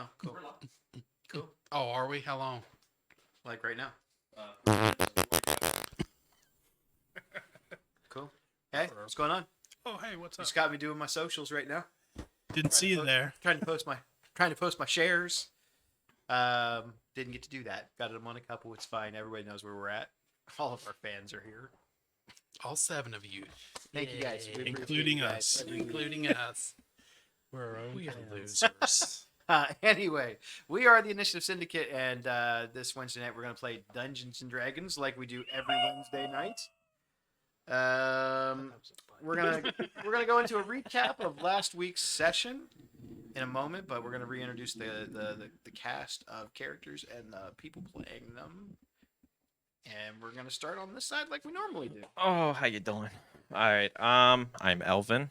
Oh, cool. Cool. Oh, are we? How long? Like right now. Cool. Hey, what's going on? Oh, hey, what's You up? just got me doing my socials right now. Didn't see you there. Trying to post my shares. Didn't get to do that. Got them on a couple. It's fine. Everybody knows where we're at. All of our fans are here. All 7 of you. Thank you guys. We appreciate Including you guys. us. Including us. We're our own We are fans. losers. Anyway, we are the Initiative Syndicate, and this Wednesday night we're going to play Dungeons and Dragons like we do every Wednesday night. We're gonna go into a recap of last week's session in a moment, but we're gonna reintroduce the cast of characters and the people playing them, and we're gonna start on this side like we normally do. Oh, how you doing? All right. I'm Elvin.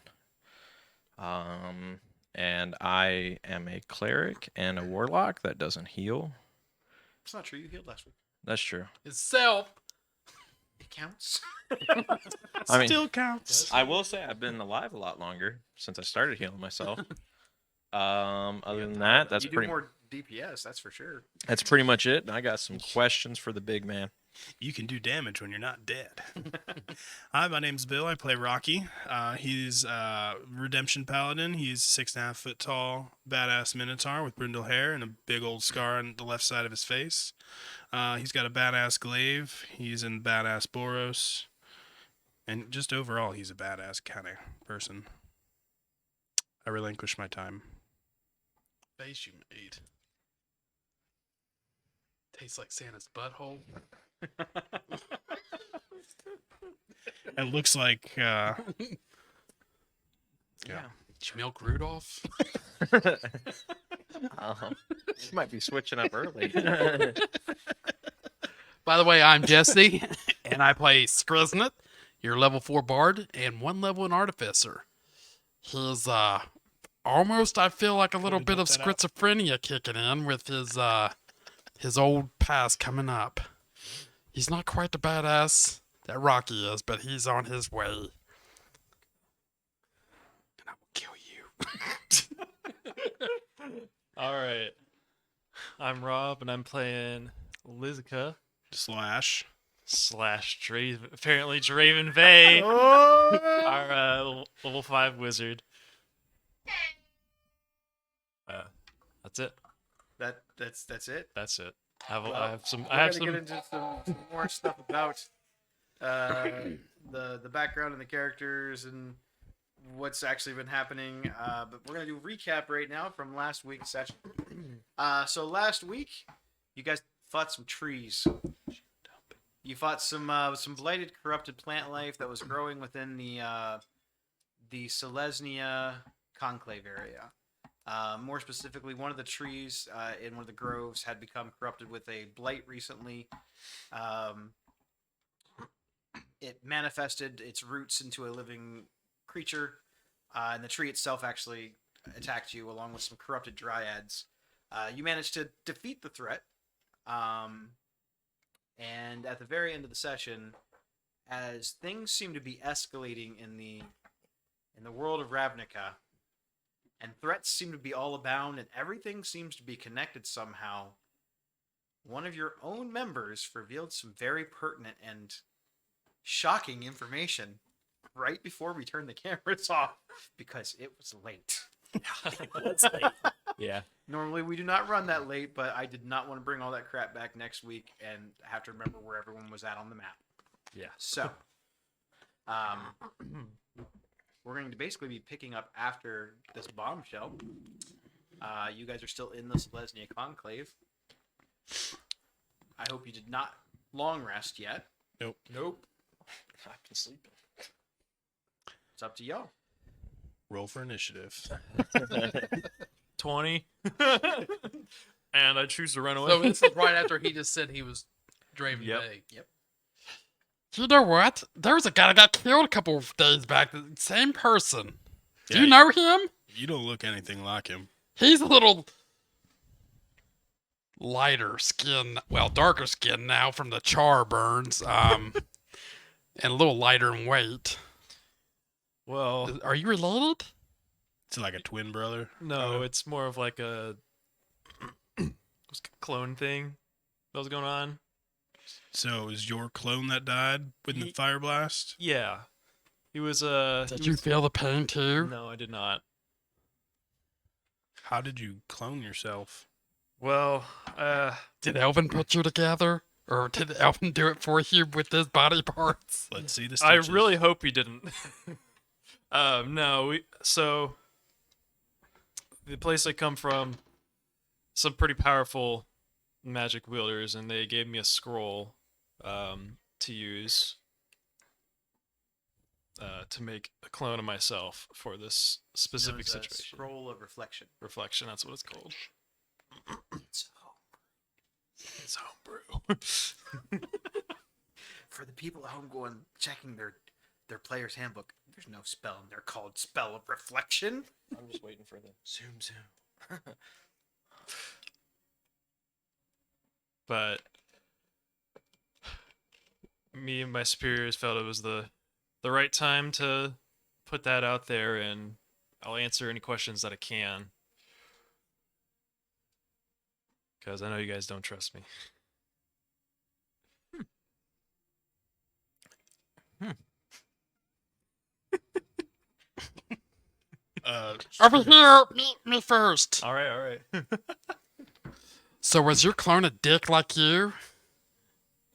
And I am a cleric and a warlock that doesn't heal. It's not true. You healed last week. That's true. Itself. It counts. I mean, Still counts. I will say I've been alive a lot longer since I started healing myself. Other than that, that's you do pretty. more DPS. That's for sure. That's pretty much it. And I got some questions for the big man. You can do damage when you're not dead. Hi, my name's Bill. I play Rocky. He's Redemption Paladin. He's 6.5 foot tall, badass Minotaur with brindle hair and a big old scar on the left side of his face. He's got a badass glaive. He's in badass Boros. And just overall, he's a badass kind of person. I relinquish my time. Face you made. Tastes like Santa's butthole. It looks like, yeah. Did you milk Rudolph? You might be switching up early. By the way, I'm Jesse, and I play Skriznet, your level 4 bard, and 1 level in artificer. He's almost, I feel like a little bit of look that up. schizophrenia kicking in with his old past coming up. He's not quite the badass that Rocky is, but he's on his way. And I will kill you. All right. I'm Rob, and I'm playing Lizica Slash. slash Draven, apparently Draven Bay, our level 5 wizard. That's it. That's it. That's it. Well, I have some. We're I have gonna some. get into some more stuff about the background and the characters and what's actually been happening. But we're gonna do a recap right now from last week's session. So last week, you guys fought some trees. You fought some blighted, corrupted plant life that was growing within the Selesnya conclave area. More specifically, one of the trees in one of the groves had become corrupted with a blight recently. It manifested its roots into a living creature, and the tree itself actually attacked you along with some corrupted dryads. You managed to defeat the threat, and at the very end of the session, as things seem to be escalating in the world of Ravnica, and threats seem to be all abound, and everything seems to be connected somehow, one of your own members revealed some very pertinent and shocking information right before we turned the cameras off, because it was late. Yeah. Normally we do not run that late, but I did not want to bring all that crap back next week and have to remember where everyone was at on the map. Yeah. So, we're going to basically be picking up after this bombshell. You guys are still in the Selesnya Conclave. I hope you did not long rest yet. Nope. I've been sleeping. It's up to y'all. Roll for initiative. 20. And I choose to run away. So this is right after he just said he was Draven Yep. Bay. Yep. You know what? There was a guy that got killed a couple of days back. The same person. Do Yeah, you know him? You don't look anything like him. He's a little lighter skin, well, darker skin now from the char burns, and a little lighter in weight. Well, Are you related? It's like a twin brother. no, it's more of like a clone thing that was going on. So is your clone that died with the He- fire blast? Yeah, he was Did you feel the pain too? No, I did not. How did you clone yourself? Well, Did Elvin put you together? Or did Elvin do it for you with his body parts? Let's see the I stitches. really hope he didn't. No, so the place I come from, some pretty powerful magic wielders, and they gave me a scroll to use to make a clone of myself for this specific Known as a situation. Scroll of reflection. Reflection, that's what it's called. It's homebrew. For the people at home going checking their player's handbook, there's no spell in there called Spell of Reflection. I'm just waiting for the zoom. But me and my superiors felt it was the right time to put that out there, and I'll answer any questions that I can. Because I know you guys don't trust me. Over here, meet me first. All right. So was your clone a dick like you?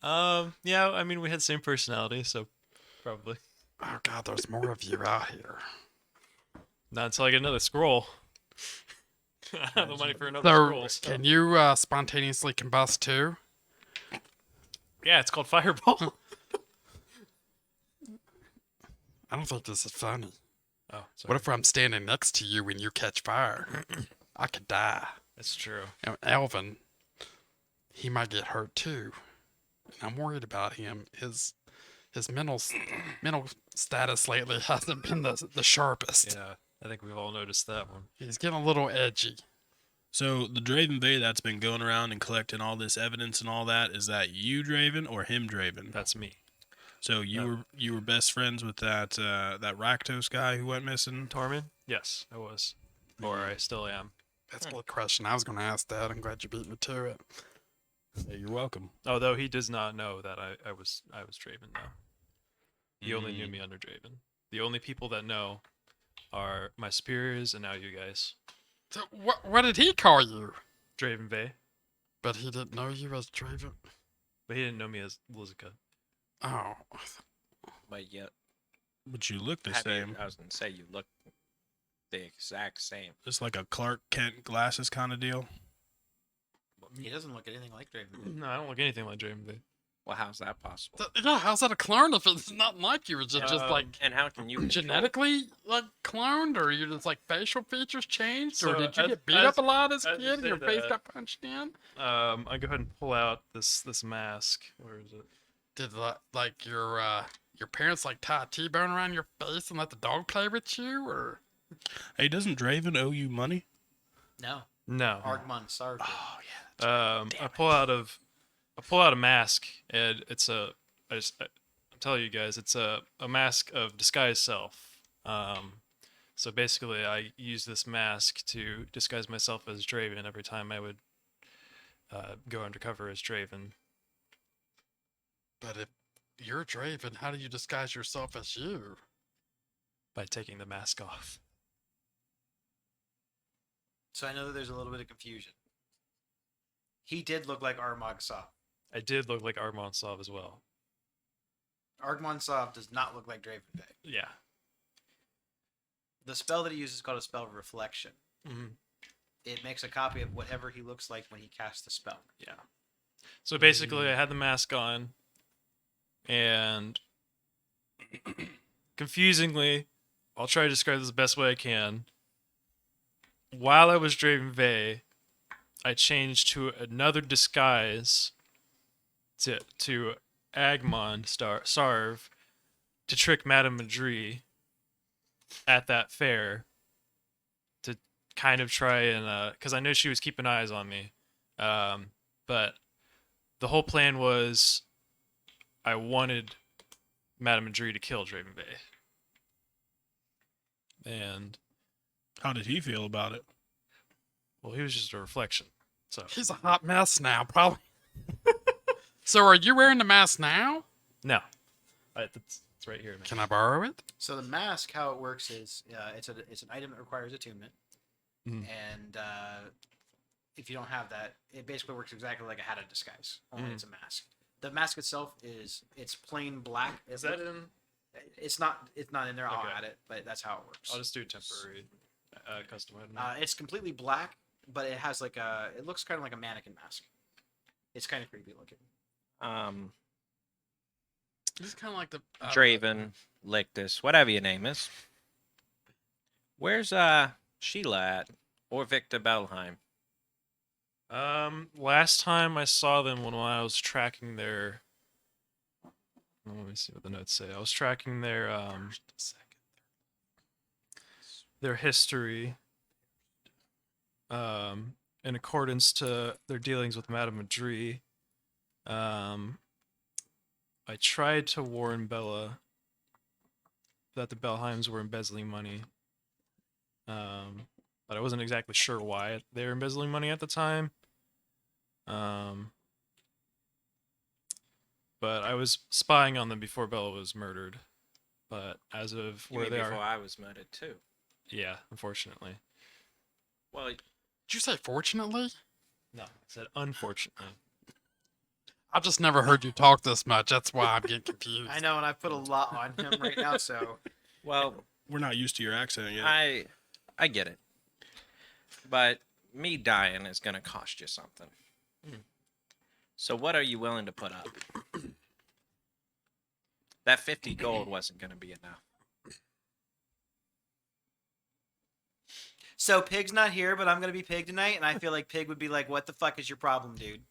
Yeah, I mean, we had the same personality, so probably. Oh god, there's more of you out here. Not until I get another scroll. I have the money for another So scroll. So. can you spontaneously combust too? Yeah, it's called Fireball. I don't think this is funny. Oh, sorry. What if I'm standing next to you when you catch fire? I could die. That's true. And Alvin, he might get hurt too. And I'm worried about him. His mental status lately hasn't been the sharpest. Yeah, I think we've all noticed that one. He's getting a little edgy. So the Draven Bay that's been going around and collecting all this evidence and all that, is that you, Draven, or him, Draven? That's me. So you were best friends with that Rakdos guy who went missing? Tormin? Yes, I was. Or I still am. That's a good question. I was going to ask that. I'm glad you beat me to it. Yeah, you're welcome. Although he does not know that I was Draven though. He only knew me under Draven. The only people that know are my superiors and now you guys. So what did he call you? Draven Bay. But he didn't know you as Draven. But he didn't know me as Lizica. Oh, But yet, But you look the have you- same. I was gonna say you look the exact same. It's like a Clark Kent glasses kind of deal. He doesn't look anything like Draven. No, I don't look anything like Draven Bay. Well, how's that possible? yeah. How's that a clone if it's not like you? Is it just like And how can you control- genetically like cloned, or you just like facial features changed, or So did you as- get beat as- up a lot as a as you kid and say your face that- got punched in? I go ahead and pull out this mask. Where is it? Did like your parents like tie a T-bone around your face and let the dog play with you, or Hey, doesn't Draven owe you money? No. No. Argmon Sarge. I pull out a mask, and it's I'm telling you guys, it's a mask of disguise self. So basically, I use this mask to disguise myself as Draven every time I would go undercover as Draven. but if you're Draven, how do you disguise yourself as you? By taking the mask off. So I know that there's a little bit of confusion. He did look like Armag Sov. I did look like Armand Sov as well. Argmon Sov does not look like Draven Bay. Yeah. The spell that he uses is called a spell of reflection. hmm It makes a copy of whatever he looks like when he casts the spell. Yeah. So basically, I had the mask on, and confusingly, I'll try to describe this the best way I can. While I was Draven Vey, I changed to another disguise to Agmon Sarv to trick Madame Madri at that fair to kind of try and because I know she was keeping eyes on me, but the whole plan was I wanted Madame Madri to kill Draven Bay. And How did he feel about it? well, he was just a reflection. So He's a hot mess now, probably. So are you wearing the mask now? no, it's right here. Man. Can I borrow it? So the mask, how it works is it's an item that requires attunement, Mhm. and if you don't have that, it basically works exactly like a hat of disguise. Only it's a mask. The mask itself it's plain black. Is that in? It's not in there. I'll Okay. add it, but that's how it works. I'll just do temporary custom item. It's completely black, but it has like it looks kind of like a mannequin mask. It's kind of creepy looking. This is kind of like the Draven, Lictus, whatever your name is. Where's Sheila at? Or Victor Belheim? Last time I saw them when I was tracking their. Let me see what the notes say. I was tracking their history. In accordance to their dealings with Madame Madri. I tried to warn Bella that the Belheims were embezzling money. But I wasn't exactly sure why they were embezzling money at the time. But I was spying on them before Bella was murdered. But as of You where mean they before are, I was murdered too? yeah, unfortunately. Well, Did you say fortunately? No, I said unfortunately. I've just never heard you talk this much. That's why I'm getting confused. I know, and I put a lot on him right now. So well, We're not used to your accent yet. I get it. But me dying is gonna cost you something. So what are you willing to put up? That 50 gold wasn't gonna be enough. So Pig's not here, but I'm gonna be Pig tonight, and I feel like Pig would be like, "What the fuck is your problem, dude?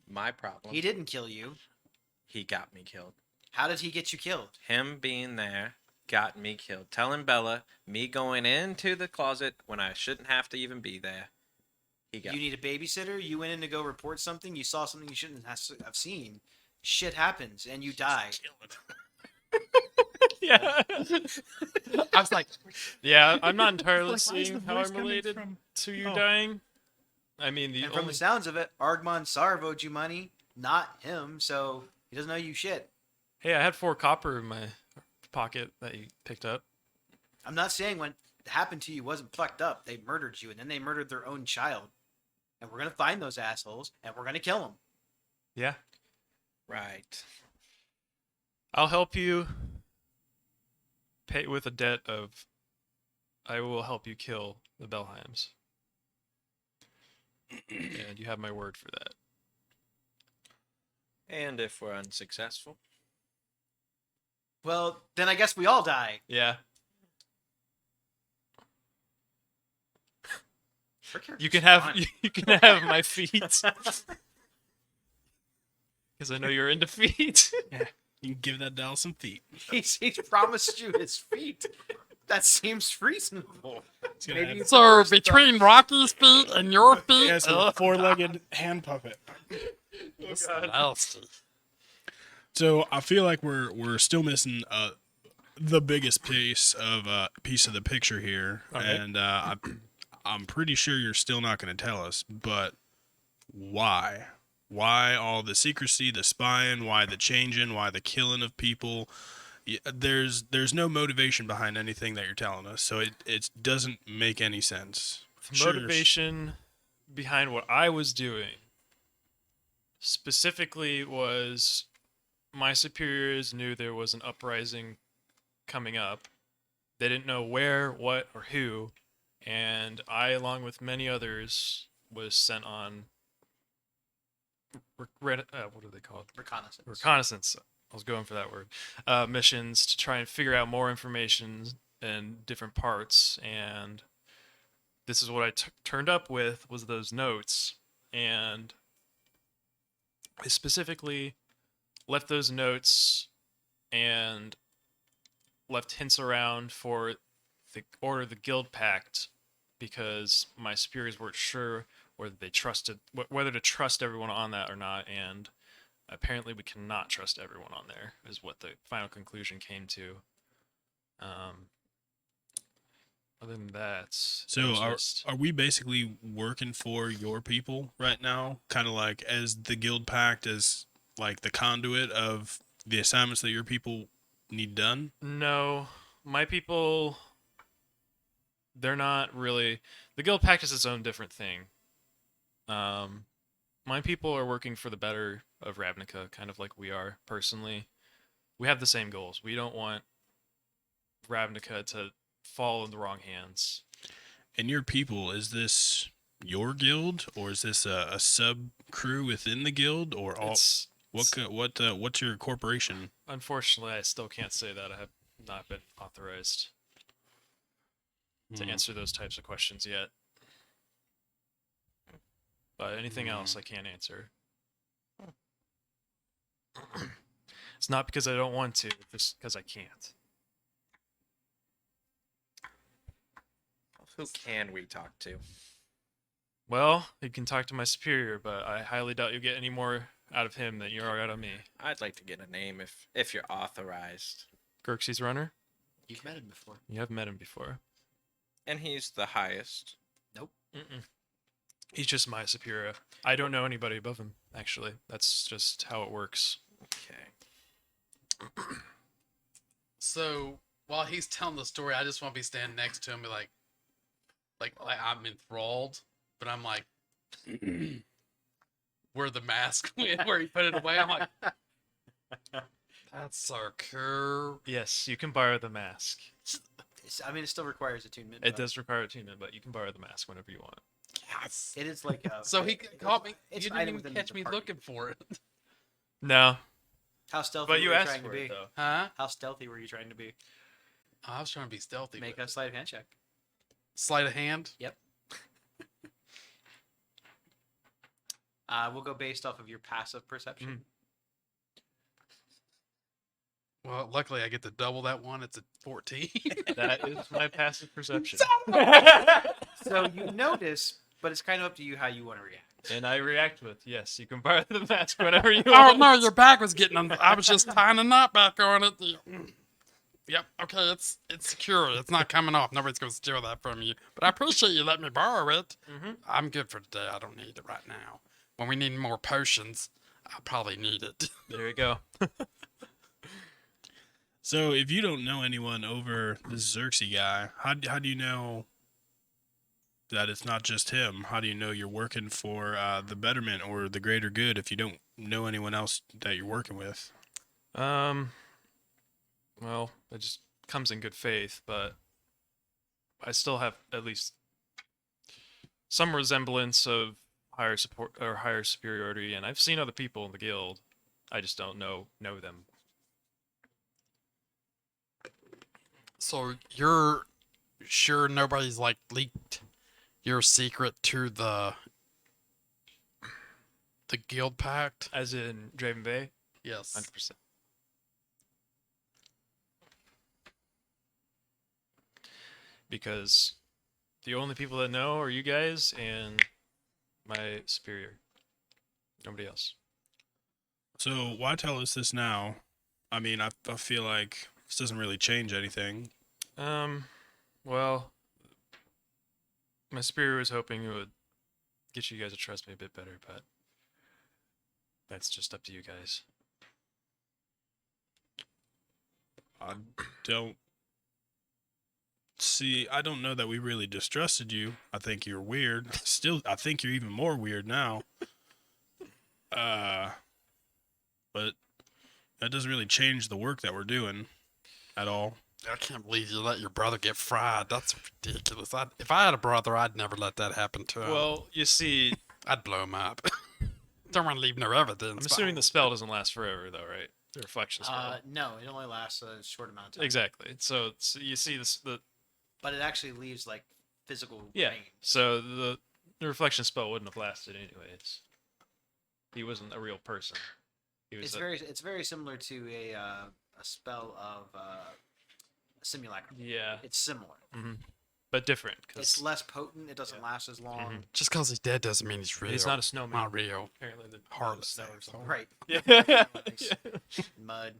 My problem. He didn't kill you. He got me killed. How did he get you killed? Him being there got me killed. Telling Bella, me going into the closet when I shouldn't have to even be there. He got You need a babysitter. You went in to go report something. You saw something you shouldn't have seen. Shit happens, and you die. Yeah. I was like, Yeah, I'm not entirely Like, why is seeing the how voice I'm coming related from- to you Oh. dying. I mean, the And from only the sounds of it, Argmon Sarv owed you money, not him. So he doesn't owe you shit. hey, I had 4 copper in my pocket that you picked up. I'm not saying what happened to you wasn't fucked up. They murdered you, and then they murdered their own child. And we're gonna find those assholes, and we're gonna kill them. Yeah, right. I'll help you pay with a debt of. I will help you kill the Belheims, and you have my word for that. And if we're unsuccessful, Well, then I guess we all die. Yeah, Her you character's can have fun. you can have my feet because I know you're into feet. You can give that doll some feet. He's promised you his feet. That seems reasonable. He's gonna Maybe have- it's so the first between Rocky's feet and your feet, Yes, a four-legged hand puppet. this is nasty. So I feel like we're still missing the biggest piece of the picture here, Okay. and I'm pretty sure you're still not going to tell us. But why? Why all the secrecy, the spying? Why the changing? Why the killing of people? There's no motivation behind anything that you're telling us, so it doesn't make any sense. The Sure, motivation behind what I was doing specifically was my superiors knew there was an uprising coming up. They didn't know where, what, or who, and I, along with many others, was sent on what are they called? reconnaissance. Reconnaissance. I was going for that word. Missions to try and figure out more information in different parts, and this is what I turned up with was those notes, and I specifically left those notes and left hints around for the order of the guild pact because my superiors weren't sure whether they trusted whether to trust everyone on that or not, and apparently we cannot trust everyone on there is what the final conclusion came to. I Other than that, So it was are we basically working for your people right now? Kind of like as the guild pact, as like the conduit of the assignments that your people need done? no, my people. They're not really. The guild pact is its own different thing. My people are working for the better of Ravnica, kind of like we are personally. We have the same goals. We don't want Ravnica to fall in the wrong hands. And your people, is this your guild or is this a sub crew within the guild or all? It's What's your corporation? unfortunately I still can't say that. I have not been authorized to answer those types of questions yet. But anything else I can't answer. It's not because I don't want to, just because I can't. Who can we talk to? Well, you can talk to my superior, but I highly doubt you'll get any more out of him than you are out of me. I'd like to get a name if you're authorized. Girxie's runner? You've met him before. You have met him before. And he's the highest. Mm-mm. He's just my superior. I don't know anybody above him, actually. That's just how it works. Okay. So while he's telling the story, I just want to be standing next to him, and be like I'm enthralled, but I'm like, where the mask went, where he put it away. I'm like, that's so cool. Yes, you can borrow the mask. I mean, it still requires attunement. It but does require attunement, but you can borrow the mask whenever you want. Yes. It is like So he caught me. It's You an didn't item even within catch the me party. looking for it. No, How stealthy but were you you asked trying to for be? it, though. Huh? How stealthy were you trying to be? I was trying to be stealthy. Make but a sleight of hand check. sleight of hand. Yep. We'll go based off of your passive perception. Well, luckily I get to double that one. It's a 14. That is my passive perception. So you notice, but it's kind of up to you how you want to react. And I react with, yes, you can borrow the mask whenever you Oh want. no, your back was getting. I was just tying a knot back on it. Yep. Okay, it's secure. It's not coming off. Nobody's gonna steal that from you. But I appreciate you letting me borrow it. I'm good for today. I don't need it right now. When we need more potions, I'll probably need it. There you go. So if you don't know anyone over this Xerxes guy, how do you know that it's not just him? How do you know you're working for the betterment or the greater good if you don't know anyone else that you're working with? Well, it just comes in good faith, but I still have at least some resemblance of higher support or higher superiority, and I've seen other people in the guild. I just don't know them. So you're sure nobody's like leaked your secret to the guild pact? As in Draven Bay, Yes. 100%. Because the only people that know are you guys and my superior. Nobody else. So why tell us this now? I mean, I feel like this doesn't really change anything. Well, my superior was hoping it would get you guys to trust me a bit better, but that's just up to you guys. I don't see. I don't know that we really distrusted you. I think you're weird. Still, I think you're even more weird now. But that doesn't really change the work that we're doing at all. I can't believe you let your brother get fried. That's ridiculous. If I had a brother, I'd never let that happen to him. Well, you see, I'd blow him up. Don't want to leave no evidence. I'm assuming the spell doesn't last forever, though, right? The reflection spell. No, it only lasts a short amount of time. Exactly. So you see this, But it actually leaves like physical yeah. range. So the reflection spell wouldn't have lasted anyways. He wasn't a real person. He was It's very similar to a spell of simulacrum. yeah, It's similar. but different It's because less potent. It doesn't last as long. Just because he's dead doesn't mean he's real. he's not a snowman. Not real. Apparently, the Hard to snow say, or so. something. Right. Yeah. Ice, mud.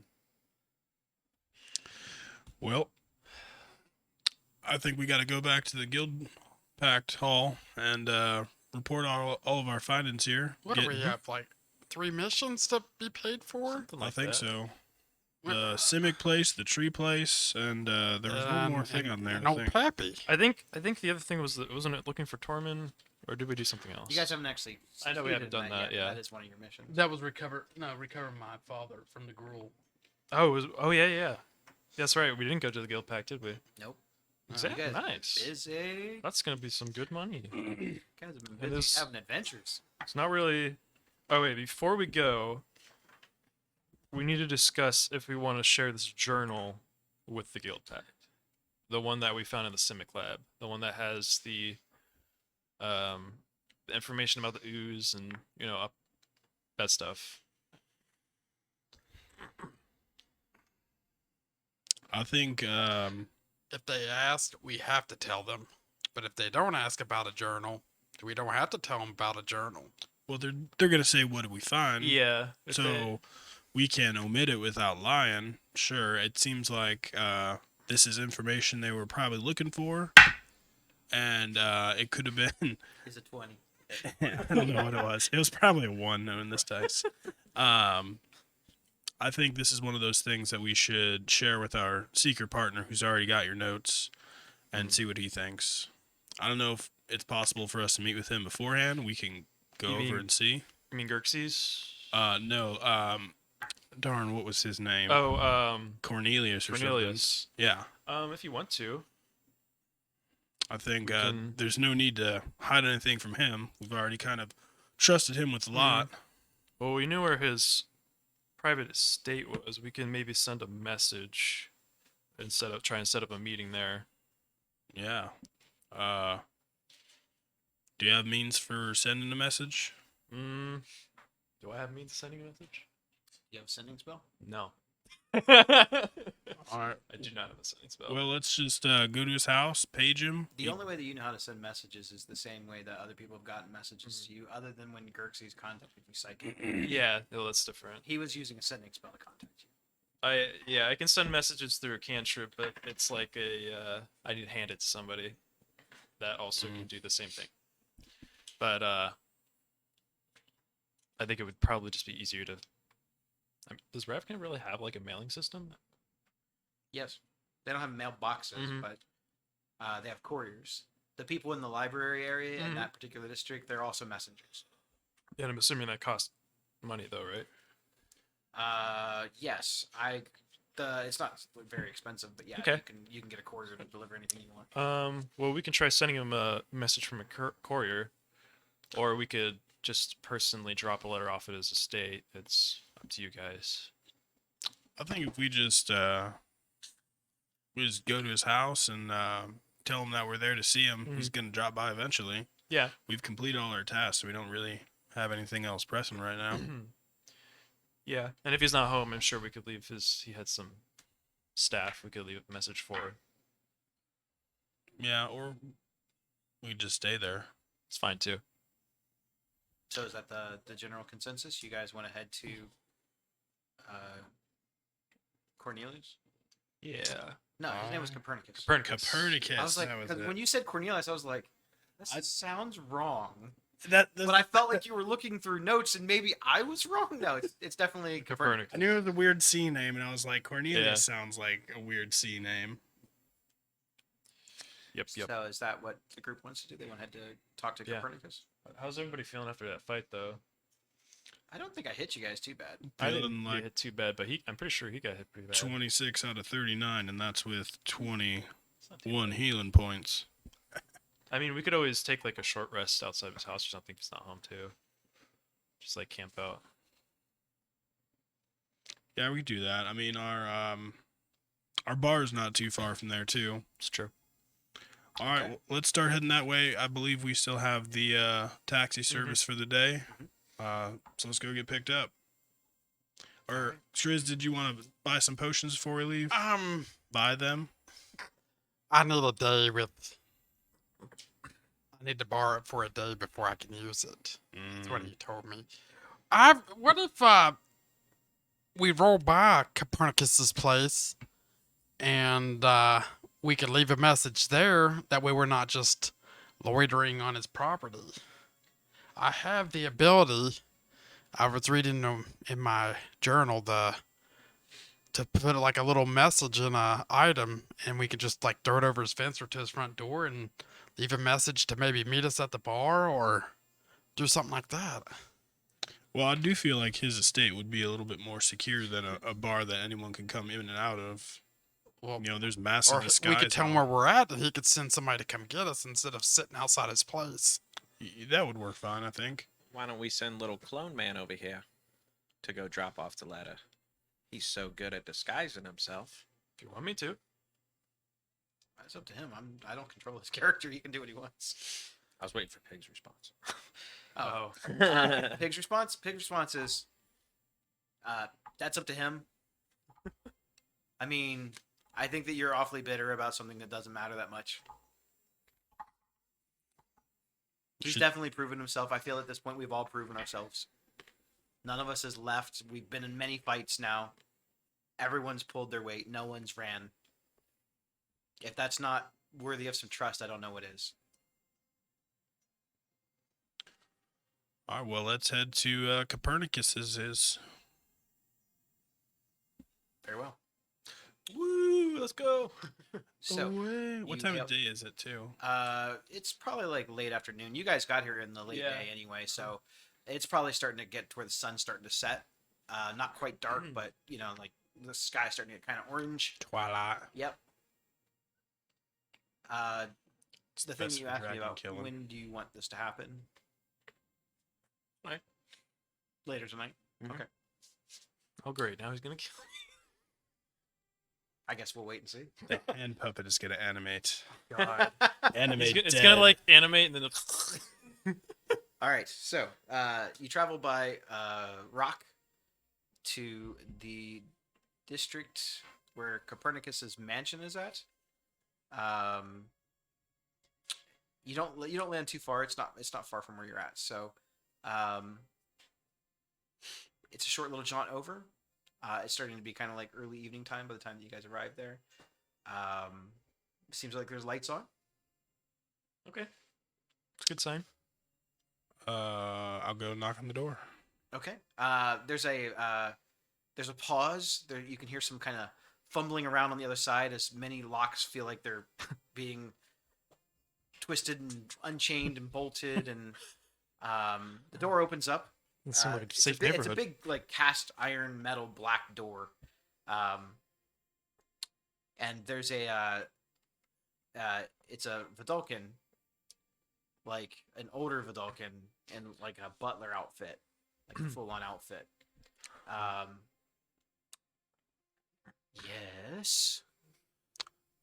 Well, I think we got to go back to the guild pact hall and report all of our findings here. What do we have? Like 3 missions to be paid for? Something I like think that. so. The Simic place, the tree place, and there was one more thing on there. I No, think. Pappy. I think the other thing was that wasn't it looking for Tormund, or did we do something else? You guys haven't actually. I know we haven't succeeded in done that, yet, but yeah. That is one of your missions. That was recover my father from the gruel. Oh yeah. That's right. We didn't go to the guild pack, did we? Nope. Exactly. You guys Nice. Busy. That's gonna be some good money. You guys have been It busy is- having adventures. It's not really. Oh wait, before we go, we need to discuss if we want to share this journal with the guild pact, the one that we found in the Simic lab, the one that has the information about the ooze and that stuff. I think If they ask, we have to tell them. But if they don't ask about a journal, we don't have to tell them about a journal. well they're gonna say what did we find. Yeah. So we can omit it without lying. Sure, it seems like this is information they were probably looking for, and it could have been. Is a 20. I don't know what it was. It was probably a 1 knowing this dice. I think this is one of those things that we should share with our seeker partner who's already got your notes and see what he thinks. I don't know if it's possible for us to meet with him beforehand. We can go You over mean- and see. I mean Xerxes. No. Darn, what was his name? Oh, Cornelius or Cornelius. something. Yeah. If you want to. I think can- there's no need to hide anything from him. We've already kind of trusted him with a lot. Well, we knew where his private estate was. We can maybe send a message and try and set up a meeting there. Yeah. Do you have means for sending a message? Do I have means of sending a message? You have a sending spell? No. All right. I do not have a sending spell. Well, let's just go to his house, page him. The only way that you know how to send messages is the same way that other people have gotten messages to you, other than when Xerxes contacted you psychically. Yeah, no, that's different. He was using a sending spell to contact you. I can send messages through a cantrip, but it's like I need to hand it to somebody that also can do the same thing. But I think it would probably just be easier to. Does Ravkan really have like a mailing system? Yes. They don't have mailboxes, Mhm. but they have couriers. The people in the library area in that particular district, they're also messengers. And I'm assuming that costs money though, right? Yes. It's not very expensive, but yeah, Okay. you can get a courier to deliver anything you want. Well, we can try sending him a message from a courier, or we could just personally drop a letter off at his estate. It's up to you guys. I think if we just go to his house and tell him that we're there to see him, he's gonna drop by eventually. Yeah. We've completed all our tasks, so we don't really have anything else pressing right now. Yeah, and if he's not home, I'm sure we could leave he had some staff we could leave a message for. Yeah, or we could just stay there. It's fine too. So is that the general consensus? You guys want to head to Cornelius? Yeah. No, his name was Copernicus. Copernicus. I was like, that was 'cause it. when you said Cornelius, I was like, this sounds wrong. That But I felt like you were looking through notes, and maybe I was wrong. No, it's definitely Copernicus. I knew it was a weird C name, and I was like, Cornelius Yeah. sounds like a weird C name. Yep. So is that what the group wants to do? They want to head to talk to Yeah. Copernicus? How's everybody feeling after that fight though? I don't think I hit you guys too bad. I Feeling didn't like get hit too bad, but I'm pretty sure he got hit pretty bad. 26 out of 39, and that's with 21 It's not too bad. healing points. I mean, we could always take like a short rest outside of his house or something if he's not home too. Just like camp out. Yeah, we could do that. I mean, our bar's not too far from there too. It's true. All right, well, let's start heading that way. I believe we still have the taxi service for the day. So let's go get picked up. Or Shriz, did you want to buy some potions before we leave? Buy them. I need a day with. I need to borrow it for a day before I can use it. That's what he told me. What if we roll by Copernicus's place and we could leave a message there. That way we're not just loitering on his property. I have the ability. I was reading in my journal to put like a little message in a item, and we could just like throw it over his fence or to his front door and leave a message to maybe meet us at the bar or do something like that. Well, I do feel like his estate would be a little bit more secure than a bar that anyone can come in and out of. Well, You know, there's massive or disguise. we could tell him where we're at, and he could send somebody to come get us instead of sitting outside his place. That would work fine, I think. Why don't we send little clone man over here to go drop off the letter? He's so good at disguising himself. If you want me to. It's up to him. I don't control his character. He can do what he wants. I was waiting for Pig's response. Oh, Oh. Pig's response. Pig's response is, that's up to him. I mean, I think that you're awfully bitter about something that doesn't matter that much. He's Should- definitely proven himself. I feel at this point we've all proven ourselves. None of us has left. We've been in many fights now. Everyone's pulled their weight. No one's ran. If that's not worthy of some trust, I don't know what is. All right, well, let's head to Copernicus's. Very well. Woo, let's go. So, What you time get- of day is it, too? it's probably like late afternoon. You guys got here in the late Yeah. day anyway, so it's probably starting to get to where the sun's starting to set. Not quite dark, but you know, like the sky's starting to get kind of orange. Twilight. Yep. It's the thing best that you for asked me dragon about. killing. When do you want this to happen? Tonight. Later tonight. Oh, great. Now he's going to kill I guess we'll wait and see. The hand puppet is going to animate. me. God. Animate It's going to like animate and then All right, so you travel by rock to the district where Copernicus's mansion is at. You don't land too far. It's not far from where you're at. So, it's a short little jaunt over. It's starting to be kind of like early evening time by the time that you guys arrive there. Seems like there's lights on. Okay. It's a good sign. I'll go knock on the door. Okay. There's a pause. There you can hear some kind of fumbling around on the other side as many locks feel like they're being twisted and unchained and bolted, and the door opens up. It's like a It's safe it's a neighborhood. big like cast iron metal black door, and there's it's a Vidalcan, like an older Vidalcan in like a butler outfit, like a full on outfit. Yes.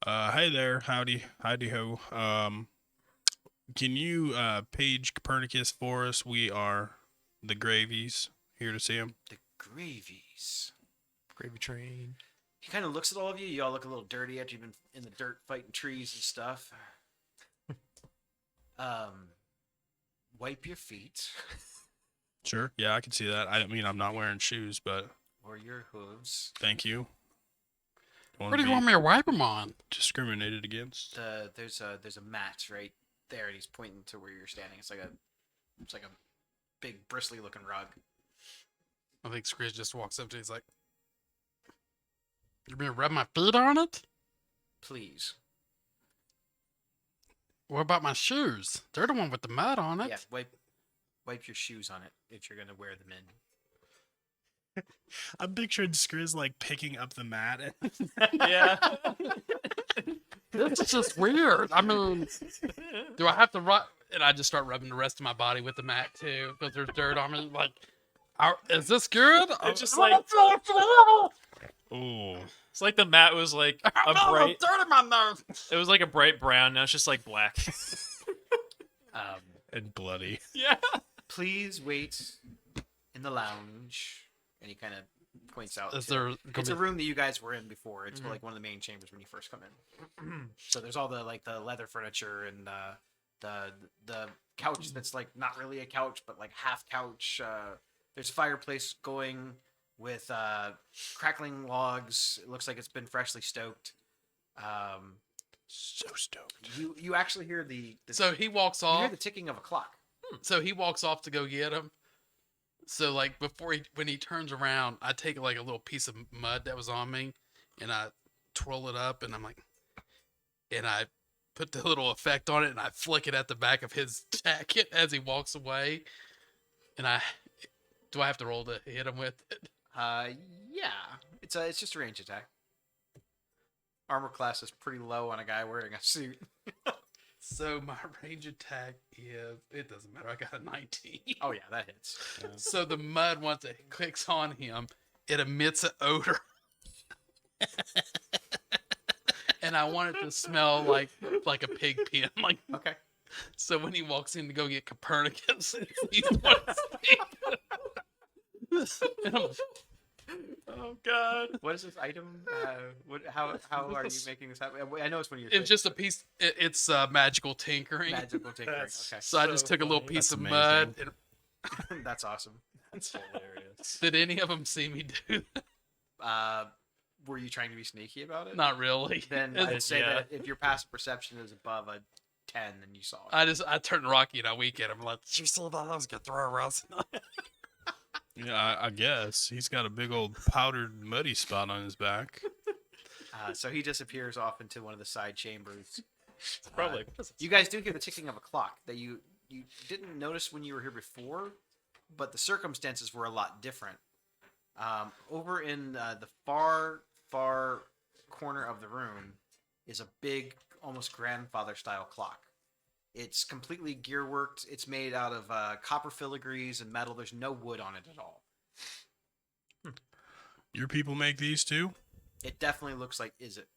Hey there, howdy ho. Can you page Copernicus for us? We are the Gravies here to see him. The Gravies. Gravy train. He kind of looks at all of you. You all look a little dirty after you've been in the dirt fighting trees and stuff. Wipe your feet Sure. Yeah, I can see that. I mean, I'm not wearing shoes, but or your hooves. thank you. Don't Where do you wanna want me to wipe him on? be discriminated against? There's a mat right there, and he's pointing to where you're standing. It's like a big bristly looking rug. I think Screech just walks up to. He's like, "You mean rub my feet on it? Please. What about my shoes? They're the one with the mud on it." Yeah, wipe your shoes on it if you're gonna wear them in. I'm picturing Skriz like picking up the mat. Yeah. This is just weird. I mean, do I have to rub? And I just start rubbing the rest of my body with the mat too, because there's dirt on me. Like, is this good? It's just like Oh, it's like the mat was like a No, bright. dirt in my nose. It was like a bright brown. Now it's just like black. and bloody. Yeah. Please wait in the lounge. And he kind of points out. Is to- there? It's a room that you guys were in before. It's Mhm. like one of the main chambers when you first come in. So there's all the like the leather furniture and the couch that's like not really a couch but like half couch. There's a fireplace going with crackling logs. It looks like it's been freshly stoked. So stoked. You actually hear the So he walks you hear off. the ticking of a clock. So he walks off to go get him. So like when he turns around, I take like a little piece of mud that was on me, and I twirl it up, and and I put the little effect on it, and I flick it at the back of his jacket as he walks away. And do I have to roll to hit him with it? Yeah, it's just a range attack. Armor class is pretty low on a guy wearing a suit. So my range attack is, it doesn't matter. I got a 19. Oh yeah, that hits. So the mud, once it clicks on him, it emits an odor. And I want it to smell like a pig pen. Like, Okay. so when he walks in to go get Copernicus, he's what and I'm, Oh God. What is this item? How are you making this happen? I know it's when you're it's just a piece. It's magical tinkering. magical tinkering. That's- Okay, So I just So took a little funny. piece That's of mud. amazing. And that's awesome. That's hilarious. did any of them see me do that? Were you trying to be sneaky about it? Not really. Then It's- I'd say Yeah. that if your passive perception is above a 10, then you saw it. I turned Rocky and I wink at him like, you saw that? I was gonna throw Russ. Yeah, I guess he's got a big old powdered muddy spot on his back. So he disappears off into one of the side chambers. It's probably. You guys do hear the ticking of a clock that you didn't notice when you were here before, but the circumstances were a lot different. Over in the far corner of the room is a big, almost grandfather style clock. It's completely gear worked. It's made out of copper filigrees and metal. There's no wood on it at all. Your people make these too? It definitely looks like is it?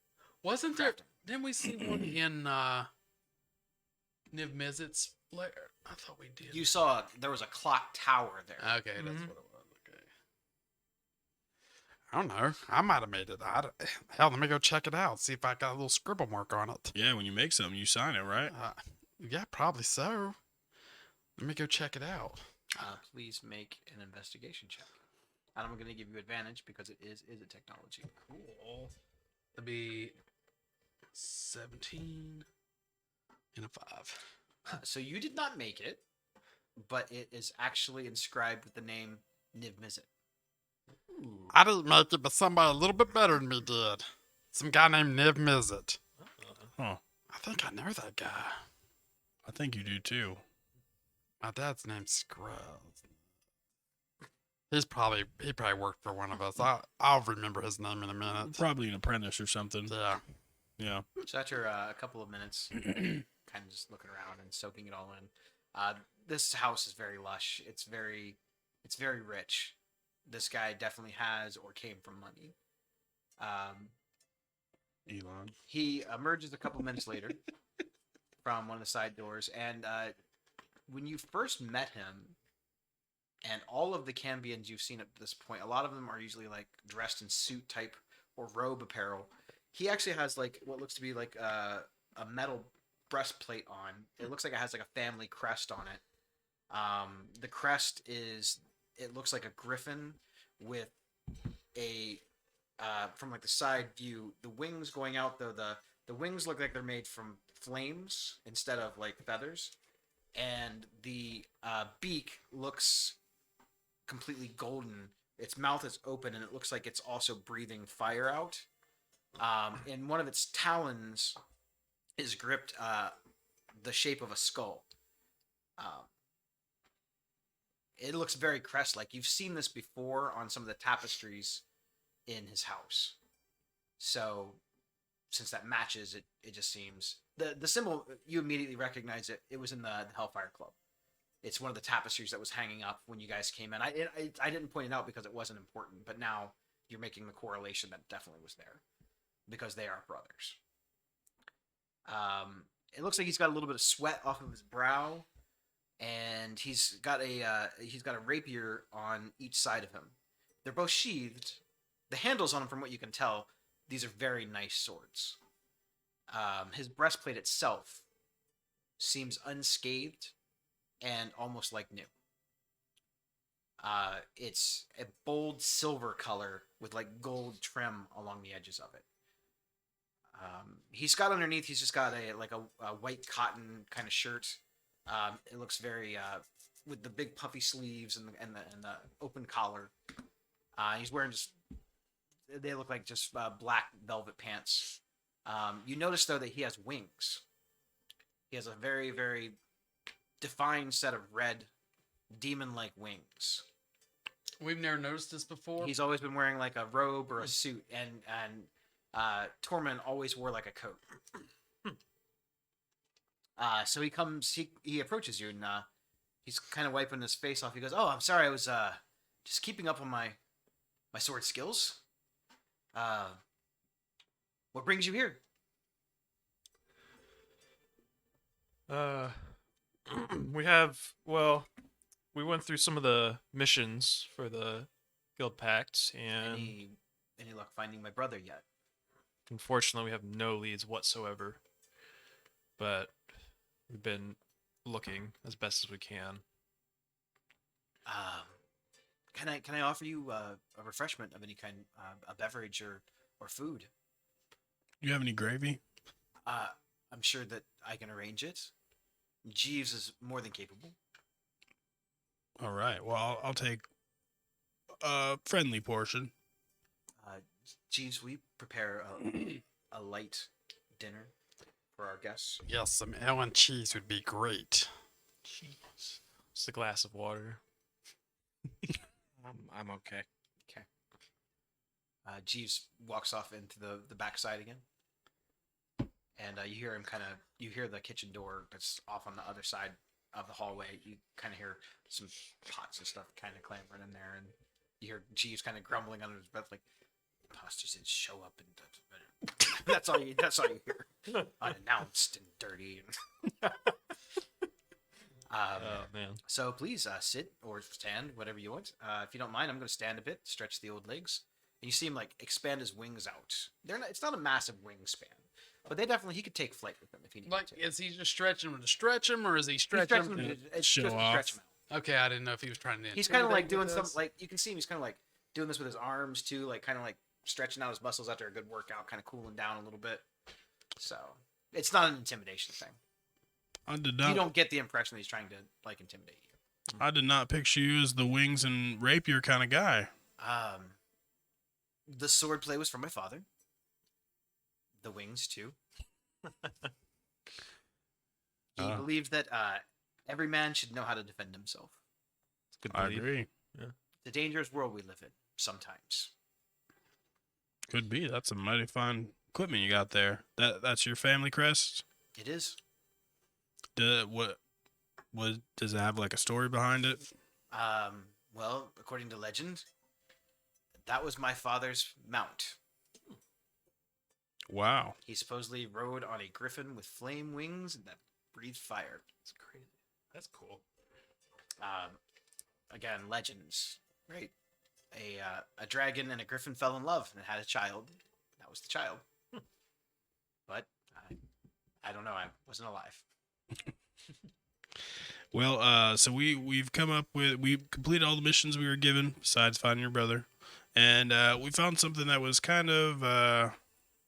Wasn't there? Crafting. Didn't we see one in Niv Mizzet's lair? I thought we did. You saw there was a clock tower there. Okay, that's Mhm. what it was. Okay. I don't know. I might have made it. Hell, let me go check it out. See if I got a little scribble mark on it. Yeah, when you make something, you sign it, right? Yeah, probably so. Let me go check it out. Please make an investigation check. And I'm going to give you advantage because it is a technology. Cool. That'd be 17 and a 5. So you did not make it, but it is actually inscribed with the name Niv Mizzet. I didn't make it, but somebody a little bit better than me did. Some guy named Niv Mizzet. Huh. I think I know that guy. I think you do too. My dad's name's Scrubs. He probably worked for one of us. I'll remember his name in a minute. Probably an apprentice or something. Yeah. Yeah. So after a couple of minutes, kind of just looking around and soaking it all in, this house is very lush. It's very rich. This guy definitely has or came from money. Elon. He emerges a couple minutes later from one of the side doors, and when you first met him, and all of the Cambians you've seen at this point, a lot of them are usually like dressed in suit type or robe apparel. He actually has like what looks to be like a metal breastplate on. It looks like it has like a family crest on it. The crest it looks like a griffin with a from like the side view, the wings going out though the wings look like they're made from flames instead of like feathers, and the beak looks completely golden. Its mouth is open and it looks like it's also breathing fire out. And one of its talons is gripped the shape of a skull. It looks very crest-like. You've seen this before on some of the tapestries in his house. So, since that matches, it just seems the symbol you immediately recognize it. It was in the Hellfire Club. It's one of the tapestries that was hanging up when you guys came in. I didn't point it out because it wasn't important, but now you're making the correlation that definitely was there because they are brothers. It looks like he's got a little bit of sweat off of his brow, and he's got a rapier on each side of him. They're both sheathed. The handles on them, from what you can tell, these are very nice swords. His breastplate itself seems unscathed and almost like new. It's a bold silver color with like gold trim along the edges of it. He's got underneath. He's just got a white cotton kind of shirt. It looks very with the big puffy sleeves and the open collar. He's wearing just they look like just black velvet pants. You notice though that he has wings. He has a very very defined set of red demon-like wings. We've never noticed this before. He's always been wearing like a robe or a suit, and Tormund always wore like a coat. So he approaches you, and he's kind of wiping his face off. He goes, "Oh, I'm sorry, I was just keeping up on my sword skills. What brings you here?" We went through some of the missions for the Guild Pact, and Any luck finding my brother yet? unfortunately, we have no leads whatsoever. But we've been looking as best as we can. Can I offer you a refreshment of any kind, a beverage or food? You have any gravy? I'm sure that I can arrange it. Jeeves is more than capable. All right. Well, I'll take a friendly portion. Jeeves, we prepare a light dinner for our guests. Yes, some ale and cheese would be great. Jeez. Just a glass of water. I'm okay. Jeeves walks off into the backside again, and you hear the kitchen door that's off on the other side of the hallway. You kind of hear some pots and stuff kind of clambering in there, and you hear Jeeves kind of grumbling under his breath, like, "Imposters didn't show up," and that's all you hear, unannounced and dirty. Oh man. So please sit or stand, whatever you want. If you don't mind, I'm going to stand a bit, stretch the old legs, and you see him like expand his wings out. It's not a massive wingspan, but he could take flight with them if he needed Like, to. is he just stretching him to stretch him, or is he He's stretching stretching him? him to- it's show just to off. stretch him out. Okay, I didn't know if he was trying to. He's kind of like intimidate doing with some this. like you can see him. He's kind of like doing this with his arms too, like kind of like stretching out his muscles after a good workout, kind of cooling down a little bit. So it's not an intimidation thing. I did You not. don't get the impression that he's trying to like intimidate you. I did not picture you as the wings and rapier kind of guy. The sword play was from my father. The wings too. He Ah. believed that every man should know how to defend himself. It's a good I belief. agree. It's a dangerous world we live in sometimes. Could be. That's some mighty fine equipment you got there. That's your family crest. It is. What does it have like a story behind it? Well, according to legend, that was my father's mount. Wow. He supposedly rode on a griffin with flame wings that breathed fire. It's crazy. That's cool. Again, legends, right? A dragon and a griffin fell in love and had a child. That was the child. But I don't know. I wasn't alive. Well, so we completed all the missions we were given besides finding your brother, and we found something that was kind of a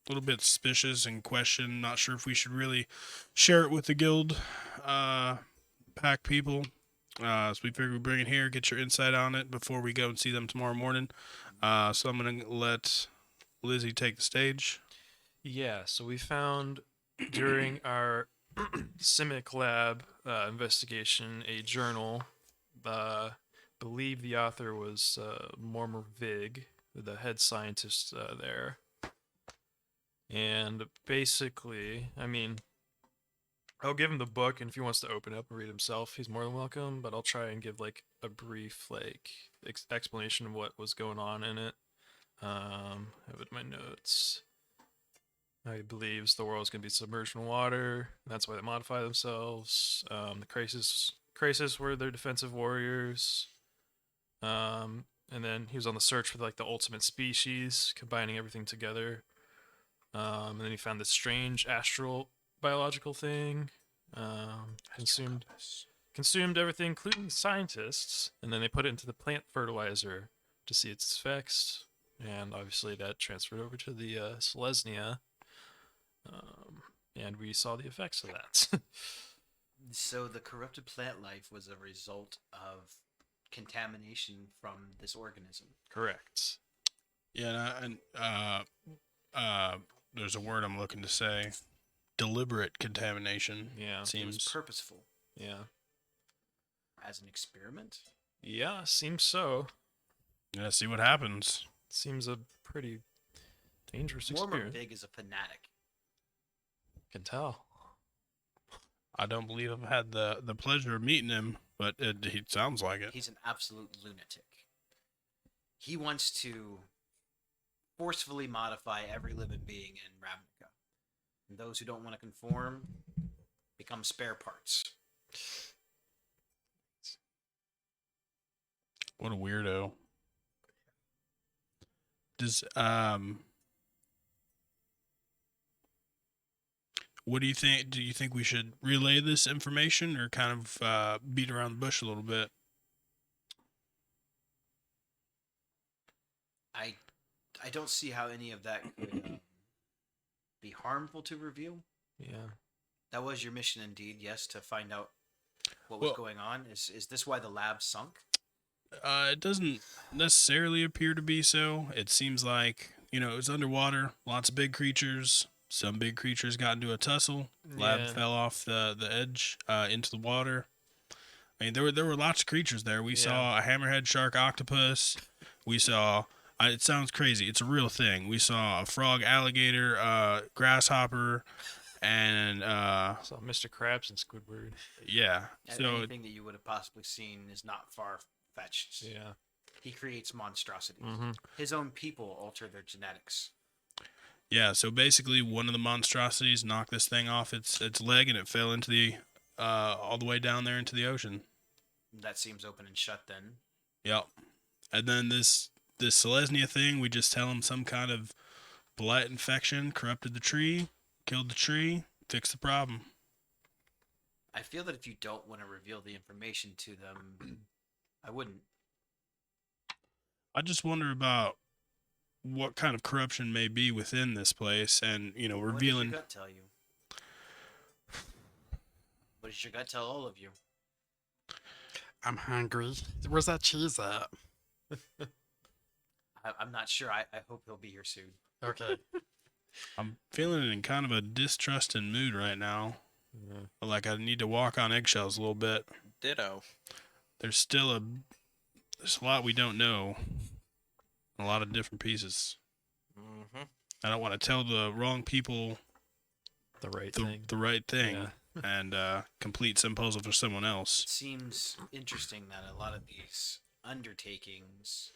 little bit suspicious and questioned. Not sure if we should really share it with the guild pack people. So we figured we'd bring it here, get your insight on it before we go and see them tomorrow morning. So I'm gonna let Lizzie take the stage. Yeah, so we found during our Simic Lab investigation a journal. Believe the author was Mormor Vig, the head scientist there. And basically, I mean, I'll give him the book, and if he wants to open it up and read himself, he's more than welcome. But I'll try and give like a brief like explanation of what was going on in it. I have it in my notes. He believes the world is going to be submerged in water, and that's why they modify themselves. The Krasis were their defensive warriors. And then he was on the search for like the ultimate species, combining everything together. And then he found this strange astral biological thing. Consumed everything, including scientists, and then they put it into the plant fertilizer to see its effects. And obviously that transferred over to the Selesnya. And we saw the effects of that. So the corrupted plant life was a result of contamination from this organism. Correct. Yeah, there's a word I'm looking to say. Deliberate contamination. Yeah. It was Seems. purposeful Yeah. as an experiment. Yeah, seems so. Yeah, see what happens. Seems a pretty dangerous Mormon experience. Big is a fanatic. Can tell. I don't believe I've had the pleasure of meeting him, but he sounds like it. He's an absolute lunatic. He wants to forcefully modify every living being in Ravnica. And those who don't want to conform become spare parts. What a weirdo. Does what do you think? Do you think we should relay this information or kind of beat around the bush a little bit? I don't see how any of that could be harmful to reveal. Yeah. That was your mission, indeed. Yes, to find out what was Well- going on. Is this why the lab sunk? It doesn't necessarily appear to be so. It seems like, it was underwater, lots of big creatures. Some big creatures got into a tussle. Lab Yeah. fell off the edge into the water. I mean, there were lots of creatures there. We saw a hammerhead shark octopus. We saw. It sounds crazy. It's a real thing. We saw a frog, alligator, grasshopper, and Saw Mr. Krabs and Squidward. yeah. And So anything that you would have possibly seen is not far fetched. Yeah. He creates monstrosities. Mm-hmm. His own people alter their genetics. yeah. So basically, one of the monstrosities knocked this thing off its leg, and it fell into the all the way down there into the ocean. That seems open and shut then. Yep. And then this Selesnya thing, we just tell him some kind of blight infection corrupted the tree, killed the tree, fixed the problem. I feel that if you don't want to reveal the information to them, I wouldn't. I just wonder about what kind of corruption may be within this place, and What does revealing. your gut tell you? What does your gut tell all of you? I'm hungry. Where's that cheese at? I'm not sure. I hope he'll be here soon. Okay. I'm feeling in kind of a distrusting mood right now. Yeah. Like I need to walk on eggshells a little bit. Ditto. There's a lot we don't know. A lot of different pieces. Mm-hmm. I don't want to tell the wrong people The right the thing. right thing Yeah. and complete some puzzle for someone else. It seems interesting that a lot of these undertakings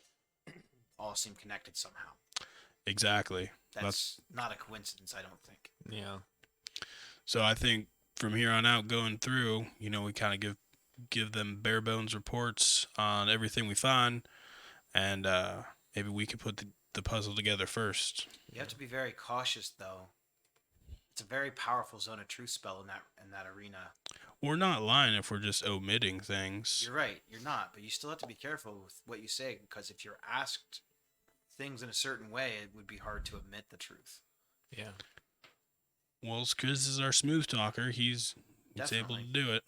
all seem connected somehow. Exactly. That's not a coincidence, I don't think. Yeah. So I think from here on out going through, we kind of give them bare bones reports on everything we find, and maybe we could put the puzzle together first. You have to be very cautious, though. It's a very powerful zone of truth spell in that arena. We're not lying if we're just omitting things. You're right, you're not, but you still have to be careful with what you say because if you're asked things in a certain way, it would be hard to admit the truth. Yeah. Well, Chris is our smooth talker. He's able to Definitely. do it.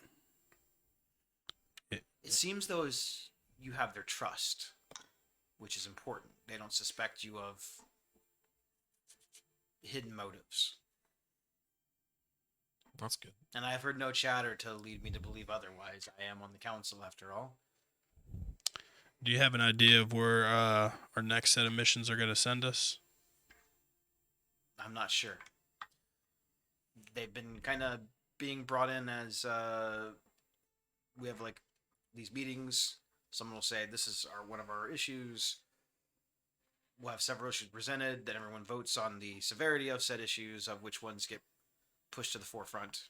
It seems though as you have their trust, which is important. They don't suspect you of hidden motives. That's good. And I have heard no chatter to lead me to believe otherwise. I am on the council after all. Do you have an idea of where our next set of missions are going to send us? I'm not sure. They've been kind of being brought in as we have like these meetings. Someone will say this is one of our issues. We'll have several issues presented. Then everyone votes on the severity of said issues, of which ones get pushed to the forefront.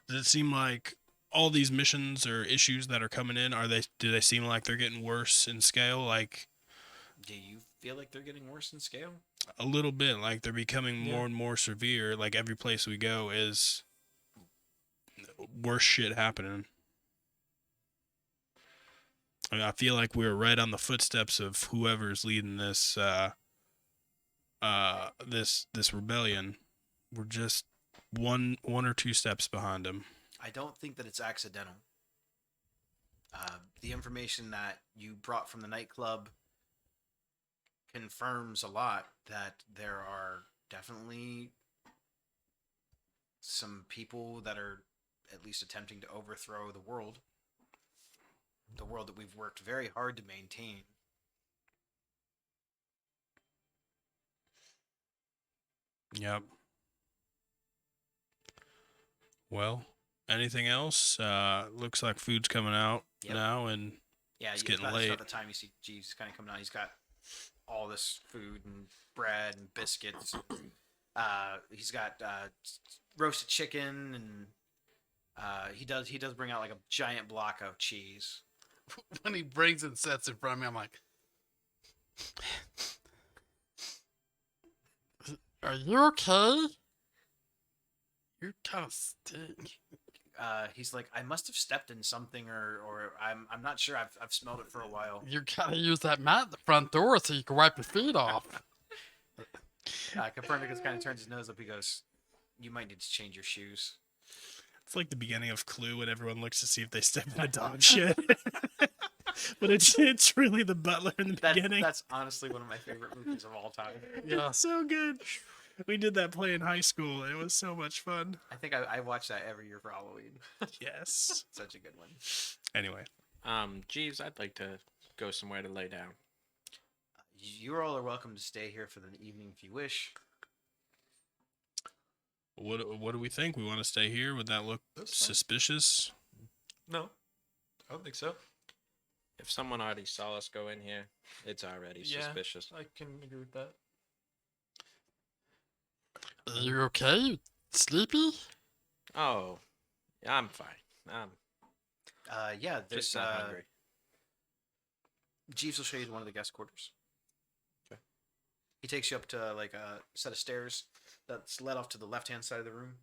Does it seem like all these missions or issues that are coming in do they seem like they're getting worse in scale? Like Do you feel like they're getting worse in scale? a little bit, like they're becoming Yeah. more and more severe. Like every place we go is worse shit happening. I mean, I feel like we're right on the footsteps of whoever's leading this this rebellion. We're just one or two steps behind him. I don't think that it's accidental. The information that you brought from the nightclub confirms a lot that there are definitely some people that are at least attempting to overthrow the world that we've worked very hard to maintain. Yep. Well, anything else? Looks like food's coming out Yep. now, and Yeah, It's you, getting that's late. about the time you see Jeeves kind of coming out. He's got all this food and bread and biscuits. He's got roasted chicken, and he does bring out like a giant block of cheese. When he brings and sets in front of me, I'm like, "Are you okay? You kind of stink." He's like, I must have stepped in something, or I'm not sure. I've smelled it for a while. You gotta use that mat at the front door so you can wipe your feet off. Copernicus kind of turns his nose up. He goes, "You might need to change your shoes." it's like the beginning of Clue when everyone looks to see if they step in a dog shit. But it's really the butler in the beginning. That's honestly one of my favorite movies of all time. Yeah. So good. We did that play in high school. It was so much fun. I think I watch that every year for Halloween. Yes. Such a good one. Anyway, Jeeves, I'd like to go somewhere to lay down. You all are welcome to stay here for the evening if you wish. what do we think? We want to stay here? Would that look That's fine. suspicious? No, I don't think so. If someone already saw us go in here, it's already Yeah. suspicious. I can agree with that. Are you okay? You sleepy? Oh, I'm fine. Yeah, there's Just not hungry. Jeeves will show you to one of the guest quarters. Okay. He takes you up to like a set of stairs that's led off to the left-hand side of the room,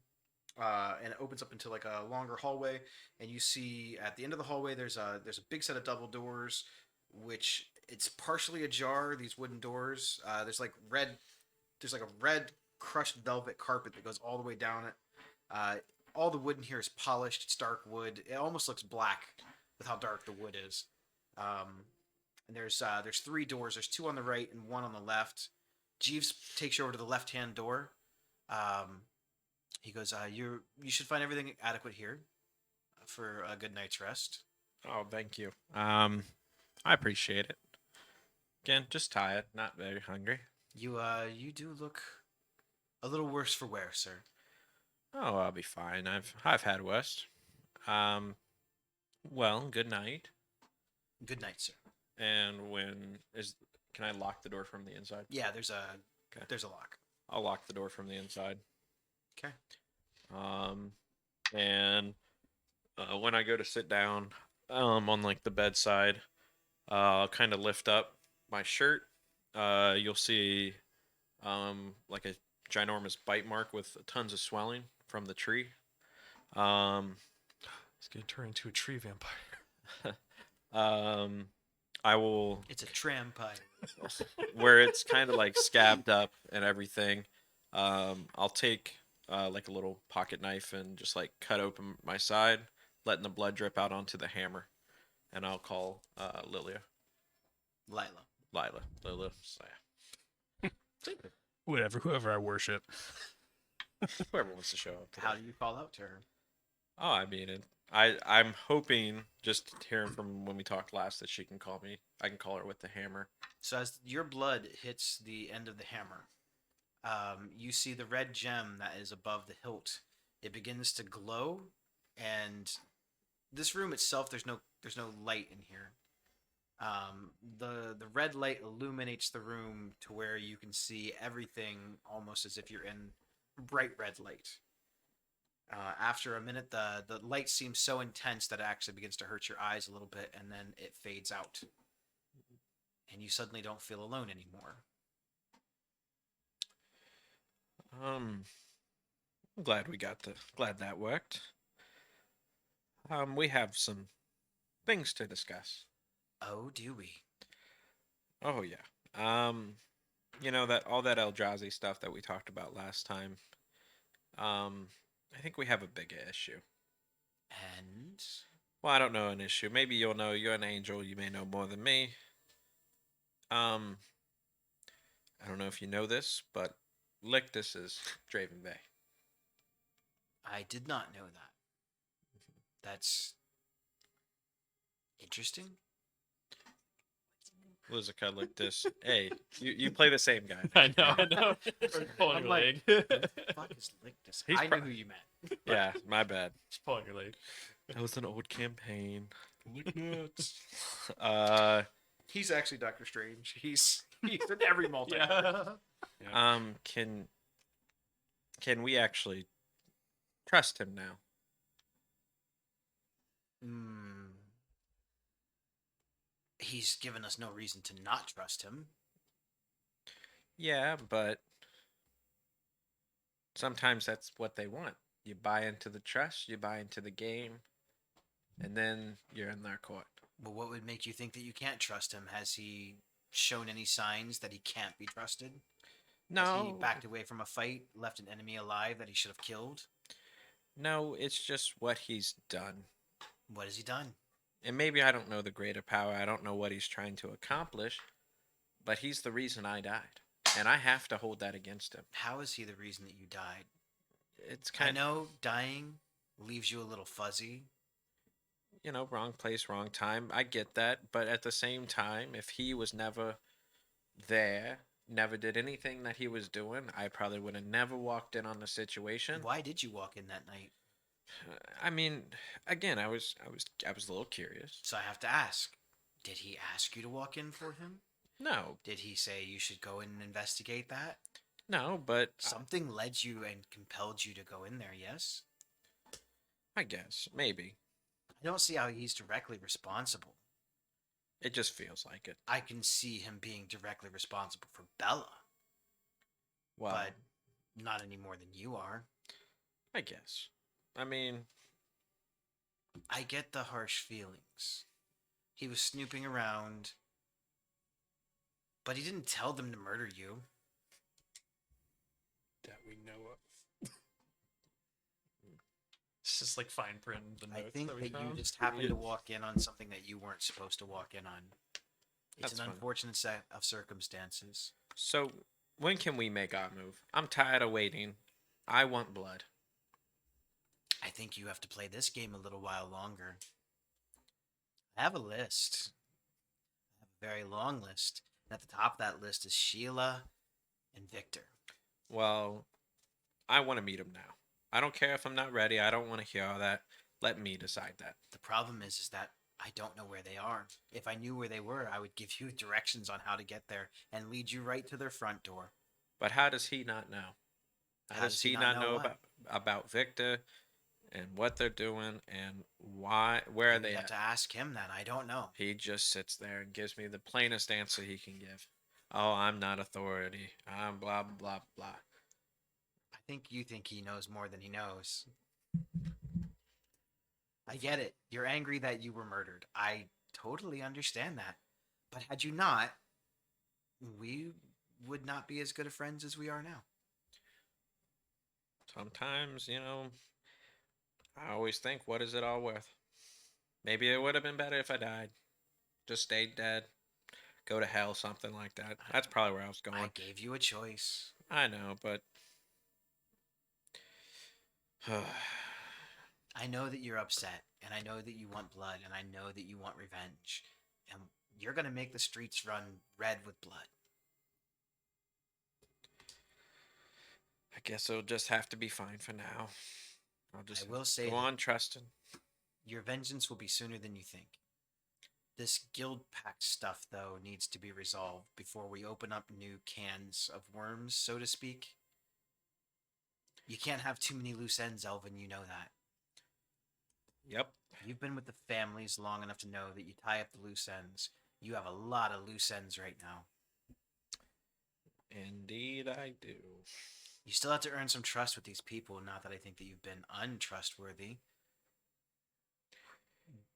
and it opens up into like a longer hallway. And you see at the end of the hallway there's a big set of double doors, which it's partially ajar. These wooden doors. There's like a red crushed velvet carpet that goes all the way down it. All the wood in here is polished. It's dark wood. It almost looks black with how dark the wood is. And there's 3 doors. There's 2 on the right and 1 on the left. Jeeves takes you over to the left-hand door. He goes, you should find everything adequate here for a good night's rest. Oh, thank you. I appreciate it. Again, just tired, not very hungry. You do look a little worse for wear, sir. Oh, I'll be fine. I've had worse. Well, good night. Good night, sir. And can I lock the door from the inside? Yeah, there's a Okay. lock. I'll lock the door from the inside. Okay. And when I go to sit down, on like the bedside, I'll kind of lift up my shirt. You'll see, like a ginormous bite mark with tons of swelling from the tree. It's gonna turn into a tree vampire. I will, It's a trampire. where it's kind of like scabbed up and everything. I'll take like a little pocket knife and just like cut open my side, letting the blood drip out onto the hammer, and I'll call Lilia, Lila. Whatever, whoever I worship. Whoever wants to show up. Today. How do you call out to her? Oh, I mean, I'm hoping, just hearing from when we talked last, that she can call me. I can call her with the hammer. So as your blood hits the end of the hammer, you see the red gem that is above the hilt. It begins to glow, and this room itself, there's no light in here. The red light illuminates the room to where you can see everything almost as if you're in bright red light. After a minute, the light seems so intense that it actually begins to hurt your eyes a little bit, and then it fades out. And you suddenly don't feel alone anymore. I'm glad glad that worked. We have some things to discuss. Oh, do we? Oh yeah. you know, that all that Eldrazi stuff that we talked about last time. I think we have a bigger issue. And Well, I don't know an issue. Maybe you'll know. You're an angel. You may know more than me. Um, I don't know if you know this, but Lictus is Draven Bay. I did not know that. That's interesting. Lizica Lictus. Hey, you play the same guy. I know, I know. Just pulling I'm your like, leg. Fuck is Lictus? He's I pro- knew who you meant. Yeah, my bad. Just pulling your leg. That was an old campaign. Lick nuts. He's actually Doctor Strange. He's in every multiverse. Yeah. Can we actually trust him now? Hmm. He's given us no reason to not trust him. Yeah, but sometimes that's what they want. You buy into the trust, you buy into the game, and then you're in their court. Well, what would make you think that you can't trust him? Has he shown any signs that he can't be trusted? Has he No, backed away from a fight, left an enemy alive that he should have killed? no, it's just what he's done. What has he done? And maybe I don't know the greater power. I don't know what he's trying to accomplish, but he's the reason I died. And I have to hold that against him. How is he the reason that you died? It's I kind of, know dying leaves you a little fuzzy. you know, wrong place, wrong time. I get that. But at the same time, if he was never there, never did anything that he was doing, I probably would have never walked in on the situation. Why did you walk in that night? I mean, again, I was a little curious. So I have to ask, did he ask you to walk in for him? No, Did he say you should go in and investigate that? no, but Something led you and compelled you to go in there, yes? I guess maybe I don't see how he's directly responsible. it just feels like it. I can see him being directly responsible for Bella, Well, but not any more than you are. I guess. I mean, I get the harsh feelings. He was snooping around, but he didn't tell them to murder you. That we know of. It's just like fine print in the I notes think that we that you found. just happened to walk in on something that you weren't supposed to walk in on. It's That's an fine. unfortunate set of circumstances. so when can we make our move? I'm tired of waiting. I want blood. I think you have to play this game a little while longer. I have a list. I have a very long list. And at the top of that list is Sheila and Victor. Well, I want to meet him now. I don't care if I'm not ready. I don't want to hear all that. Let me decide that. The problem is that I don't know where they are. If I knew where they were, I would give you directions on how to get there and lead you right to their front door. But how does he not know? How does he not know what? about Victor and what they're doing and why where are You they have at? to ask him then. I don't know. He just sits there and gives me the plainest answer he can give. Oh, I'm not authority. I'm blah blah blah. I think you think he knows more than he knows. I get it. You're angry that you were murdered. I totally understand that. But had you not, we would not be as good of friends as we are now. Sometimes, you know, I always think, what is it all worth? Maybe it would have been better if I died. Just stayed dead. Go to hell, something like that. That's probably where I was I going. gave you a choice. I know, but I know that you're upset, and I know that you want blood, and I know that you want revenge. And you're going to make the streets run red with blood. I guess it'll just have to be fine for now. I'll just I will say go that on trusting. your vengeance will be sooner than you think. This guild pact stuff, though, needs to be resolved before we open up new cans of worms, so to speak. You can't have too many loose ends, Elvin, you know that. Yep. You've been with the families long enough to know that you tie up the loose ends. You have a lot of loose ends right now. Indeed, I do. You still have to earn some trust with these people, not that I think that you've been untrustworthy.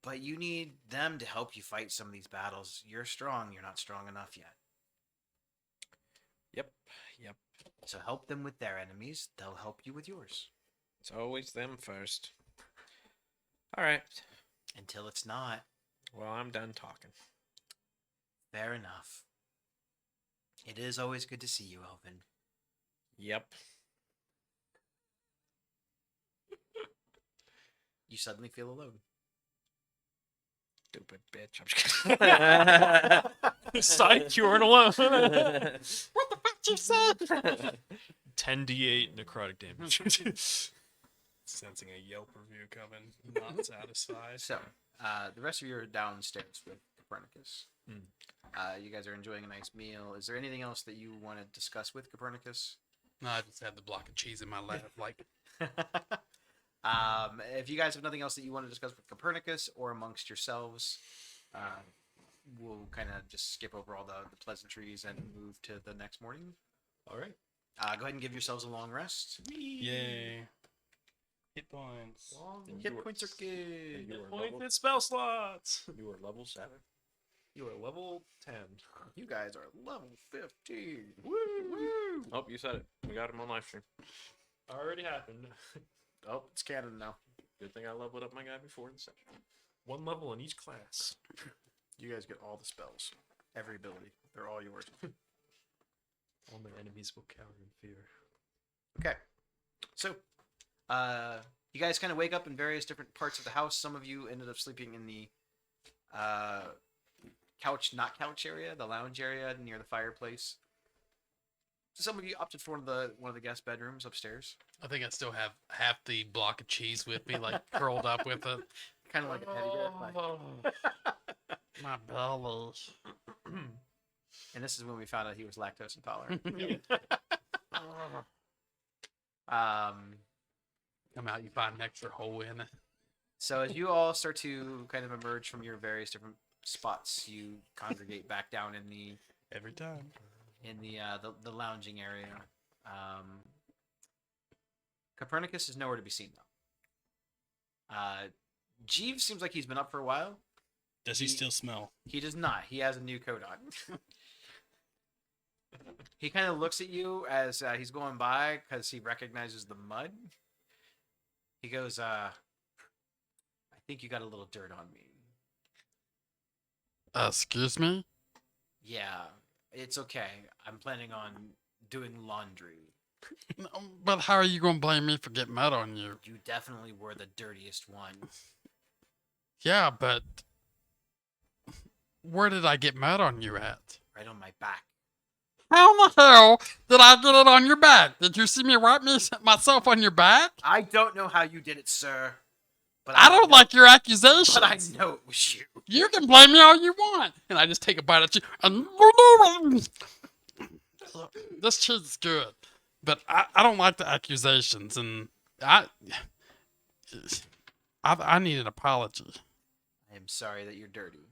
But you need them to help you fight some of these battles. You're strong, you're not strong enough yet. So help them with their enemies, they'll help you with yours. It's always them first. All right. Until it's not. Well, I'm done talking. Fair enough. It is always good to see you, Elvin. Yep. You suddenly feel alone. Stupid bitch. I'm just kidding. Psych, you weren't alone. What the fuck you said? 10d8 necrotic damage. Sensing a Yelp review coming. Not satisfied. So, the rest of you are downstairs with Copernicus. You guys are enjoying a nice meal. Is there anything else that you want to discuss with Copernicus? No, I just had the block of cheese in my lap. Like, If you guys have nothing else that you want to discuss with Copernicus or amongst yourselves, we'll kind of just skip over all the pleasantries and move to the next morning. All right. Go ahead and give yourselves a long rest. Yay. Hit points. Hit points are good. You are Point level, and spell slots. you are level 7. You are level 10. You guys are level 15. Woo! Oh, you said it. We got him on live stream. Already happened. Oh, it's canon now. Good thing I leveled up my guy before the session. 1 level in each class. You guys get all the spells, every ability. They're all yours. All my enemies will cower in fear. Okay. So, you guys kind of wake up in various different parts of the house. Some of you ended up sleeping in the not couch area, the lounge area near the fireplace. Some of you opted for one of the guest bedrooms upstairs. I think I still have half the block of cheese with me, like curled up with it. Kind of like a teddy bear. Like- My belly. And this is when we found out he was lactose intolerant. Come out, you find an extra hole in it. So as you all start to kind of emerge from your various different spots, you congregate back down in the Every time. the lounging area. Copernicus is nowhere to be seen though. Jeeves seems like he's been up for a while. Does he He- still smell? He does not. He has a new coat on. He kind of looks at you as he's going by because he recognizes the mud. He goes, I think you got a little dirt on me. Excuse me? Yeah, it's okay. I'm planning on doing laundry. No, but how are you going to blame me for getting mud on you? You definitely were the dirtiest one. Yeah, but where did I get mud on you at? Right on my back. How in the hell did I get it on your back? Did you see me wipe myself on your back? I don't know how you did it, sir. But I don't know- like your accusations. But I know it was you. You can blame me all you want. And I just take a bite of cheese. And this cheese is good. But I don't like the accusations. And I need an apology. I am sorry that you're dirty.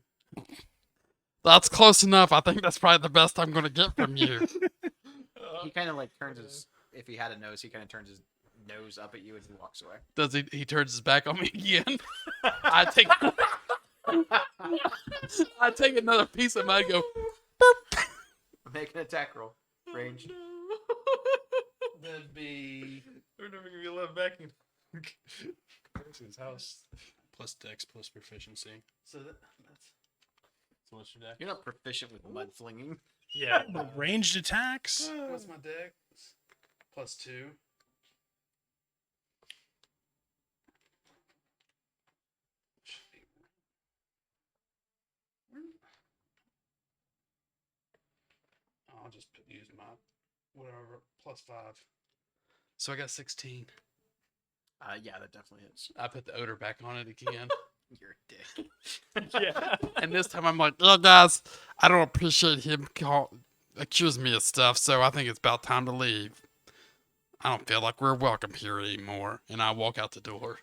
That's close enough. I think that's probably the best I'm going to get from you. He kind of like turns his, if he had a nose, he kind of turns his nose up at you and he walks away. Does he? He turns his back on me again. I take another piece of mud and go, Make an attack roll. Range. That'd be. We're never gonna be allowed back in. His house. Plus dex, plus proficiency. So that's. So what's your deck? You're not proficient with mud flinging. Yeah. Ranged attacks? What's my deck? +2. I'll just use my whatever +5. So I got 16. Yeah, that definitely is. I put the odor back on it again. You're a dick. Yeah. And this time I'm like, yeah, guys, I don't appreciate him accusing me of stuff, so I think it's about time to leave. I don't feel like we're welcome here anymore. And I walk out the door.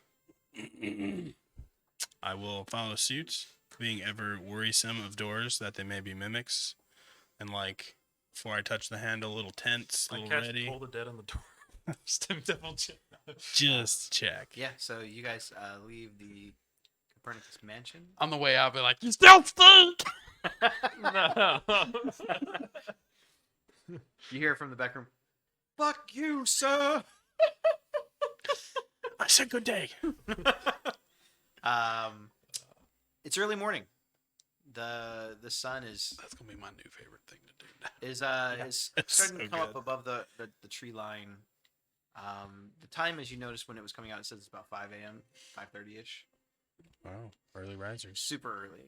I will follow suit, being ever worrisome of doors that they may be mimics. And like, before I touch the handle, a little tense, a I little catch ready. Pull the dead on the door. Stim double check. Just check. Yeah, so you guys leave the Copernicus mansion. On the way out, I'll be like, you still stink! No. You hear from the back room. Fuck you, sir. I said good day. It's early morning. The sun is That's gonna be my new favorite thing to do now. is It's starting to so come up good. above the tree line. The time, as you noticed when it was coming out, it says it's about 5 a.m., 5:30 ish. Wow, early risers. Super early.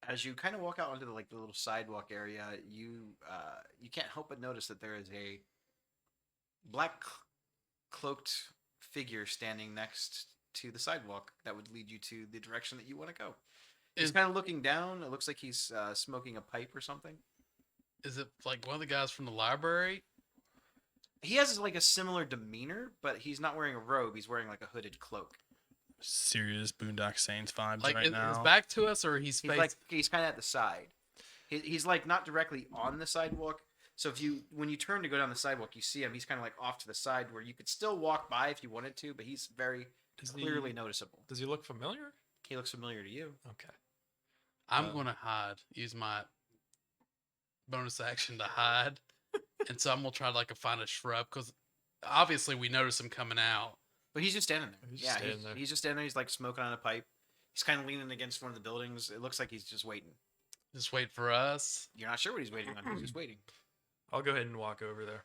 As you kind of walk out onto the little sidewalk area, you can't help but notice that there is a black cloaked figure standing next to the sidewalk that would lead you to the direction that you want to go. He's Is, kind of looking down. It looks like he's smoking a pipe or something. is it like one of the guys from the library? He has like a similar demeanor, but he's not wearing a robe. He's wearing like a hooded cloak. Serious Boondock Saints vibes Like right is now. back to us, or he's He's face? like he's kind of at the side. He's like not directly on the sidewalk. So when you turn to go down the sidewalk, you see him. He's kind of like off to the side where you could still walk by if you wanted to, but he's very clearly noticeable. Does he look familiar? He looks familiar to you. Okay. I'm gonna hide. Use my bonus action to hide, and so I'm gonna try to find a shrub because obviously we notice him coming out. But he's just standing there. He's just Yeah, standing there. he's just standing there. He's like smoking on a pipe. He's kind of leaning against one of the buildings. It looks like he's just waiting. Just wait for us. You're not sure what he's waiting on. He's just waiting. I'll go ahead and walk over there.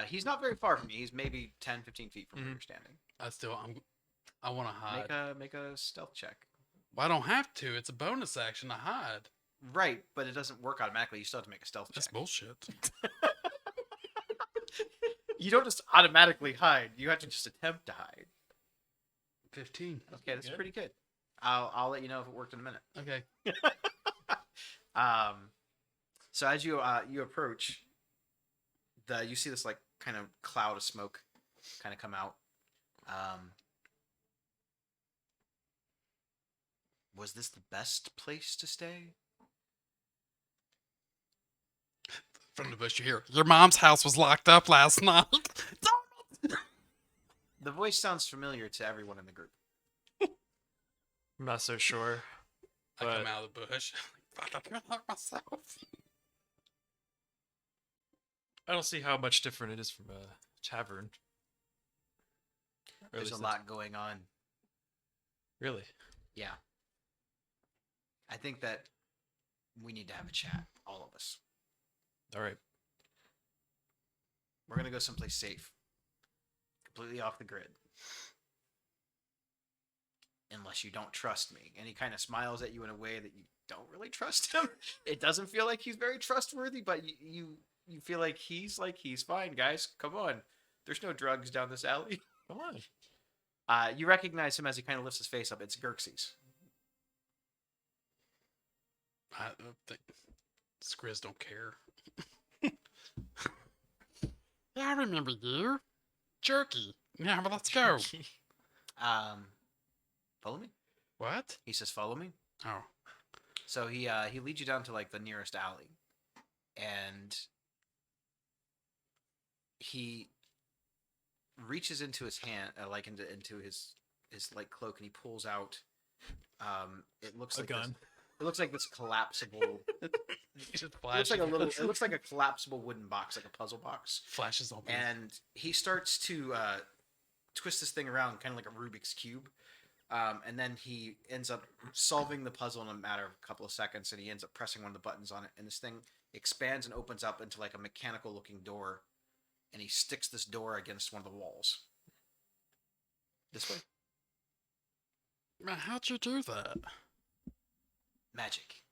He's not very far from you. He's maybe 10, 15 feet from where you're standing. I want to hide. Make a stealth check. Well, I don't have to. It's a bonus action to hide. Right, but it doesn't work automatically. You still have to make a stealth That's check. bullshit. You don't just automatically hide. You have to just attempt to hide. 15. Okay, that's Good. pretty good. I'll let you know if it worked in a minute. Okay. So as you approach, you see this kind of cloud of smoke kind of come out. Was this the best place to stay? From the bush, you hear your mom's house was locked up last night. The voice sounds familiar to everyone in the group. I'm not so sure. I come But- out of the bush. Fuck, I'm gonna hurt myself. I don't see how much different it is from a tavern. Or at There's a least lot going on. Really? Yeah. I think that we need to have a chat, all of us. All right. We're gonna go someplace safe, completely off the grid. Unless you don't trust me. And he kind of smiles at you in a way that you don't really trust him. It doesn't feel like he's very trustworthy, but you feel like he's fine, guys. Come on. There's no drugs down this alley. Come on. You recognize him as he kind of lifts his face up. It's Xerxes. I don't think Skriz don't care. Yeah, I remember you. Jerky. Yeah, but let's go. Follow me. What? He says, "Follow me." Oh. So he leads you down to the nearest alley, and he reaches into his hand, into his cloak, and he pulls out. It looks A like gun. It looks like this collapsible. He just It looks like flashes. it looks like a collapsible wooden box, like a puzzle box. Flashes on me. And he starts to twist this thing around, kind of like a Rubik's cube. And then he ends up solving the puzzle in a matter of a couple of seconds, and he ends up pressing one of the buttons on it, and this thing expands and opens up into a mechanical-looking door, and he sticks this door against one of the walls. This way, Man, how'd you do that? magic.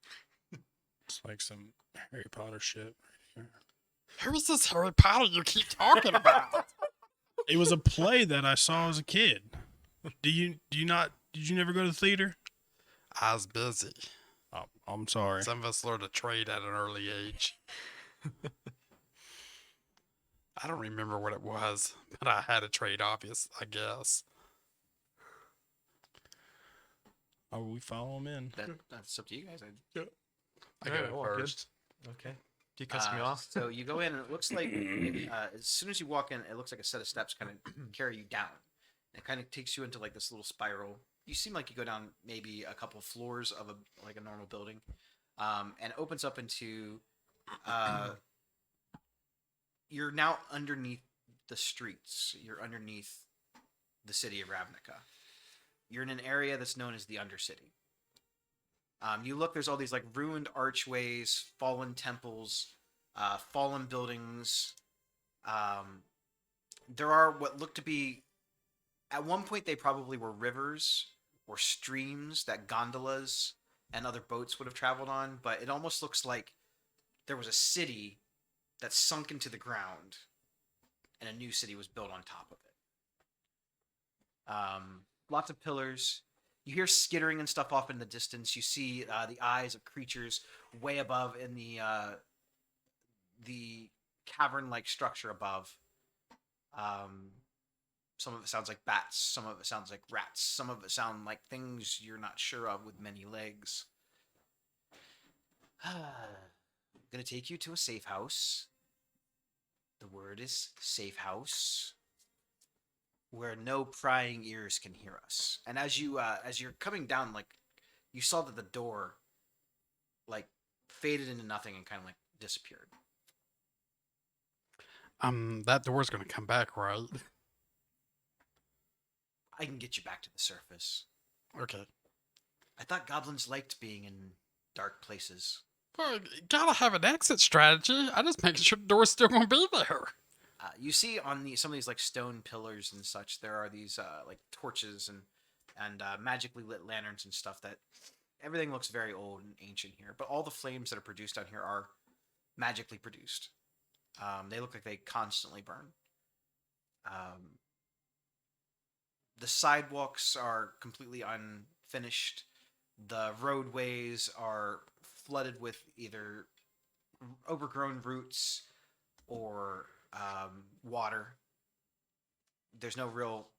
It's like some Harry Potter shit. Who's this Harry Potter you keep talking about? It was a play that I saw as a kid. Did you never go to the theater? I was busy. Oh, I'm sorry. Some of us learned to trade at an early age. I don't remember what it was, but I had a trade, I guess. Oh, we follow him in. That's up to you guys. I Alright, go well, good. first. Okay. Do you cuss me off? So you go in, and it looks like as soon as you walk in, it looks like a set of steps kind of carry you down. It kind of takes you into this little spiral. You seem like you go down maybe a couple floors of a normal building, and opens up into. You're now underneath the streets. You're underneath the city of Ravnica. You're in an area that's known as the Undercity. You look, there's all these like ruined archways, fallen temples, fallen buildings. There are what look to be, at one point, they probably were rivers or streams that gondolas and other boats would have traveled on, but it almost looks like there was a city that sunk into the ground and a new city was built on top of it. Lots of pillars. You hear skittering and stuff off in the distance. You see the eyes of creatures way above in the cavern-like structure above. Some of it sounds like bats. Some of it sounds like rats. Some of it sound like things you're not sure of with many legs. Gonna take you to a safe house. The word is safe house, where no prying ears can hear us. And as you're coming down, like you saw that the door, like faded into nothing and kind of like disappeared. That door's gonna come back, right? I can get you back to the surface. Okay. I thought goblins liked being in dark places. Well, you gotta have an exit strategy. I just making sure the door's still gonna be there. You see on some of these like stone pillars and such, there are these like torches and magically lit lanterns and stuff. That everything looks very old and ancient here. But all the flames that are produced down here are magically produced. They look like they constantly burn. The sidewalks are completely unfinished. The roadways are flooded with either overgrown roots or water. There's no real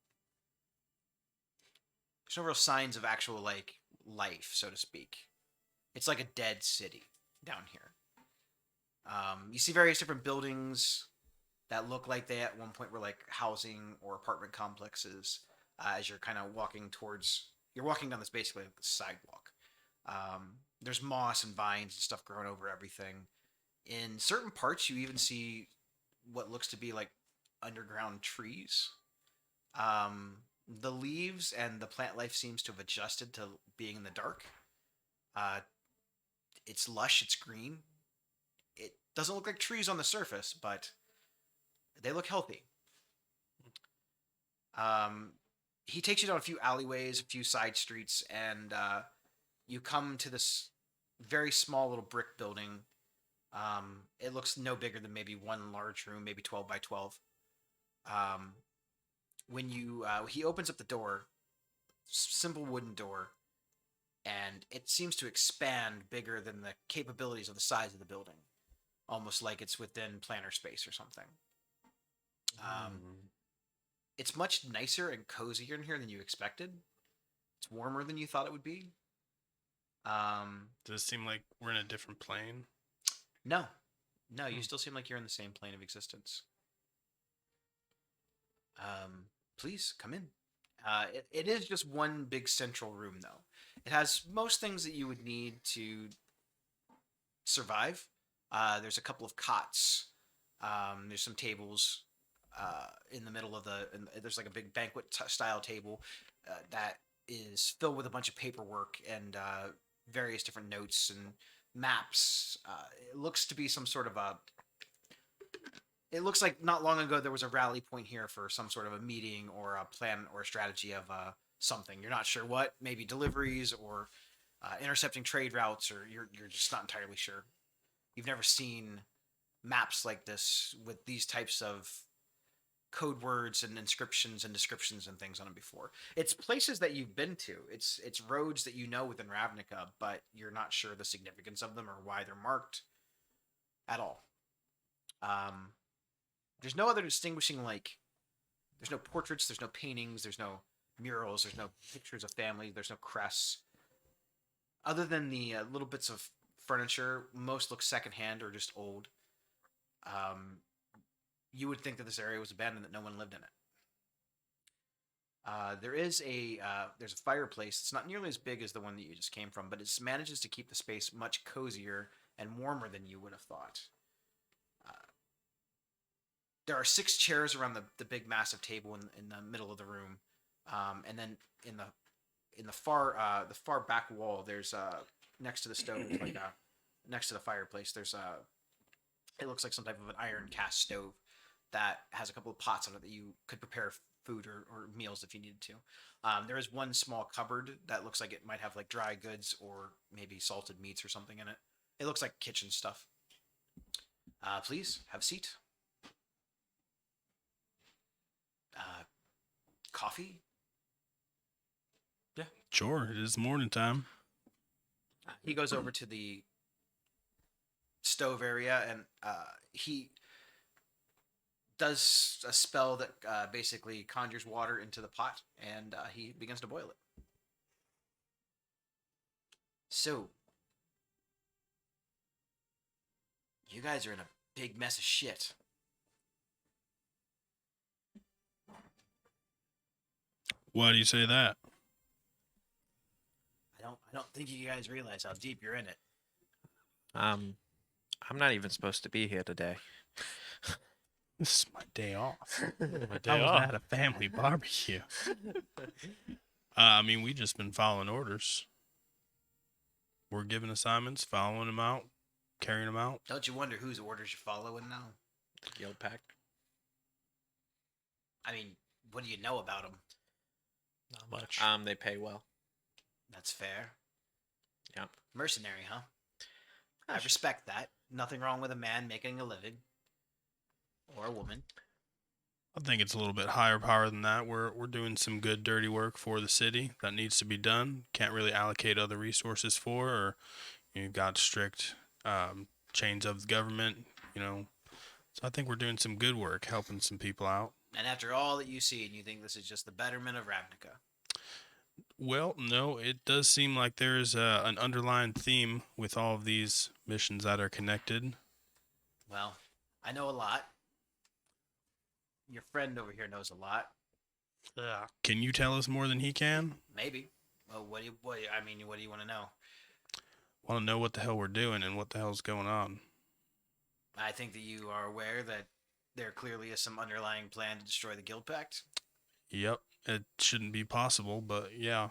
signs of actual like life, so to speak. It's like a dead city down here. You see various different buildings that look like they at one point were like housing or apartment complexes. As you're kind of you're walking down this basically like sidewalk. There's moss and vines and stuff growing over everything. In certain parts, you even see what looks to be like underground trees. The leaves and the plant life seems to have adjusted to being in the dark. It's lush, it's green. It doesn't look like trees on the surface, but they look healthy. He takes you down a few alleyways, a few side streets, and you come to this very small little brick building. It looks no bigger than maybe one large room, maybe 12 by 12. When he opens up the door, simple wooden door, and it seems to expand bigger than the capabilities of the size of the building, almost like it's within planner space or something. It's much nicer and cozier in here than you expected. It's warmer than you thought it would be. Does it seem like we're in a different plane? No, you still seem like you're in the same plane of existence. Please come in. It is just one big central room, though. It has most things that you would need to survive. There's a couple of cots. There's some tables in the middle of there's like a big banquet style table that is filled with a bunch of paperwork and various different notes and maps. It looks to be some sort of it looks like not long ago there was a rally point here for some sort of a meeting or a plan or a strategy of something. You're not sure what, maybe deliveries or intercepting trade routes, or you're just not entirely sure. You've never seen maps like this with these types of code words and inscriptions and descriptions and things on them before. It's places that you've been to. It's roads that you know within Ravnica, but you're not sure the significance of them or why they're marked at all. There's no other distinguishing, like, there's no portraits, there's no paintings, there's no murals, there's no pictures of family, there's no crests. Other than the little bits of furniture, most look secondhand or just old. You would think that this area was abandoned, that no one lived in it. There is there's a fireplace. It's not nearly as big as the one that you just came from, but it manages to keep the space much cozier and warmer than you would have thought. Uh, there are 6 chairs around the big massive table in the middle of the room, and then in the far back wall, there's next to the stove, like next to the fireplace, there's it looks like some type of an iron cast stove that has a couple of pots on it that you could prepare food or meals if you needed to. There is one small cupboard that looks like it might have like dry goods or maybe salted meats or something in it. It looks like kitchen stuff. Please have a seat. Coffee? Sure, it is morning time. He goes over to the stove area and he does a spell that basically conjures water into the pot and he begins to boil it. So, you guys are in a big mess of shit. Why do you say that? I don't think you guys realize how deep you're in it. I'm not even supposed to be here today. This is my day off. My day I was off. at a family barbecue. I mean, we just been following orders. We're giving assignments, following them out, carrying them out. Don't you wonder whose orders you're following now? The guild pact. I mean, what do you know about them? Not much. They pay well. That's fair. Yep. Mercenary, huh? I respect that. Nothing wrong with a man making a living. Or a woman. I think it's a little bit higher power than that. We're doing some good dirty work for the city that needs to be done. Can't really allocate other resources for, or you've got strict chains of the government, you know. So I think we're doing some good work, helping some people out. And after all that you see, and you think this is just the betterment of Ravnica. Well, no, it does seem like there's an underlying theme with all of these missions that are connected. Well, I know a lot. Your friend over here knows a lot. Yeah. Can you tell us more than he can? Maybe. Well, what do you what do you want to know? Want to know what the hell we're doing and what the hell's going on. I think that you are aware that there clearly is some underlying plan to destroy the Guild Pact. Yep, it shouldn't be possible, but yeah.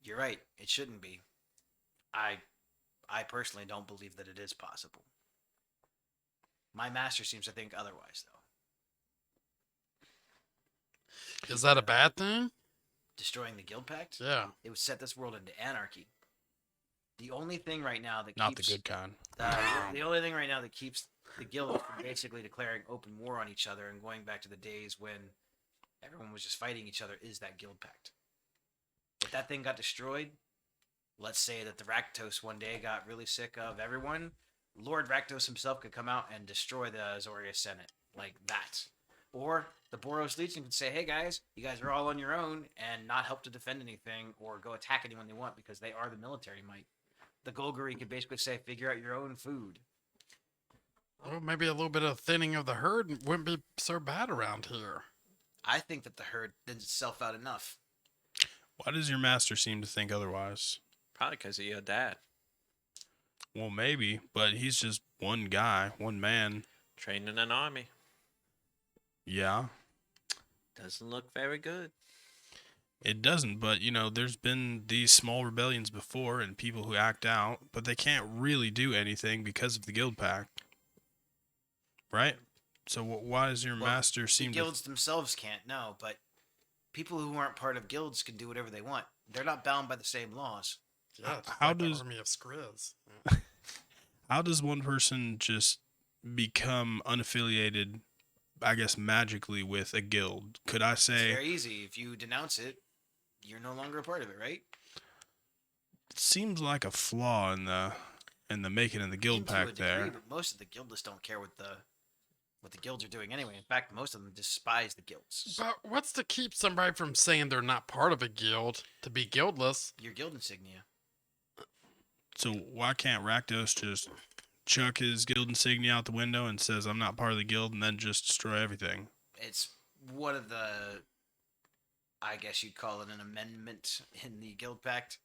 You're right. It shouldn't be. I personally don't believe that it is possible. My master seems to think otherwise, though. Is that a bad thing? Destroying the Guild Pact? Yeah. It would set this world into anarchy. The only thing right now that Not keeps the good kind. the only thing right now that keeps the guild from basically declaring open war on each other and going back to the days when everyone was just fighting each other is that Guild Pact. If that thing got destroyed, let's say that the Rakdos one day got really sick of everyone, Lord Rakdos himself could come out and destroy the Azoria Senate like that. Or the Boros Legion could say, hey guys, you guys are all on your own and not help to defend anything or go attack anyone they want because they are the military might. The Golgari could basically say, figure out your own food. Well, maybe a little bit of thinning of the herd wouldn't be so bad around here. I think that the herd thins itself out enough. Why does your master seem to think otherwise? Probably because of your dad. Well, maybe, but he's just one guy, one man. Trained in an army. Yeah, Doesn't look very good. it doesn't, but you know, there's been these small rebellions before and people who act out, but they can't really do anything because of the guild pact. Right? So why does your Well, master The seem to... guilds themselves can't, no, but people who aren't part of guilds can do whatever they want. They're not bound by the same laws. Yeah, just How like the does- army of Skriz. How does one person just become unaffiliated, I guess, magically with a guild? Could I It's say... very easy. If you denounce it, you're no longer a part of it, right? It seems like a flaw in the making of the guild To a pact degree, there. but most of the guildlists don't care what the guilds are doing anyway. In fact, most of them despise the guilds. But what's to keep somebody from saying they're not part of a guild to be guildless? Your guild insignia. So why can't Rakdos just chuck his guild insignia out the window and says, I'm not part of the guild, and then just destroy everything? It's one of the I guess you'd call it an amendment in the guild pact.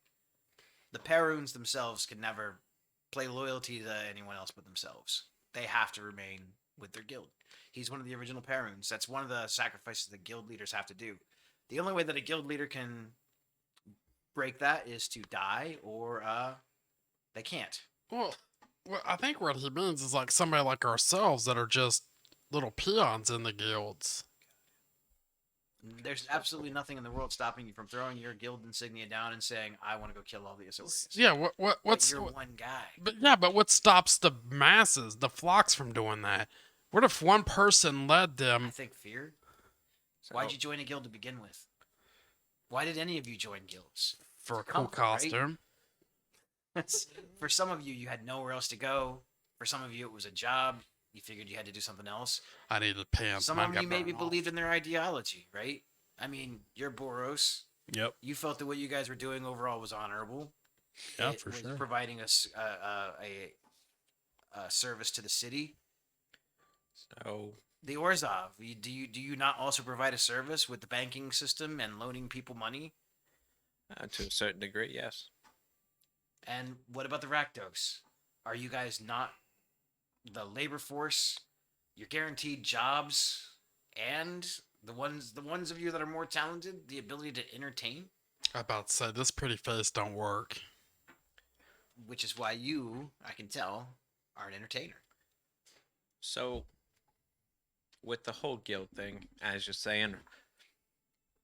The Perrunes themselves can never play loyalty to anyone else but themselves. They have to remain with their guild. He's one of the original Perrunes. That's one of the sacrifices that guild leaders have to do. The only way that a guild leader can break that is to die, or they can't. Well, I think what he means is like somebody like ourselves that are just little peons in the guilds. There's absolutely nothing in the world stopping you from throwing your guild insignia down and saying, "I want to go kill all the Azorius." Yeah, But what's you're one guy? but what stops the masses, the flocks from doing that? What if one person led I them? think fear. So, Why'd you join a guild to begin with? Why did any of you join guilds? For a cool comfort, right? costume. For some of you, you had nowhere else to go. For some of you, it was a job. You figured you had to do something else. I needed pants. Some Mine of got you maybe burned off. believed in their ideology, right? I mean, you're Boros. Yep. You felt that what you guys were doing overall was honorable. Yeah, It for was sure. providing us a service to the city. so The Orzov, do you not also provide a service with the banking system and loaning people money? to a certain degree, yes. And what about the Rakdos? Are you guys not the labor force? You're guaranteed jobs, and the ones of you that are more talented, the ability to entertain, I about to say this pretty face don't work. which is why you, I can tell, are an entertainer. So, with the whole guild thing, as you're saying,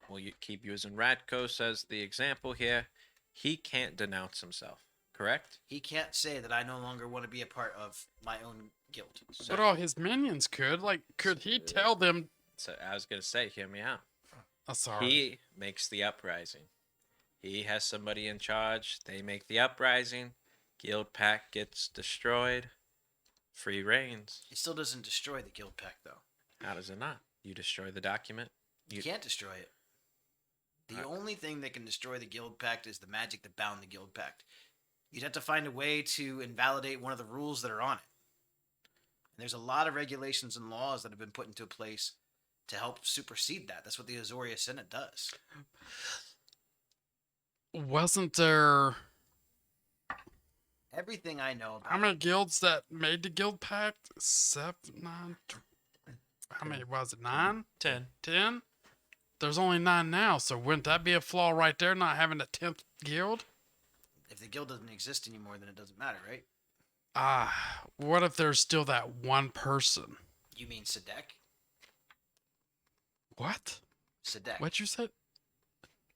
we'll keep using Radkos as the example here. He can't denounce himself, correct? He can't say that I no longer want to be a part of my own guild. So, But all his minions could. Like, could he tell them? so I was gonna say, hear me out. Sorry. He makes the uprising. He has somebody in charge. They make the uprising. Guild pact gets destroyed. Free reigns. It still doesn't destroy the guild pact, though. How does it not? You destroy the document. You can't destroy it. The only thing that can destroy the guild pact is the magic that bound the guild pact. You'd have to find a way to invalidate one of the rules that are on it. And there's a lot of regulations and laws that have been put into place to help supersede that. That's what the Azoria Senate does. Wasn't there Everything I know about how many guilds that made the guild pact? 7, 9. How many was it? 9? 10. 10? There's only 9 now, so wouldn't that be a flaw right there, not having a 10th guild? if the guild doesn't exist anymore, then it doesn't matter, right? What if there's still that one person? You mean Sadek? What? Sadek. What you said?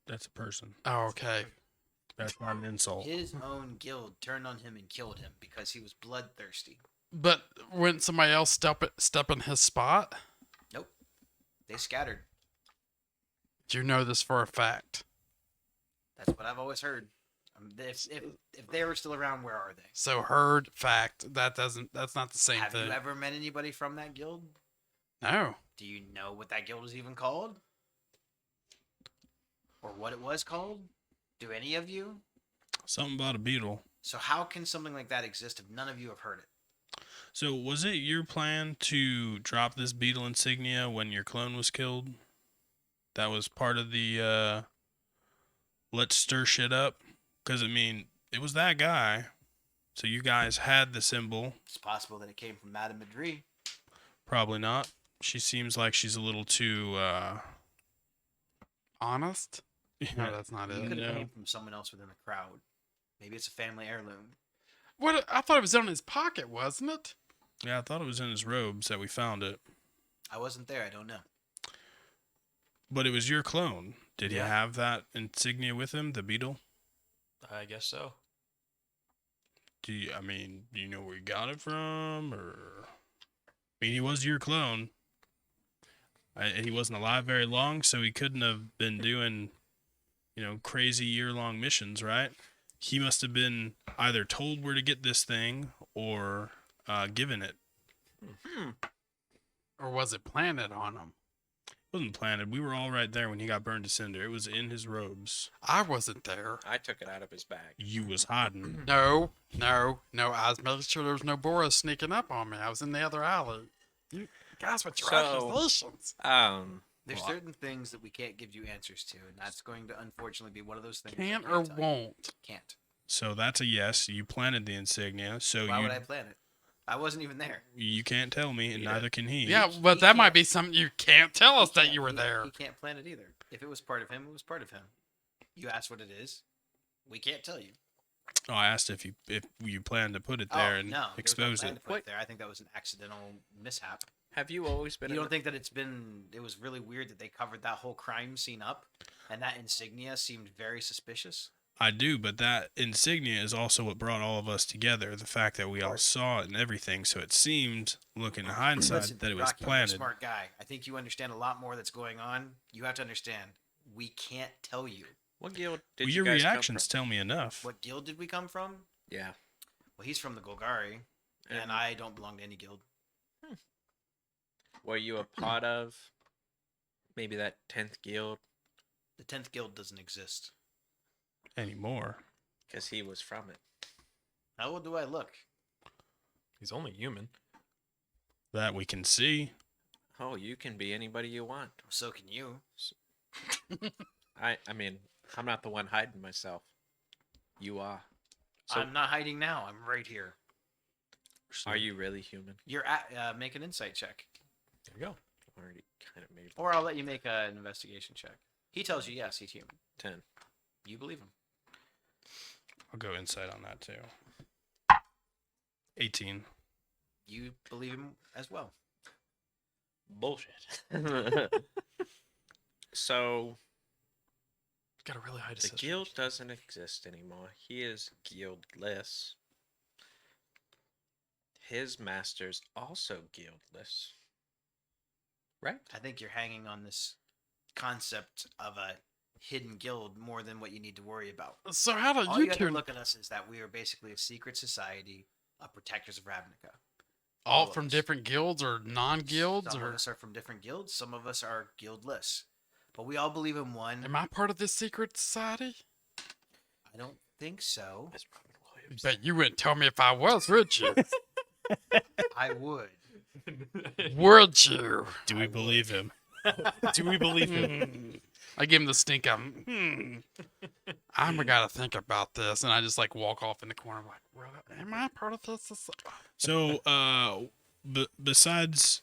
That's a person. Oh, okay. That's not an insult. His own guild turned on him and killed him because he was bloodthirsty. But wouldn't somebody else step in his spot? Nope. They scattered. Do you know this for a fact? That's what I've always heard. If they were still around, where are they? So heard fact. That's not the same Have thing. you ever met anybody from that guild? No. Do you know what that guild was even called? Or what it was called? Do any of you? Something about a beetle. So how can something like that exist if none of you have heard it? So was it your plan to drop this beetle insignia when your clone was killed? That was part of the let's stir shit up? Because, I mean, it was that guy. So you guys had the symbol. It's possible that it came from Madame Madri. Probably not. She seems like she's a little too, Honest? No, that's not It it. could have No. came from someone else within the crowd. Maybe it's a family heirloom. What? I thought it was in his pocket, wasn't it? Yeah, I thought it was in his robes that we found it. I wasn't there. I don't know. But it was your clone. Did he Yeah. have that insignia with him, the beetle? I guess so. Do you know where he got it from? Or, I mean, he was your clone. He wasn't alive very long, so he couldn't have been doing, crazy year-long missions, right? He must have been either told where to get this thing or given it. Or was it planted on him? It wasn't planted. We were all right there when he got burned to cinder. It was in his robes. I wasn't there. I took it out of his bag. You was hiding. No. I was making sure there was no Boris sneaking up on me. I was in the other alley. You guys with your So- accusations. There's Well, certain things that we can't give you answers to, and that's going to unfortunately be one of those things. I Can't can't or tell you. won't. Can't. So that's a yes. You planted the insignia, so Why you would I plan it? I wasn't even there. you can't tell me, and Yeah. neither can he. Yeah, he but that might can't- be something you can't tell us He that can't- you were he- there. He can't plan it either. If it was part of him, it was part of him. You asked what it is. We can't tell you. Oh, I asked if you planned to put it there and no, there was no expose plan it. to put it there. I think that was an accidental mishap. Have you always been? You in don't think that it was really weird that they covered that whole crime scene up, and that insignia seemed very suspicious? I do, but that insignia is also what brought all of us together. The fact that we all course. saw it and everything, so it seemed, looking in hindsight, Listen, that it was Rocky, you're a planted. smart guy. I think you understand a lot more that's going on. You have to understand. We can't tell you. What guild did Well, you your guys reactions come tell me enough. What guild did we come from? from? Yeah. Well, he's from the Golgari, and I don't belong to any guild. Were you a part of maybe that 10th guild? The 10th guild doesn't exist. Anymore. Because he was from it. How old do I look? He's only human. That we can see. Oh, you can be anybody you want. So can you. I mean, I'm not the one hiding myself. You are. So I'm not hiding now. I'm right here. are you really human? You're at, make an insight check. There you go. Already kind of made Or I'll let you make an investigation check. He tells you yes, he's human. 10. You believe him. I'll go insight on that too. 18. You believe him as well. Bullshit. So Got a really high the deception. guild doesn't exist anymore. He is guildless. His master's also guildless. Right? I think you're hanging on this concept of a hidden guild more than what you need to worry about. So how did All you you have to two look at us is that we are basically a secret society of protectors of Ravnica. all of from us. different guilds or non-guilds Some or of us are from different guilds. Some of us are guildless. But we all believe in one. am I part of this secret society? I don't think so. That's Robin Williams. But you wouldn't tell me if I was, would you? I would. Would you? Do we believe him? Do we believe him? I give him the stink of, I'm gotta think about this, and I just like walk off in the corner, like, really? Am I part of this? So, besides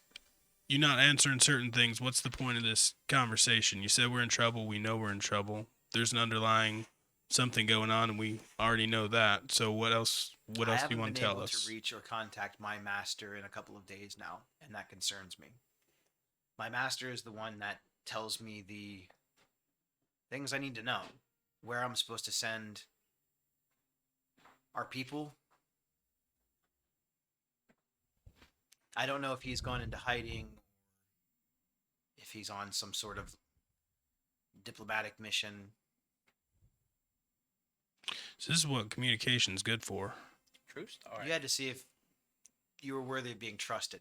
you not answering certain things, what's the point of this conversation? You said we're in trouble. We know we're in trouble. There's an underlying something going on, and we already know that. So, what else? What else do you want to tell I haven't been able us? to reach or contact my master in a couple of days now, and that concerns me. My master is the one that tells me the things I need to know, where I'm supposed to send our people. I don't know if he's gone into hiding, if he's on some sort of diplomatic mission. So this is what communication's good for. True story. You had to see if you were worthy of being trusted.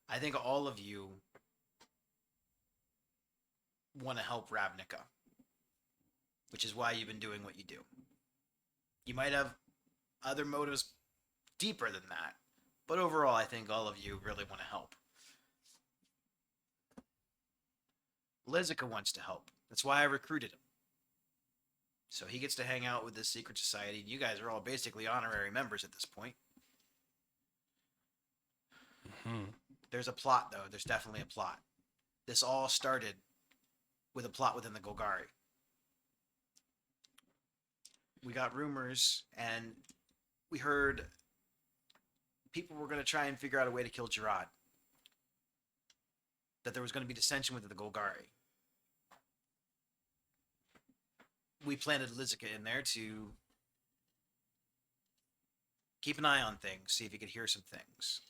I think all of you want to help Ravnica, which is why you've been doing what you do. You might have other motives deeper than that, but overall, I think all of you really want to help. Lizica wants to help. That's why I recruited him. So he gets to hang out with this secret society. You guys are all basically honorary members at this point. Hmm. There's a plot, though. There's definitely a plot. This all started with a plot within the Golgari. We got rumors, and we heard people were going to try and figure out a way to kill Gerard. That there was going to be dissension within the Golgari. We planted Lizica in there to keep an eye on things, see if he could hear some things.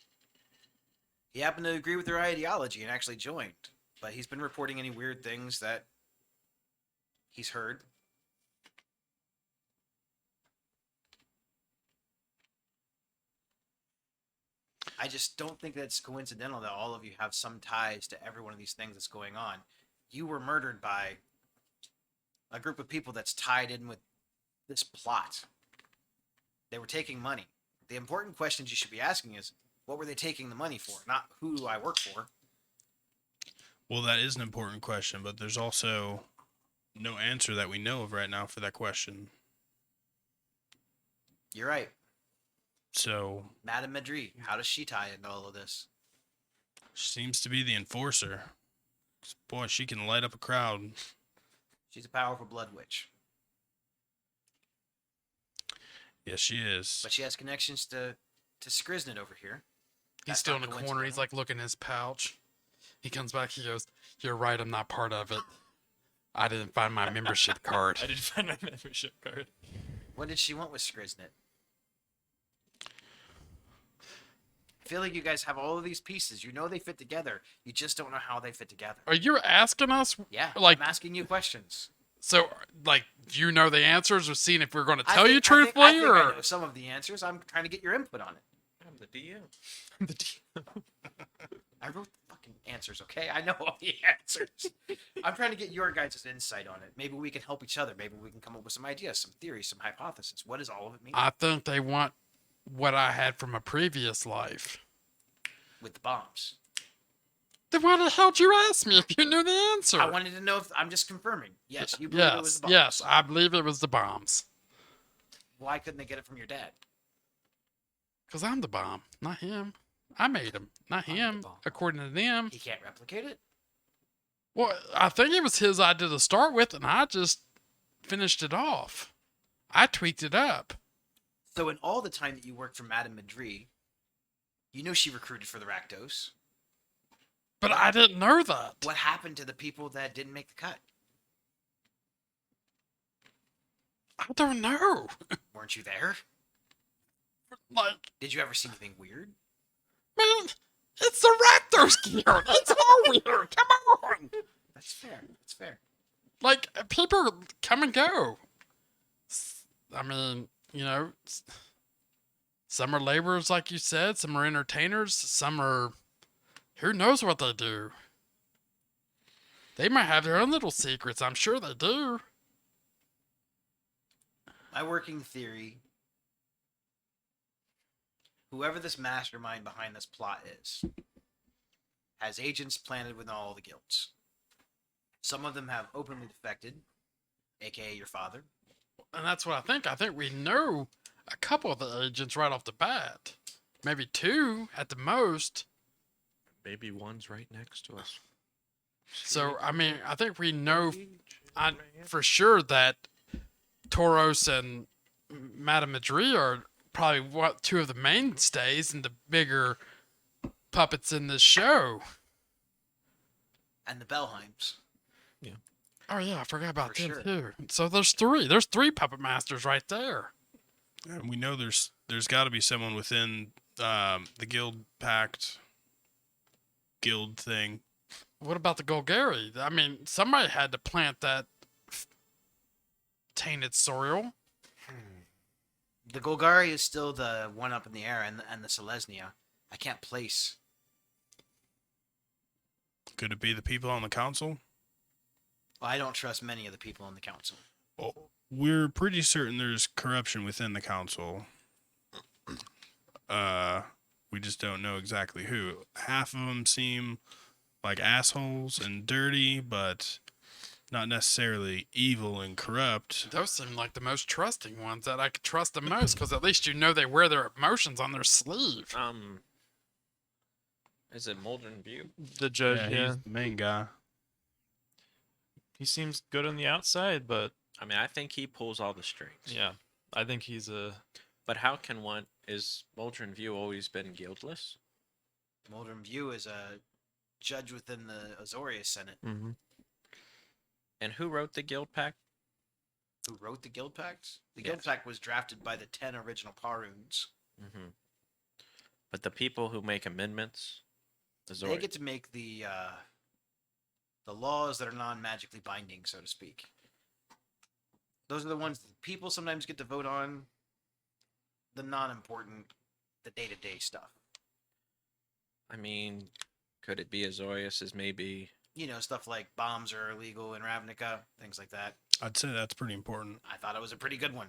He happened to agree with their ideology and actually joined, but he's been reporting any weird things that he's heard. I just don't think that's coincidental that all of you have some ties to every one of these things that's going on. You were murdered by a group of people that's tied in with this plot. They were taking money. The important questions you should be asking is, what were they taking the money for? Not who do I work for? Well, that is an important question, but there's also no answer that we know of right now for that question. You're right. So Madame Madri, how does she tie into all of this? she seems to be the enforcer. Boy, she can light up a crowd. She's a powerful blood witch, Yes, she is. but she has connections to Skriznet over here. He's That's still in not the corner. He's coincidental. like looking in his pouch. He comes back. He goes, "You're right. I'm not part of it. I didn't find my membership card." I did find my membership card. What did she want with Skriznet? I feel like you guys have all of these pieces. You know they fit together. You just don't know how they fit together. Are you asking us? Yeah, Like, I'm asking you questions. so, like, do you know the answers, or seeing if we're going to I tell you think- I think- truthfully, I think I or know some of the answers. I'm trying to get your input on it. I'm the DM. I wrote the fucking answers, okay? I know all the answers. I'm trying to get your guys' insight on it. Maybe we can help each other. Maybe we can come up with some ideas, some theories, some hypotheses. What does all of it mean? I think they want what I had from a previous life. With the bombs. Then why the hell did you ask me if you knew the answer? I wanted to know if I'm just confirming. Yes, you believe it was Yes, the bombs. yes, I believe it was the bombs. Why couldn't they get it from your dad? Because I'm the bomb, not him. I made him, not I'm the him, bomb. according to them. He can't replicate it? Well, I think it was his idea to start with, and I just finished it off. I tweaked it up. So in all the time that you worked for Madame Madri, you know she recruited for the Rakdos. But I didn't know that. What happened to the people that didn't make the cut? I don't know. Weren't you there? Like, Did you ever see anything weird? man, it's the Raptors Guild. It's all weird. Come on. That's fair. That's fair. Like, people come and go. I mean, some are laborers, like you said. Some are entertainers. Some are, who knows what they do. They might have their own little secrets. I'm sure they do. My working theory, whoever this mastermind behind this plot is, has agents planted within all the guilds. Some of them have openly defected, aka your father. And that's what I think. I think we know a couple of the agents right off the bat. Maybe two at the most. Maybe one's right next to us. So, I mean, I think we know for sure that Tauros and Madame Madri are probably two of the mainstays and the bigger puppets in this show. And the Bellheims. Oh yeah, I forgot about For them sure. too. So there's three. There's three puppet masters right there. And we know there's got to be someone within the guild pact guild thing. What about the Golgari? I mean, somebody had to plant that tainted soil. The Golgari is still the one up in the air, and the Selesnya. I can't place. Could it be the people on the council? Well, I don't trust many of the people on the council. Well, we're pretty certain there's corruption within the council. We just don't know exactly who. Half of them seem like assholes and dirty, but not necessarily evil and corrupt. Those seem like the most trusting ones that I could trust the most, because at least you know they wear their emotions on their sleeve. Is it Moldren View? The judge, yeah. He's the main guy. He seems good on the outside, but I mean, I think he pulls all the strings. yeah, I think he's a. But how can one? Is Moldren View always been guildless? Moldrum View is a judge within the Azorius Senate. Mm-hmm. And who wrote the guild pact? Who wrote the Guild Pact? The Yes. Guild Pact was drafted by the 10 original Paruns. Mm-hmm. But the people who make amendments, the They get to make the laws that are non-magically binding, so to speak. Those are the ones that people sometimes get to vote on. The non-important, the day-to-day stuff. I mean, could it be Azorius is maybe? You know, stuff like bombs are illegal in Ravnica, things like that. I'd say that's pretty important. I thought it was a pretty good one.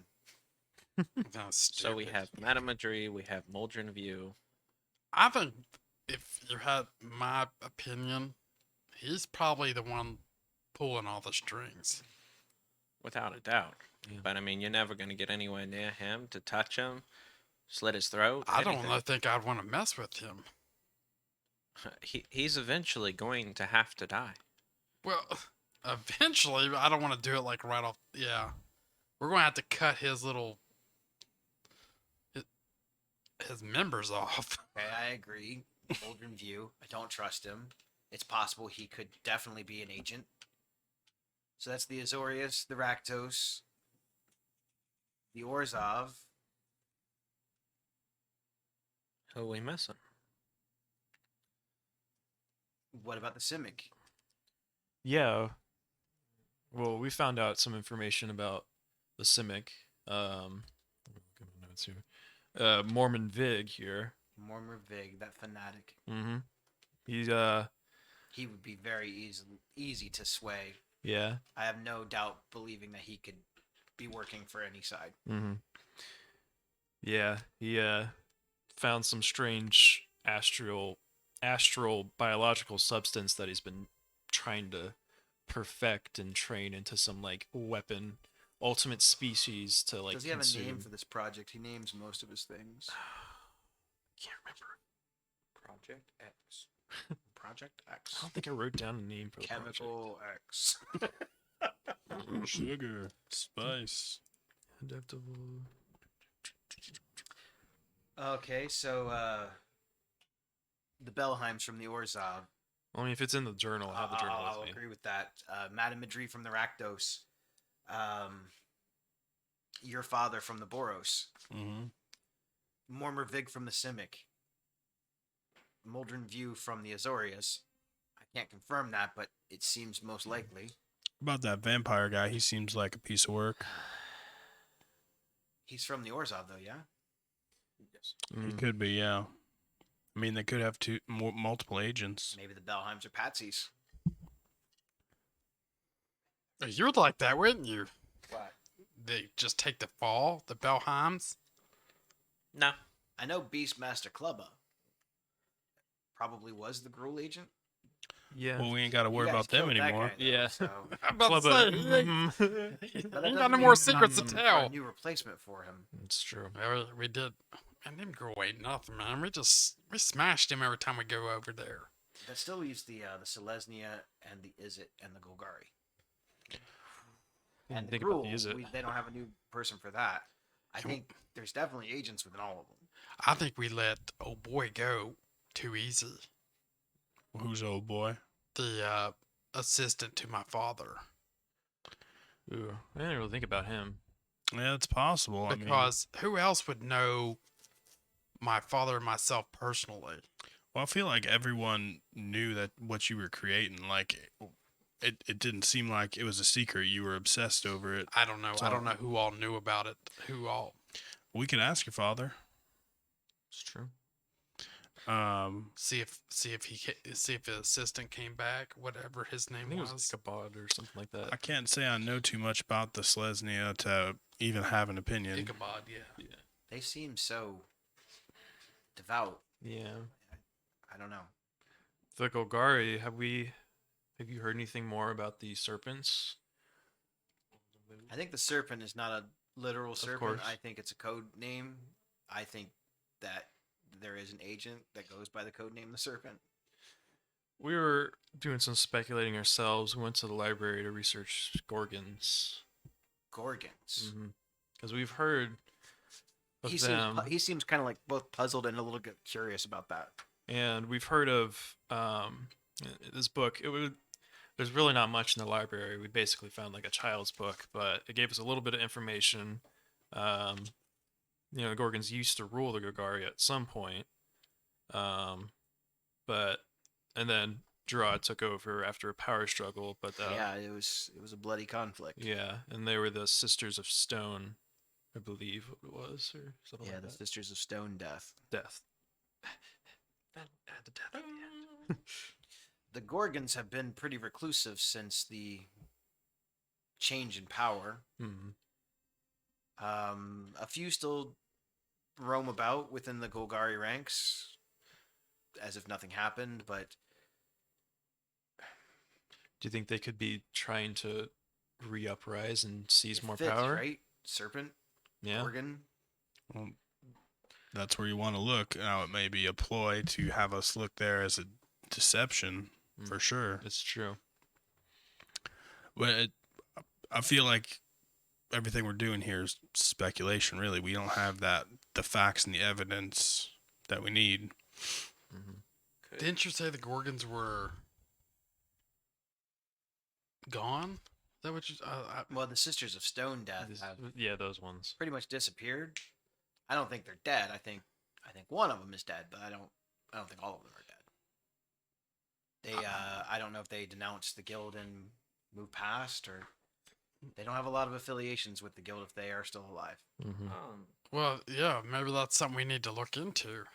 So we have Madame Madri, we have Moldren View. I think if you had my opinion, He's probably the one pulling all the strings. Without a doubt. Yeah. But I mean, you're never gonna get anywhere near him to touch him, slit his throat. I don't anything. think I'd want to mess with him. He's eventually going to have to die. Well, eventually, I don't want to do it like right off. Yeah, we're going to have to cut his his members off. Okay, I agree. Waldron View. I don't trust him. It's possible he could definitely be an agent. So that's the Azorius, the Rakdos, the Orzov. Who are we missing? What about the Simic? Yeah. Well, we found out some information about the Simic. Get my notes here. Mormon Vig here. Mormor Vig, that fanatic. Mm-hmm. He's He would be very easy to sway. yeah. I have no doubt believing that he could be working for any side. Mm-hmm. Yeah, he found some strange astral biological substance that he's been trying to perfect and train into some like weapon, ultimate species to like Does he have consume. a name for this project? He names most of his things. Can't remember. Project X. Project X. I don't think I wrote down a name for the project. Chemical X. Sugar, spice. Adaptable. Okay, so the Bellheims from the Orzov. I mean, if it's in the journal, I have the journal I'll with me. agree with that. Madame Madri from the Rakdos. Your father from the Boros. Mm-hmm. Mormor Vig from the Simic. Muldrin View from the Azorius. I can't confirm that, but it seems most likely. About that vampire guy, he seems like a piece of work. He's from the Orzov, though, yeah? Yes. He Mm. could be, yeah. I mean, they could have multiple agents. Maybe the Bellheims are patsies. You would like that, wouldn't you? What? They just take the fall, the Bellheims. No. I know Beastmaster Clubba probably was the Gruul agent. Yeah. Well, we ain't got to You worry guys about them killed that anymore. guy, though, Yeah. So. I'm about to Clubba. say, Mhm. he But that ain't got doesn't no more mean secrets to for tell. a new replacement for him. It's true. Yeah, we did. And them girl ain't nothing, man. We smashed him every time we go over there. That still leaves the Selesnya and the Izzet and the Golgari. And the Think about Gruul, the Izzet. they don't have a new person for that. I Can we- think there's definitely agents within all of them. I think we let old boy go too easy. Who's old boy? The assistant to my father. Ooh, I didn't really think about him. Yeah, it's possible. Because who else would know my father and myself personally? Well, I feel like everyone knew that what you were creating. Like, it didn't seem like it was a secret. You were obsessed over it. I don't know. So- I don't know who all knew about it. Who all? We can ask your father. It's true. See if the assistant came back, whatever his I name think it was was. Ichabod or something like I that. can't say I know too much about the Selesnya to even have an opinion. Ichabod, yeah. They seem so devout. Yeah. I don't know. The Golgari, have you heard anything more about the serpents? I think the serpent is not a literal serpent. course. I think it's a code name. I think that there is an agent that goes by the code name the serpent. We were doing some speculating ourselves. We went to the library to research Gorgons. Gorgons. Because we've heard of them. He seems kind of like both puzzled and a little bit curious about that. And we've heard of this book. There's really not much in the library. We basically found like a child's book, but it gave us a little bit of information. The Gorgons used to rule the Golgari at some point, and then Gerard took over after a power struggle. But Yeah, it was a bloody conflict. yeah, and they were the Sisters of Stone, I believe it was, or something Yeah, like the that. Sisters of Stone Death. Death. The Gorgons have been pretty reclusive since the change in power. Mhm. A few still roam about within the Golgari ranks as if nothing happened, but Do you think they could be trying to re-uprise and seize It more fits, power? right? Serpent, Yeah. organ. Well, that's where you want to look. Now, it may be a ploy to have us look there as a deception, for sure. It's true. But I feel like everything we're doing here is speculation, really. We don't have the facts and the evidence that we need. Didn't you say the Gorgons were gone? Is that what you? Well, the Sisters of Stone Death have Yeah, those ones. pretty much disappeared. I don't think they're dead. I think one of them is dead, but I don't think all of them are dead. They I don't know if they denounced the guild and moved past, or they don't have a lot of affiliations with the guild if they are still alive. well, yeah, maybe that's something we need to look into.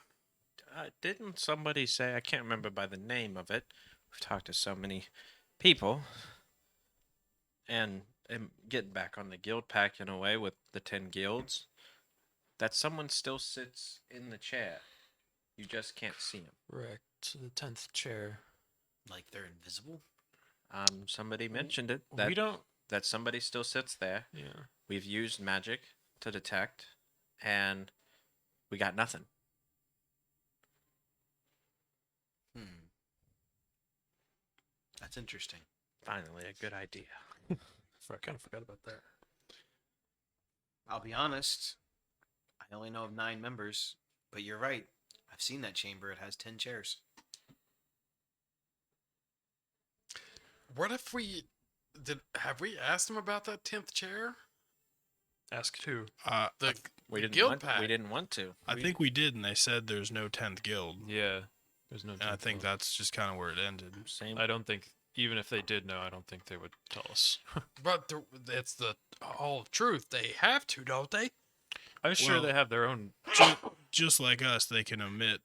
Didn't somebody say, I can't remember by the name of it. We've talked to so many people. And getting back on the guild pack in a way with the 10 guilds, that someone still sits in the chair. You just can't see him. Correct. The 10th chair. Like they're invisible. Somebody mentioned it. We don't. That somebody still sits there. Yeah. We've used magic to detect, and we got nothing. That's interesting. Finally, a good idea. I kind of forgot about that. I'll be honest. I only know of 9 members, but you're right. I've seen that chamber. It has 10 chairs. What if we have we asked them about that 10th chair? Ask who? The We the didn't guild want. pack. We didn't want to. I think we did, and they said there's no 10th guild. Yeah. There's no. And I 10th think guild. that's just kind of where it ended. Same. I don't think, even if they did know, I don't think they would tell us. But it's the all truth. They have to, don't they? I'm sure Well- they have their own. Just like us, they can omit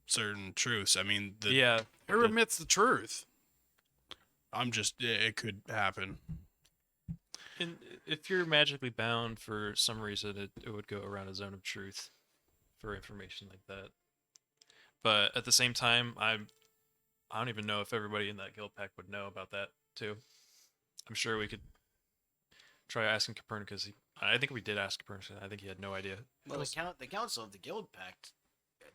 certain truths. I mean, Yeah. Who admits the truth? it could happen. And if you're magically bound for some reason, it would go around a zone of truth for information like that. But at the same time, I don't even know if everybody in that guild pack would know about that too. I'm sure we could try asking Copernicus. I think we did ask Copernicus. I think he had no idea. Well, the council of the guild pact,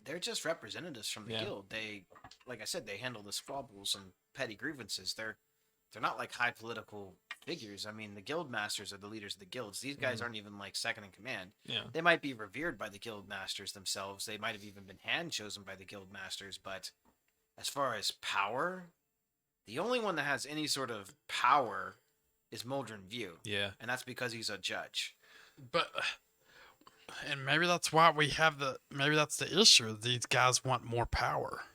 they're just representatives from the Yeah. guild. They, like I said, they handle the squabbles and petty grievances. They're not like high political figures. I mean, the guild masters are the leaders of the guilds. These guys aren't even like second in command. Yeah. They might be revered by the guild masters themselves. They might have even been hand chosen by the guild masters. But as far as power, the only one that has any sort of power is Muldrin View, Yeah. and that's because he's a judge. But and maybe that's why we have maybe that's the issue. These guys want more power.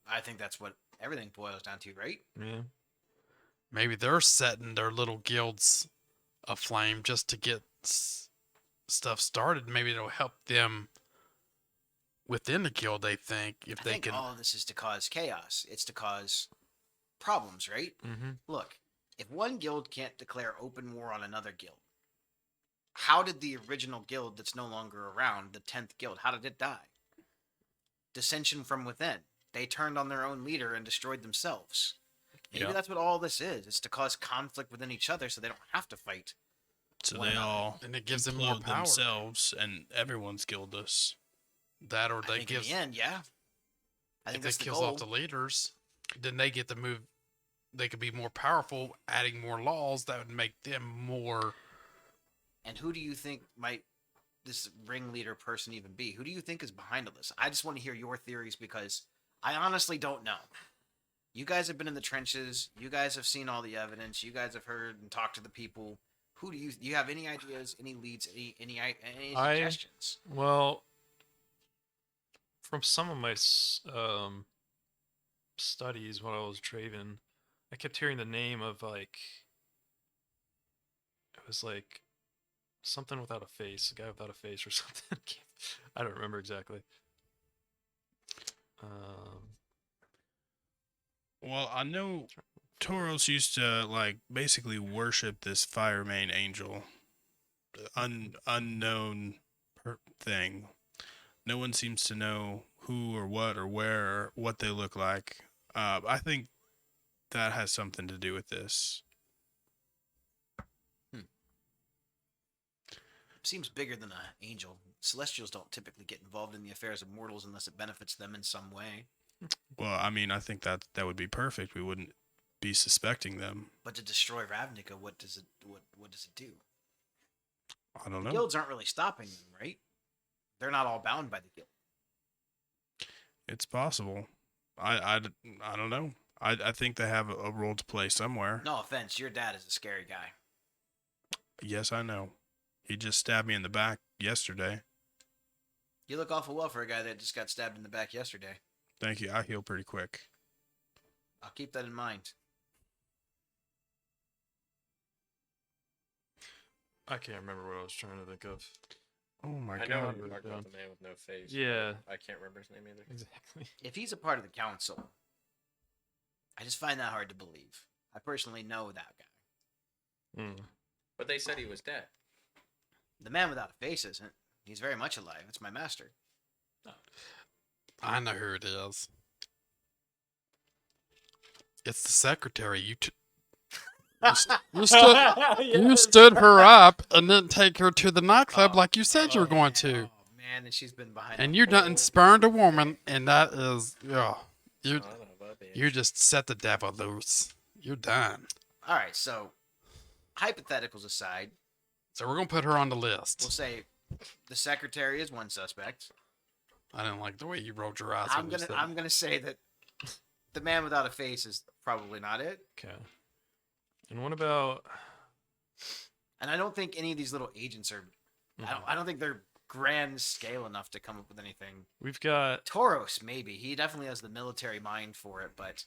I think that's what everything boils down to, right? Yeah. Maybe they're setting their little guilds aflame just to get stuff started. Maybe it'll help them within the guild. They think if I they think can. all of this is to cause chaos. It's to cause problems, right? Mm-hmm. Look, if one guild can't declare open war on another guild, how did the original guild that's no longer around, the 10th guild, how did it die? Dissension from within. They turned on their own leader and destroyed themselves. Maybe Yeah. that's what all this is. It's to cause conflict within each other so they don't have to fight. So One they another. all And it gives them more implode power. themselves, and everyone's guild us. That or I they think give in the end, yeah. I if think they that's the kills goal. off the leaders, then they get to move. They could be more powerful, adding more laws that would make them more. And who do you think might this ringleader person even be? Who do you think is behind all this? I just want to hear your theories because I honestly don't know. You guys have been in the trenches. You guys have seen all the evidence. You guys have heard and talked to the people. Who do you have any ideas, any leads, any suggestions? Well, from some of my studies when I was Draven, I kept hearing the name of like it was like something without a face, a guy without a face or something. I don't remember exactly. Well, I know Tauros used to like basically worship this fire main angel, unknown thing. No one seems to know who or what or where or what they look like. I think that has something to do with this. Seems bigger than an angel. Celestials don't typically get involved in the affairs of mortals unless it benefits them in some way. Well, I mean, I think that would be perfect. We wouldn't be suspecting them. But to destroy Ravnica, what does it do? I don't The know. guilds aren't really stopping them, right? They're not all bound by the guild. It's possible. I don't know. I think they have a role to play somewhere. No offense, your dad is a scary guy. Yes, I know. He just stabbed me in the back yesterday. You look awful well for a guy that just got stabbed in the back yesterday. Thank you. I heal pretty quick. I'll keep that in mind. I can't remember what I was trying to think of. Oh my I know god. what you're talking about, the man with no face. Yeah. but I can't remember his name either. Exactly. If he's a part of the council, I just find that hard to believe. I personally know that guy. Mm. But they said he was dead. The man without a face isn't. He's very much alive. It's my master. I know who it is. It's the secretary. You stood her up and didn't take her to the nightclub like you said you were going to. Oh man, and she's been behind. And a you done whole- spurned a woman, and that is, you I don't know about that. you just set the devil loose. You're done. All right, so hypotheticals aside, So we're gonna put her on the we'll list. say the secretary is one suspect. I didn't like the way you rolled your eyes. I'm when you said I'm gonna say that the man without a face is probably not it. Okay. And what about? And I don't think any of these little agents are. I don't think they're grand scale enough to come up with anything. We've got. Tauros, maybe he definitely has the military mind for it, but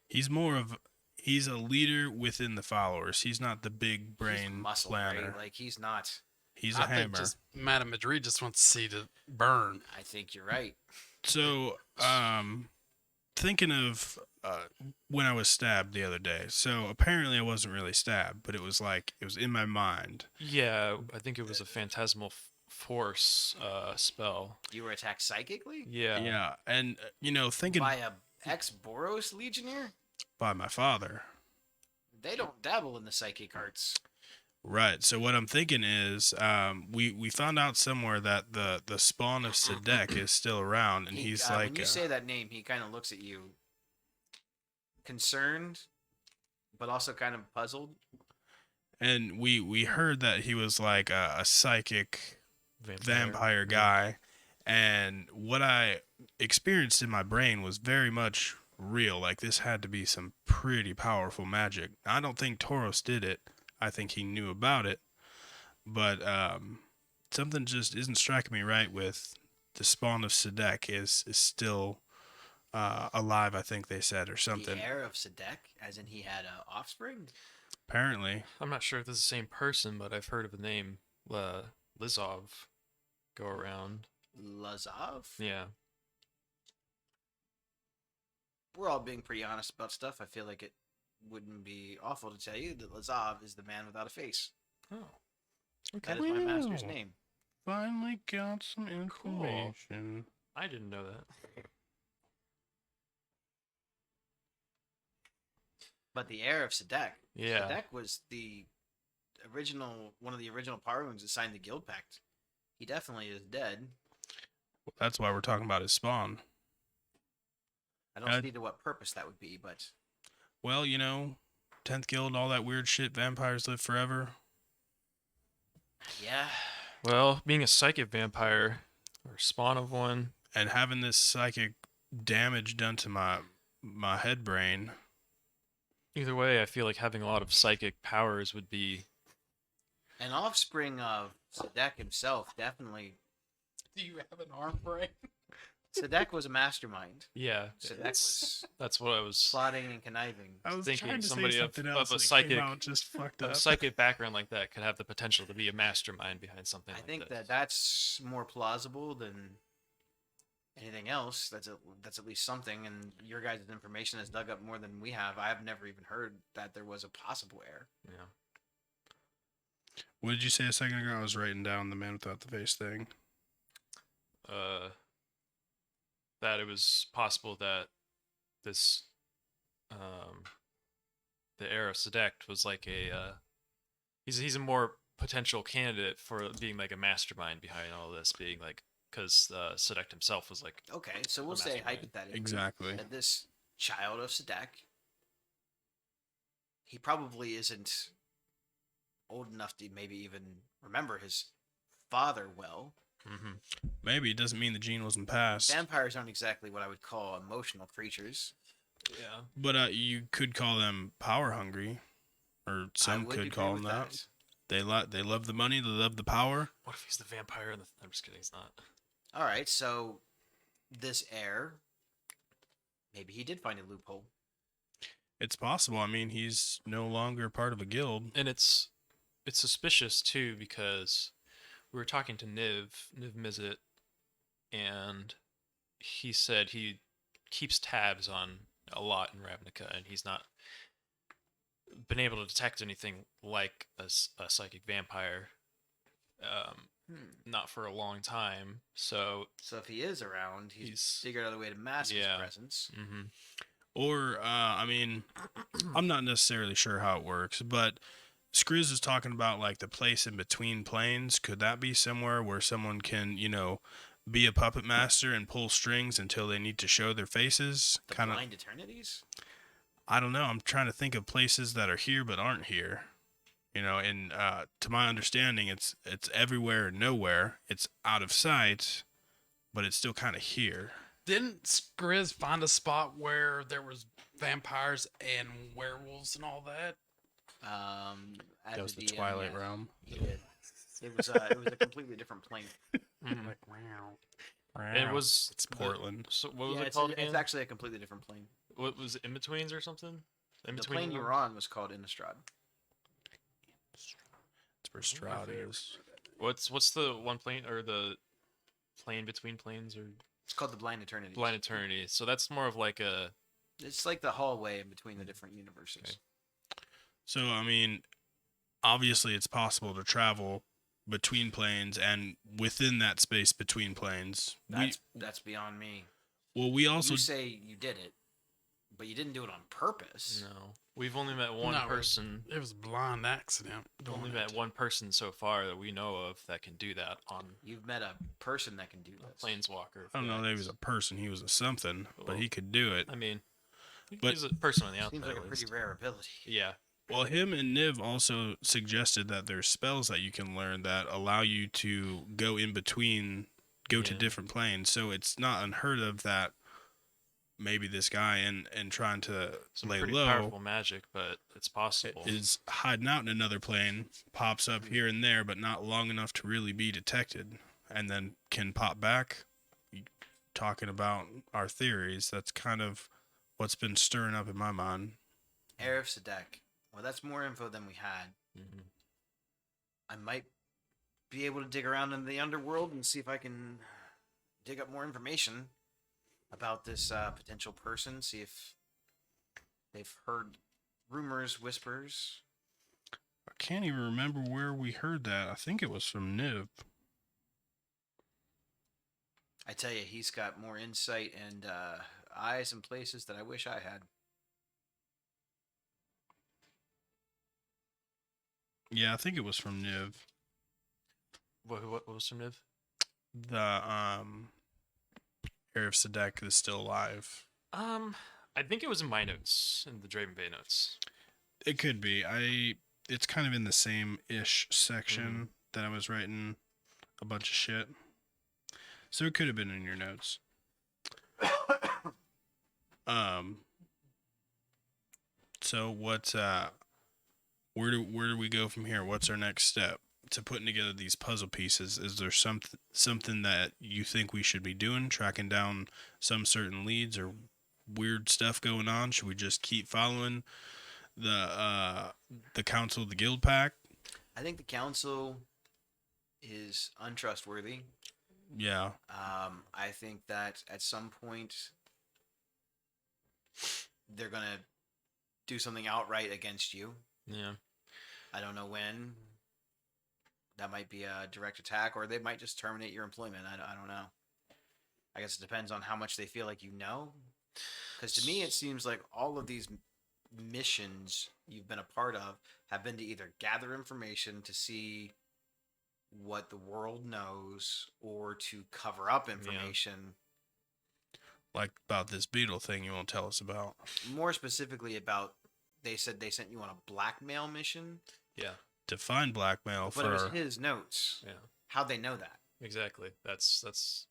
He's a leader within the followers. He's not the big he's brain muscle, planner. right? Like he's not. He's I a think hammer. just Madame Madrid just wants to see it burn. I think you're right. So, thinking of when I was stabbed the other day. So apparently I wasn't really stabbed, but it was in my mind. Yeah, I think it was a phantasmal force spell. You were attacked psychically Yeah. Yeah, and thinking by a ex-Boros legionnaire. by my father. They don't dabble in the psychic arts. Right. So what I'm thinking is, we found out somewhere that the spawn of Sedek is still around, and he's like, when you say that name, he kind of looks at you, concerned, but also kind of puzzled. and we heard that he was like a psychic vampire guy, and what I experienced in my brain was very much real. Like this had to be some pretty powerful magic. I don't think Tauros did it. I think he knew about it, but something just isn't striking me right with the spawn of Sedek is still alive. I think they said or something. The heir of Sedek, as in he had a offspring. Apparently, I'm not sure if this is the same person, but I've heard of the name Lizov go around. Lazov. Yeah. We're all being pretty honest about stuff. I feel like it wouldn't be awful to tell you that Lazov is the man without a face. Oh. That Okay. is my master's Wow. name. finally got some information. I didn't know that. But the heir of Sedek. Yeah. Sedek was one of the original Parvoons that signed the Guild Pact. He definitely is dead. That's why we're talking about his spawn. I don't see to what purpose that would be, but Well, 10th Guild, all that weird shit. Vampires live forever. yeah. Well, being a psychic vampire or spawn of one. And having this psychic damage done to my head brain. Either way, I feel like having a lot of psychic powers would be. An offspring of Sedek himself, definitely. Do you have an arm brain? Sedek was a mastermind. Yeah. Sedek was That's what I was. plotting and conniving. I was Thinking trying to somebody say of- something of else a and it psychic- came out just fucked A up. psychic background like that could have the potential to be a mastermind behind something I like think this. that's more plausible than anything else. That's at least something. And your guys' information has dug up more than we have. I have never even heard that there was a possible heir. Yeah. What did you say a second ago? I was writing down the man without the face thing. That it was possible that this the heir of Sedect was like a he's a more potential candidate for being like a mastermind behind all this, being like because Sedect himself was like Okay, so we'll say mastermind. hypothetically Exactly. that this child of Sadek, he probably isn't old enough to maybe even remember his father well. mm-hmm. Maybe it doesn't mean the gene wasn't passed. Vampires aren't exactly what I would call emotional creatures. Yeah. But you could call them power hungry, or some I would could agree call with them that. They love the money. They love the power. What if he's the vampire and I'm just kidding, he's not. All right, so this heir, maybe he did find a loophole. It's possible. I mean, he's no longer part of a guild. And it's suspicious too because we were talking to Niv Mizzet, and he said he keeps tabs on a lot in Ravnica, and he's not been able to detect anything like a psychic vampire, not for a long time. So So if he is around, he's He's- figured out a way to mask Yeah. his presence. mhm. Or, I mean, I'm not necessarily sure how it works, but Screws is talking about like the place in between planes. Could that be somewhere where someone can, be a puppet master and pull strings until they need to show their faces? The Kind of, blind eternities. I don't know. I'm trying to think of places that are here but aren't here. And to my understanding, it's everywhere and nowhere. It's out of sight, but it's still kind of here. Didn't Skriz find a spot where there was vampires and werewolves and all that? As That was a the DM, Twilight yeah, Realm. he did. It was a completely different plane. Mhm. Like, wow. And it was It's Portland. So what was Yeah, it it's, called it's again? actually a completely different plane. What was it, in betweens or something? In The between plane you were on was called Innistrad. It's where Stroud is. What's the one plane or the plane between planes or It's called the Blind Eternities. Blind Eternity? So that's more of like a It's like the hallway in between the different universes. Okay. So, I mean, obviously it's possible to travel between planes and within that space between planes. That's beyond me. We also You say you did it, but you didn't do it on purpose. no. We've only met one No, it was- person. It was a blind accident. We've only doing met it. one person so far that we know of that can do that on You've met a person that can do this. Planeswalker. I don't know that he was a person, he was a something, but he could do it. I mean, But- he's a person on the outside. Seems like a at pretty least. rare ability. Yeah. Well, him and Niv also suggested that there's spells that you can learn that allow you to go in between, go to Yeah. different planes. So it's not unheard of that maybe this guy and trying to Some lay pretty low powerful magic, but it's possible. is hiding out in another plane, pops up here and there, but not long enough to really be detected, and then can pop back. Talking about our theories, that's kind of what's been stirring up in my mind. Heir of Sadek. Well, that's more info than we had. Mhm. I might be able to dig around in the underworld and see if I can dig up more information about this potential person. See if they've heard rumors, whispers. I can't even remember where we heard that. I think it was from Niv. I tell you, he's got more insight and eyes in places that I wish I had. Yeah, I think it was from Niv. What was from Niv? The Heir of Sadek is still alive. I think it was in my notes, in the Draven Bay notes. It could be. It's kind of in the same ish section that I was writing a bunch of shit. So it could have been in your notes. So what where do we go from here? What's our next step to putting together these puzzle pieces? Is there something that you think we should be doing, tracking down some certain leads or weird stuff going on? Should we just keep following the council of the guild pack? I think the council is untrustworthy. Yeah. I think that at some point they're gonna do something outright against you. Yeah. I don't know when. That might be a direct attack, or they might just terminate your employment. I don't know. I guess it depends on how much they feel like you know. Because to me, it seems like all of these missions you've been a part of have been to either gather information to see what the world knows or to cover up information, Like about this beetle thing you won't tell us about. more specifically about they said they sent you on a blackmail mission, Yeah. To find blackmail but it was for his notes. Yeah. How'd they know that? Exactly. That's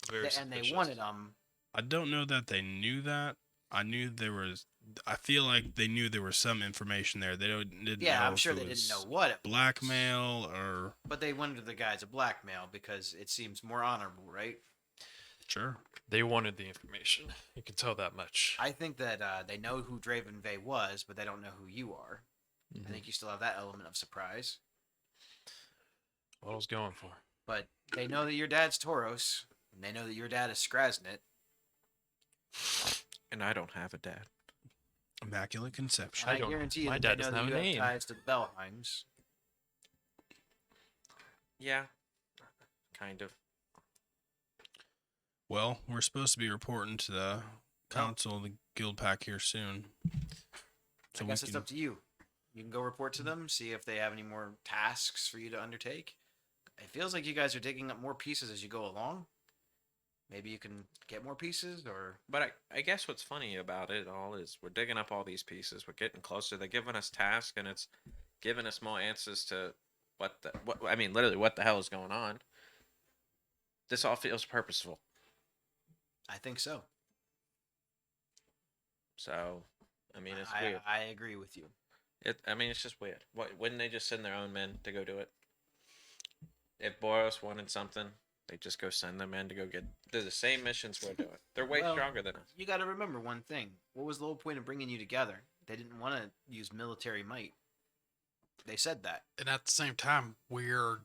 very. And they suspicious. wanted them. I don't know that they knew that. I knew there was. I feel like they knew there was some information there. They didn't. Yeah, know I'm if sure it they didn't was know what it was. blackmail or But they went to the guise of blackmail because it seems more honorable, right? sure. They wanted the information. You can tell that much. I think that they know who Draven Vey was, but they don't know who you are. Mhm. I think you still have that element of surprise. What I was going for. But they know that your dad's Tauros, and they know that your dad is Skrasnit. And I don't have a dad. Immaculate conception. And I don't- guarantee you my that dad they know doesn't that have you a have name. ties to the Bellheims. Yeah. Kind of. Well, we're supposed to be reporting to the council, the guild pack here soon. I guess it's up to you. You can go report to them, see if they have any more tasks for you to undertake. It feels like you guys are digging up more pieces as you go along. Maybe you can get more pieces, or But I guess what's funny about it all is we're digging up all these pieces. We're getting closer. They're giving us tasks, and it's giving us more answers to I mean, literally, what the hell is going on? This all feels purposeful. I think so. So, I mean, it's weird. I agree with you. I mean, it's just weird. Wouldn't they just send their own men to go do it? If Boros wanted something, they just go send their men to go get. They're the same missions we're doing. They're way Well, stronger than us. You got to remember one thing. What was the whole point of bringing you together? They didn't want to use military might. They said that. And at the same time, we're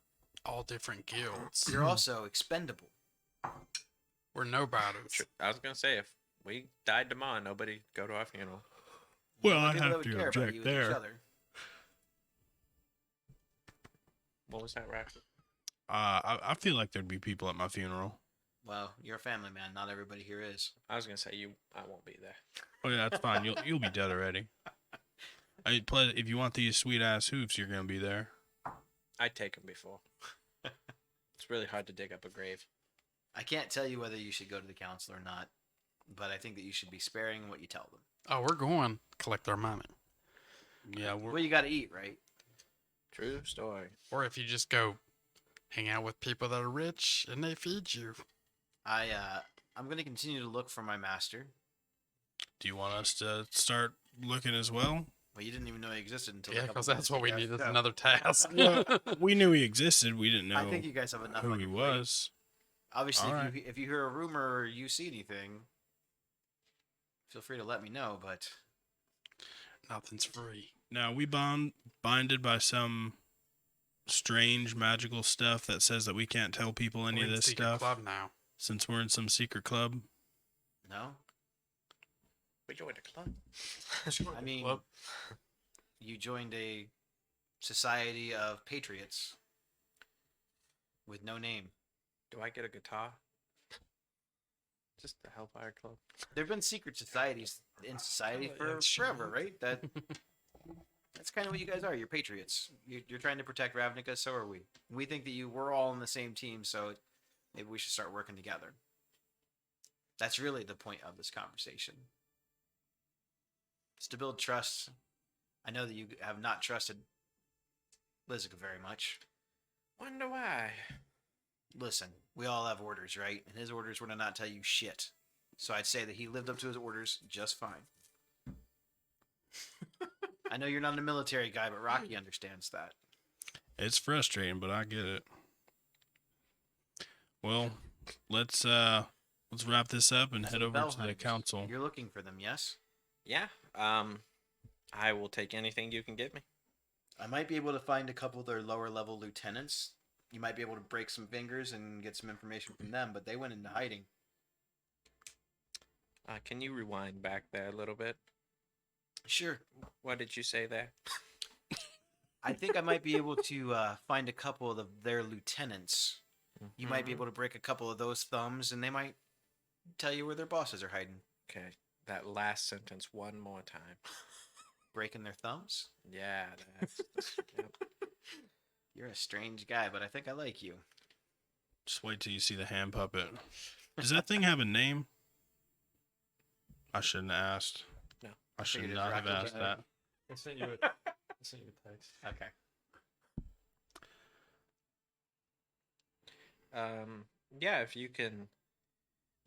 all different guilds. You're also expendable. We're nobodies. I was gonna say if we died tomorrow, nobody go to our funeral. Well, The I people that have would to care about object you is each there. other. What was that, Rack? I feel like there'd be people at my funeral. Well, you're a family man. Not everybody here is. I was gonna say I won't be there. Oh yeah, that's fine. You'll be dead already. Plus, if you want these sweet ass hoofs, you're gonna be there. I'd take them before. It's really hard to dig up a grave. I can't tell you whether you should go to the council or not, but I think that you should be sparing in what you tell them. Oh, we're going collect our money. Yeah, we're Well, you got to eat, right? True story. Or if you just go hang out with people that are rich and they feed you. I'm going to continue to look for my master. Do you want us to start looking as well? Well, you didn't even know he existed until Yeah, a couple because that's minutes what we ago, need is so another task. We knew he existed. We didn't know I think you guys have enough who on he your plate. was. Obviously, All if you hear a rumor or you see anything, feel free to let me know. But Nothing's free. Now we binded by some strange magical stuff that says that we can't tell people any We're of in this secret stuff club now. since we're in some secret club. no, We joined a club. I mean, Club. you joined a society of patriots with no name. Do I get a guitar? Just the Hellfire Club. There've been secret societies in society for That's forever, true. right? That's kind of what you guys are. You're patriots. You're trying to protect Ravnica. So are we. We think that we're all on the same team. So maybe we should start working together. That's really the point of this conversation. It's to build trust. I know that you have not trusted Lizica very much. Wonder why. Listen, we all have orders, right? And his orders were to not tell you shit. So I'd say that he lived up to his orders just fine. I know you're not a military guy, but Rocky understands that. It's frustrating, but I get it. Well, let's wrap this up and head So over to the Bellheims, council. You're looking for them, yes? Yeah. I will take anything you can give me. I might be able to find a couple of their lower level lieutenants. You might be able to break some fingers and get some information from them, but they went into hiding. Can you rewind back there a little bit? Sure. What did you say there? I think I might be able to find a couple of their lieutenants. You might be able to break a couple of those thumbs, and they might tell you where their bosses are hiding. Okay. That last sentence one more time. breaking their thumbs. Yeah, yep. You're a strange guy, but I think I like you. Just wait till you see the hand puppet. Does that thing have a name? I shouldn't have asked. No. I should figured not it's have Rocky asked Joe. that. I sent you a text. Okay. Yeah, if you can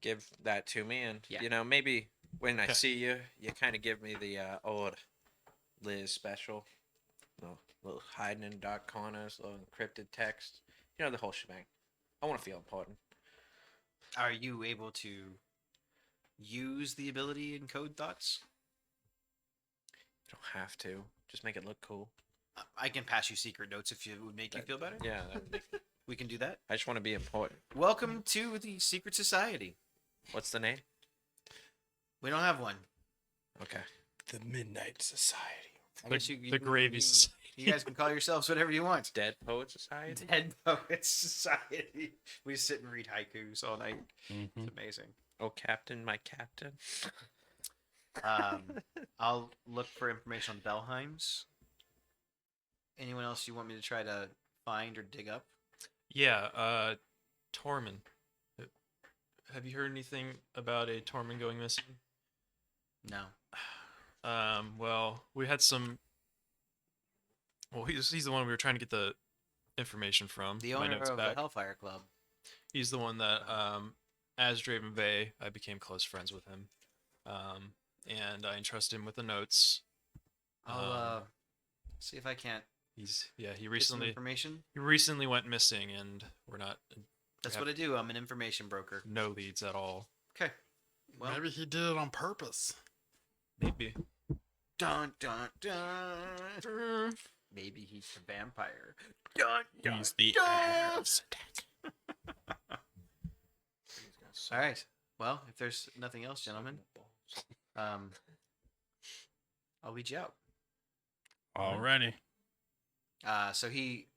give that to me, and Yeah. you know, maybe when I Okay. see you, you kind of give me the old Liz special, little hiding in dark corners, little encrypted text, you know, the whole shebang. I want to feel important. Are you able to use the ability in Code Thoughts? You don't have to. Just make it look cool. I can pass you secret notes if it would make you feel better. Yeah, that would make, We can do that. I just want to be important. Welcome to the Secret Society. What's the name? We don't have one. Okay. The Midnight Society. I guess you The Gravy you, Society. you guys can call yourselves whatever you want. Dead Poet Society. Dead Poets Society. We just sit and read haikus all night. Mm-hmm. It's amazing. Oh, Captain, my captain. I'll look for information on Bellheims. Anyone else you want me to try to find or dig up? Yeah, Tormund. Have you heard anything about a Tormund going missing? No. Well, we had some. Well, he's the one we were trying to get the information from. The My owner notes of back. the Hellfire Club. He's the one that, as Draven Bay, I became close friends with him, and I entrusted him with the notes. I'll see if I can't He get some recently information. went missing, and we're not That's have- what I do. I'm an information broker. no leads at all. Okay. Well, Maybe he did it on purpose. Maybe. dun dun dun. Maybe he's a vampire. Dun dun. He's the dun. heir of Sadak. All right. Well, if there's nothing else, gentlemen, I'll lead you out. Alrighty. So he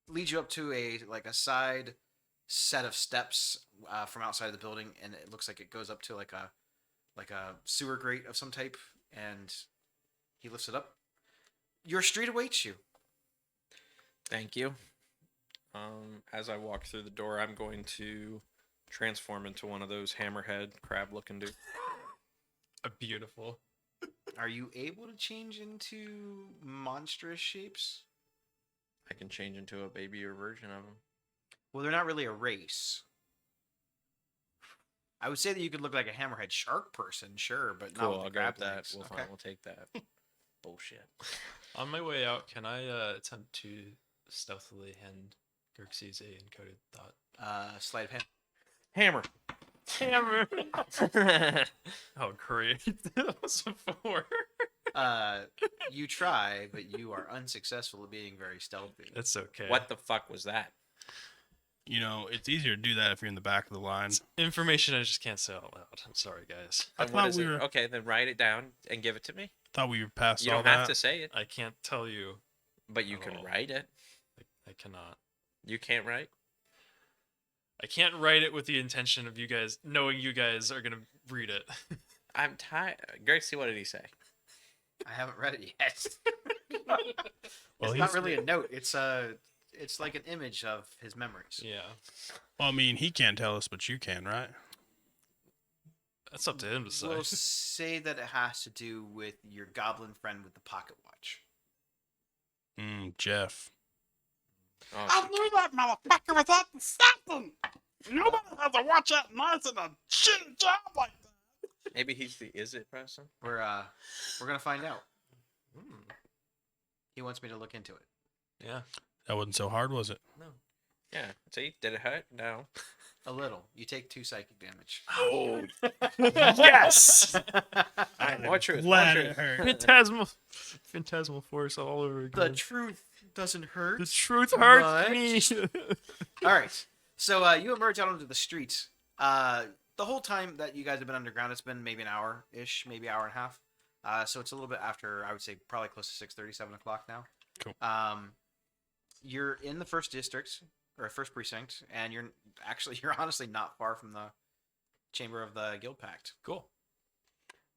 leads you up to a side set of steps from outside of the building, and it looks like it goes up to like a sewer grate of some type, and he lifts it up. Your street awaits you. Thank you. As I walk through the door, I'm going to transform into one of those hammerhead crab-looking dudes. Beautiful. Are you able to change into monstrous shapes? I can change into a babier version of him. Well, they're not really a race. I would say that you could look like a hammerhead shark person, sure, but not Cool, with I'll the go crab with that. legs. We'll, Okay. fine, we'll take that. Bullshit. On my way out, can I attempt to stealthily hand Xerxes a encoded thought? Sleight of hand. Hammer. Hammer. Oh, great! That was before. You try, but you are unsuccessful at being very stealthy. That's okay. What the fuck was that? You know, it's easier to do that if you're in the back of the line. Information I just can't say out loud. I'm sorry, guys. I And what thought is we it? were. Okay, then write it down and give it to me. Thought we were past You all don't have that. to say it, I can't tell you. but you can Oh. write it. I cannot. You can't write? I can't write it with the intention of you guys knowing you guys are gonna read it. I'm tired. Gracie, what did he say? I haven't read it yet. Well, it's not he's- really a note. It's like an image of his memories. Yeah, Well, I mean, he can't tell us, but you can, right? that's up to him to say. We'll say that it has to do with your goblin friend with the pocket watch. Jeff. Oh, I knew that motherfucker was at the something. Nobody has to watch that nice and a shitty job like that. maybe he's the is it person. We're gonna find out. Hmm, He wants me to look into it. yeah. That wasn't so hard, was it? No. Yeah. See, did it hurt? No. A little. You take 2 psychic damage. Oh. Yes. More truth. More Glad it truth. hurt. Phantasmal force all over The again. truth doesn't hurt. The truth hurts But- me. All right. So you emerge out onto the streets. The whole time that you guys have been underground, it's been maybe an hour-ish, maybe hour and a half. So it's a little bit after, I would say, probably close to 6:30, 7 o'clock now. Cool. You're in the first district or first precinct, and you're honestly not far from the chamber of the Guild Pact. Cool.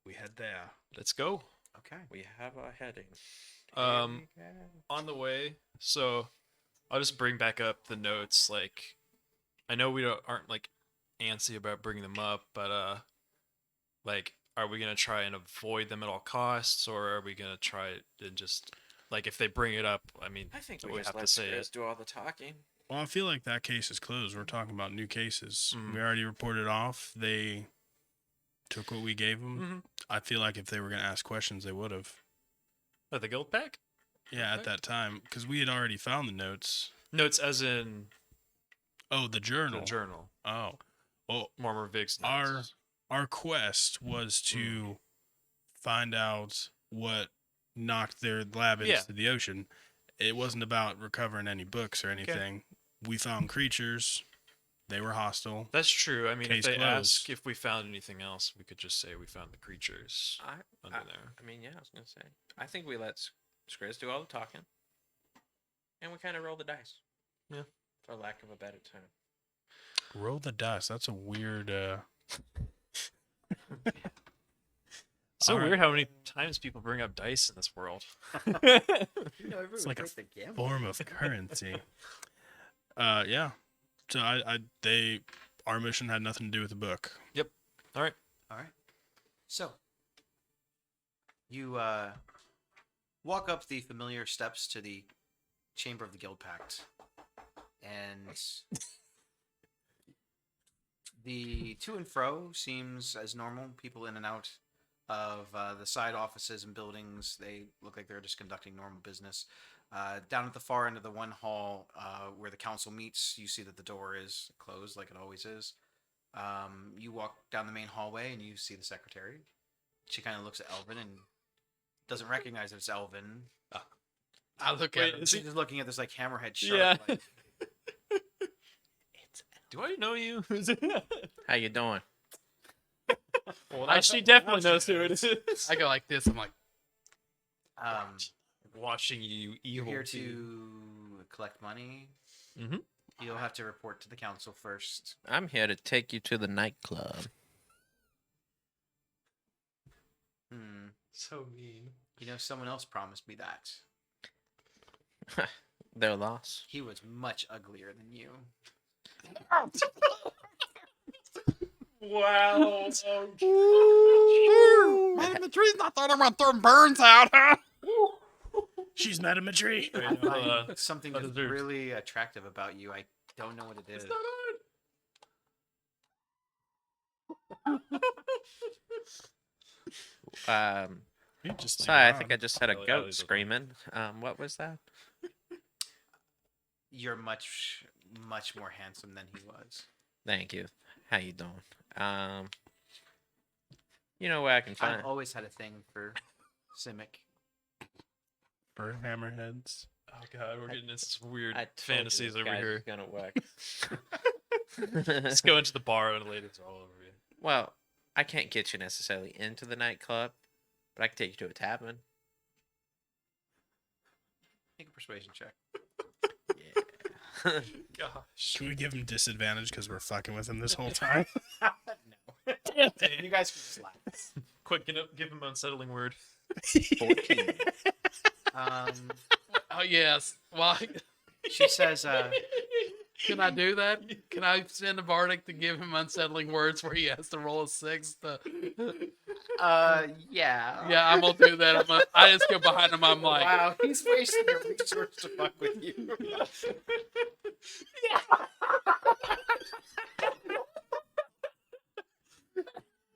We head there. Let's go. Okay. We have a heading. Um, on the way, so I'll just bring back up the notes. Like, I know we aren't like antsy about bringing them up, but like, are we gonna try and avoid them at all costs, or are we gonna try and just like if they bring it up? I mean, I think do we we just have to let say Skriz it. do all the talking. Well, I feel like that case is closed. We're talking about new cases. Mhm. We already reported off. They took what we gave them. Mhm. I feel like if they were going to ask questions, they would have. The guild pack Yeah, at that time. Because we had already found the notes. notes, as in Oh, the journal. the journal. Oh. Well, Mormor Vig's our notes. our quest was to find out what knocked their lab Yeah. into the ocean. It wasn't about recovering any books or anything. We found creatures. They were hostile. That's true. I mean, Case if they closed. ask if we found anything else, we could just say we found the creatures under there. I mean, yeah, I was gonna say. I think we let Skriz do all the talking, and we kind of roll the dice. Yeah. For lack of a better term. Roll the dice. That's a weird So All right. weird how many times people bring up dice in this world. It's like a form of currency. Yeah. So our mission had nothing to do with the book. All right. All right. So you walk up the familiar steps to the chamber of the Guild Pact, and the to and fro seems as normal. People in and out of the side offices and buildings, they look like they're just conducting normal business. Down at the far end of the one hall where the council meets, you see that the door is closed like it always is. You walk down the main hallway and you see the secretary. She kind of looks at Elvin and doesn't recognize that it's Elvin. I look Wait, at him. is She's just looking at this like hammerhead shark. Yeah. like, Do I know you? How you doing? well, she definitely knows who it is. I go like this. I'm like, Watching you you're evil. here too. to collect money. Mhm. You'll have to report to the council first. I'm here to take you to the nightclub. So mean. You know, someone else promised me that. Their loss. He was much uglier than you. Wow. man, the tree's not the only one throwing burns out, huh? She's Madame Madri. I find something that's undeserved. really attractive about you. I don't know what it is. Sorry, I think I just had a Ellie- goat Ellie's okay. screaming. What was that? You're much, much more handsome than he was. Thank you. How you doing? You know where I can find. I've always had a thing for Simic. For hammerheads. Oh god, we're getting into some weird I told you fantasies this over guy's here. Gonna work. Let's go into the bar and ladies are all over you. Well, I can't get you necessarily into the nightclub, but I can take you to a tavern. Make a persuasion check. Yeah. Gosh. Can we give him disadvantage because we're fucking with him this whole time? No. You guys can just laugh. Quick, give him an unsettling word. 14. Oh yes. Well, She says, can I do that? Can I send a Bardic to give him unsettling words where he has to roll a 6? yeah. Yeah, I'm gonna do that. I just go behind him. I'm like, Wow, he's wasting your resource to fuck with you.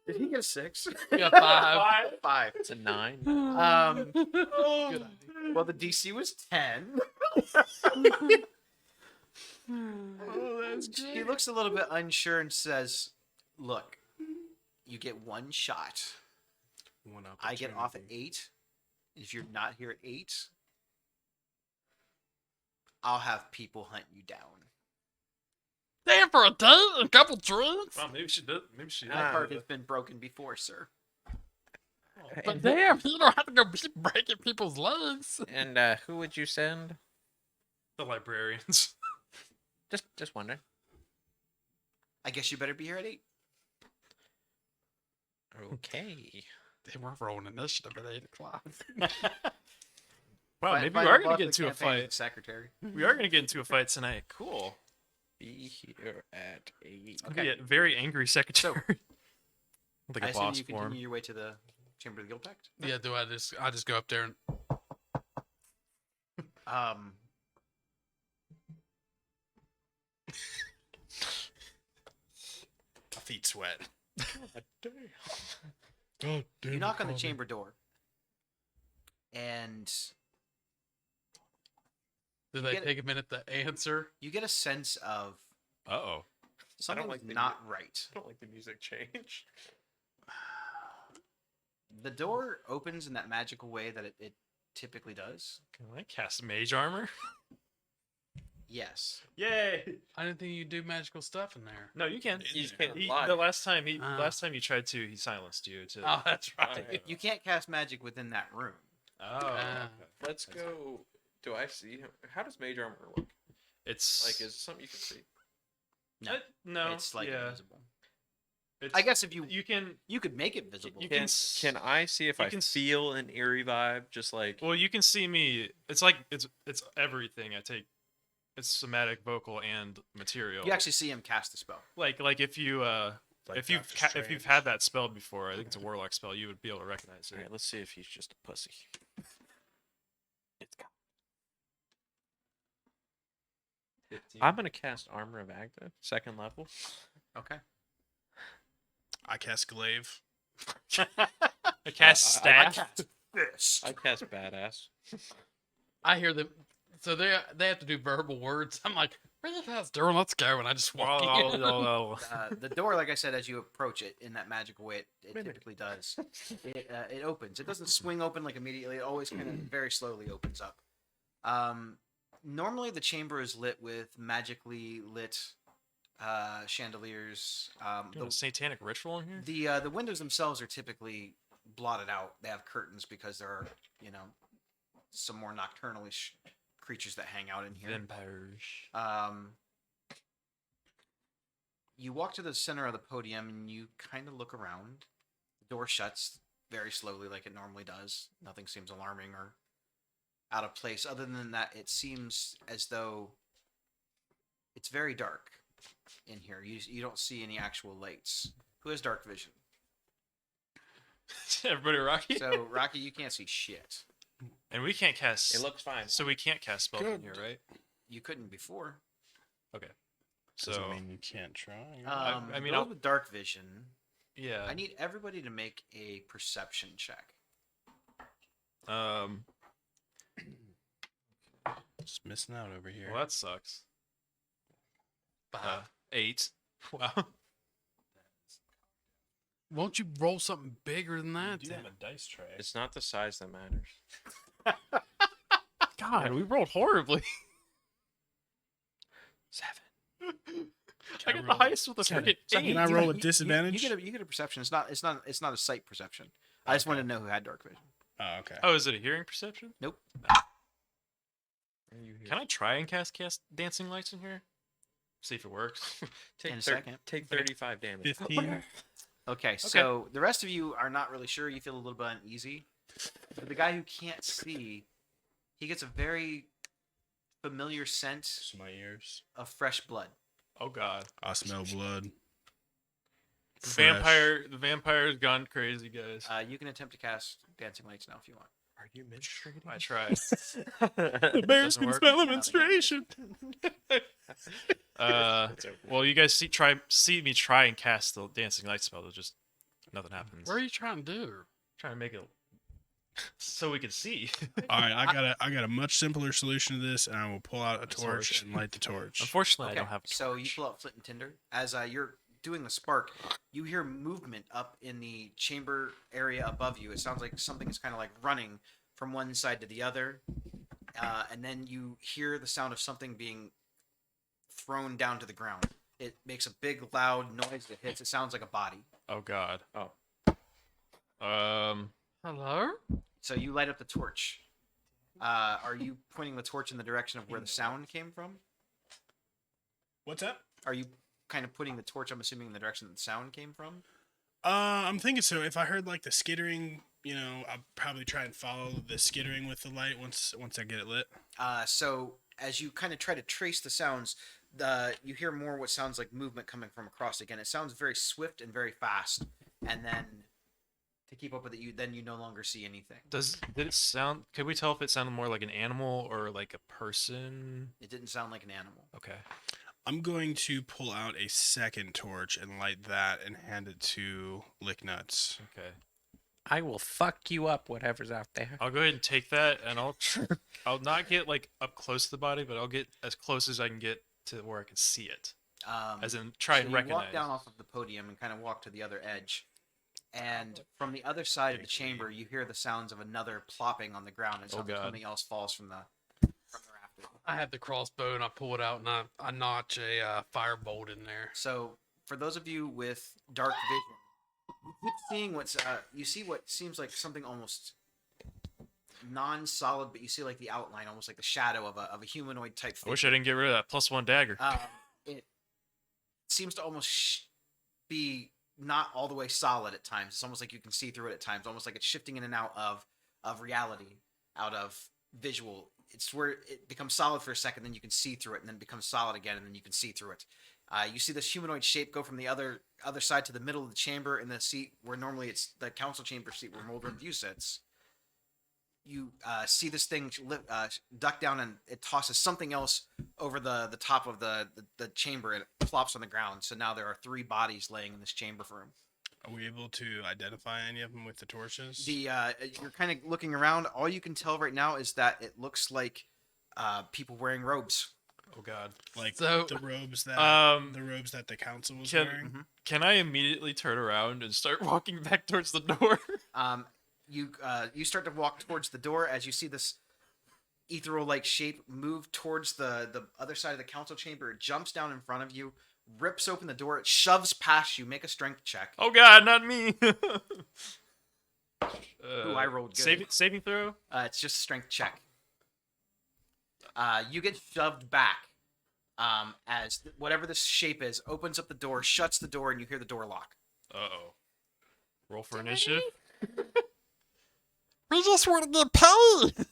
Did he get a 6? we got 5. 5. It's a 9. Good idea. Well, the DC was 10. He looks a little bit unsure and says, "Look, you get one shot. I get off at 8. If you're not here at 8, I'll have people hunt you down." Damn, for a date, a couple drinks. Well, maybe she did. Maybe she did. My heart has been broken before, sir. But damn, you don't have to go be breaking people's legs. And who would you send? The librarians. Just wondering. I guess you better be here at 8. Okay. Damn, we're rolling initiative at 8 o'clock. Wow, Fight- maybe fight we are above gonna the get into a campaign with fight. the Secretary. We are gonna get into a fight tonight. Cool. Be here at 8. I'll be a very angry secretary. Like I a assume boss you form. continue your way to the Chamber of the Guild Pact. Yeah, do I just go up there and Um, My feet sweat. you knock on the chamber door, and do they get it. take a minute to answer? you get a sense of Uh-oh. something's like the not right. I don't like the music change. The door opens in that magical way that it typically does. Can I cast mage armor? Yes. Yay! I didn't think you do magical stuff in there. No, you can. You just can't He, lie. the last time Ah. you tried to, he silenced you. To, Oh, that's right. Alright. You can't cast magic within that room. Oh. Ah. okay. Let's go. Do I see him? How does mage armor look? It's Like, is it something you can see? No, no. it's like yeah. invisible. It's, I guess if you you can. could make it visible. you Can, s- can I see if you I can s- feel an eerie vibe? Just like Well, you can see me. It's like it's everything. I take. It's somatic, vocal, and material. You actually see him cast a spell. like if you Like if you've Doctor if you've Strange. had that spell before, I think it's a warlock spell. You would be able to recognize it. All right, let's see if he's just a pussy. It's gone. I'm gonna cast Armor of Agda, 2nd level. Okay. I cast glaive. I cast staff. Fist. I cast Badass. I hear them. So they have to do verbal words. I'm like, where the hell's Durham? Let's go. And I just walk in. The door, like I said, as you approach it in that magical way it typically does, it opens. It doesn't swing open like immediately. It always kind of very slowly opens up. Normally, the chamber is lit with magically lit chandeliers. Doing a satanic ritual in here. The windows themselves are typically blotted out. They have curtains because there are some more nocturnalish creatures that hang out in here. Vampires. You walk to the center of the podium and you kind of look around. The door shuts very slowly, like it normally does. Nothing seems alarming or out of place. Other than that, it seems as though it's very dark in here. You don't see any actual lights. Who has dark vision? Everybody Rocky. So Rocky, you can't see shit. And we can't cast. It looks fine. So we can't cast spells in here, right? You couldn't before. Okay. Does So it mean you can't try? I mean, those I'll- with dark vision. yeah. I need everybody to make a perception check. Just missing out over here. Well, that sucks. 5. 8. Wow. Won't you roll something bigger than that? You do have a dice tray. It's not the size that matters. God, we rolled horribly. 7. I got the highest with a freaking Can I 8. roll with disadvantage? You get a perception. It's not a sight perception. I just wanted to know who had dark vision. Oh, okay. Oh, is it a hearing perception? Nope. Can I try and cast dancing lights in here? See if it works. In a second. Take 35 damage. 15. Okay, so the rest of you are not really sure. You feel a little bit uneasy. But the guy who can't see, he gets a very familiar scent To my ears. of fresh blood. Oh God. I smell blood. The vampire's gone crazy, guys. You can attempt to cast dancing lights now if you want. Are you menstruating? I tried. The bears Doesn't can work. smell a menstruation. Well, you guys see me try and cast the dancing light spell. It just nothing happens. What are you trying to do? Trying to make it so we can see. All right, I got a much simpler solution to this, and I will pull out a torch and light the torch. Unfortunately, Okay, I don't have. A so you torch. pull out flint and tinder. As you're doing the spark, you hear movement up in the chamber area above you. It sounds like something is kind of like running from one side to the other. And then you hear the sound of something being thrown down to the ground. It makes a big, loud noise that hits. It sounds like a body. Oh God. Oh. Hello? So you light up the torch. Are you pointing the torch in the direction of where the sound came from? What's that? Are you kind of putting the torch, I'm assuming, in the direction that the sound came from? I'm thinking so. If I heard like the skittering, I'll probably try and follow the skittering with the light once I get it lit. So as you kind of try to trace the sounds, you hear more what sounds like movement coming from across again. It sounds very swift and very fast, and then to keep up with it, you no longer see anything. Did it sound? Could we tell if it sounded more like an animal or like a person? It didn't sound like an animal. Okay. I'm going to pull out a second torch and light that and hand it to Licknuts. Okay. I will fuck you up, whatever's out there. I'll go ahead and take that, and I'll not get like up close to the body, but I'll get as close as I can get to where I can see it, as in try So and you recognize. walk down off of the podium and kind of walk to the other edge, and from the other side of the chamber, you hear the sounds of another plopping on the ground as Oh, God. something else falls from the rafters. I have the crossbow and I pull it out and I notch a firebolt in there. So, for those of you with dark vision, you keep seeing you see what seems like something almost non-solid, but you see like the outline, almost like the shadow of a humanoid type I thing. wish I didn't get rid of that +1 dagger. It seems to almost be not all the way solid at times. It's almost like you can see through it at times, almost like it's shifting in and out of reality, out of visual. It's where it becomes solid for a second, then you can see through it, and then it becomes solid again, and then you can see through it. You see this humanoid shape go from the other side to the middle of the chamber in the seat where normally it's the council chamber seat where Moldrum View sits. You see this thing duck down, and it tosses something else over the top of the chamber, and it plops on the ground. So now there are 3 bodies laying in this chamber room. Are we able to identify any of them with the torches? You're kind of looking around. All you can tell right now is that it looks like people wearing robes. Oh God. Like So- the robes that the council was Can wearing. can I immediately turn around and start walking back towards the door? You start to walk towards the door as you see this ethereal-like shape move towards the other side of the council chamber. It jumps down in front of you, rips open the door, it shoves past you. Make a strength check. Oh God, not me. Ooh, I rolled good. Saving throw. It's just a strength check. You get shoved back as whatever this shape is opens up the door, shuts the door, and you hear the door lock. Uh-oh. Roll for initiative. We just want to get paid.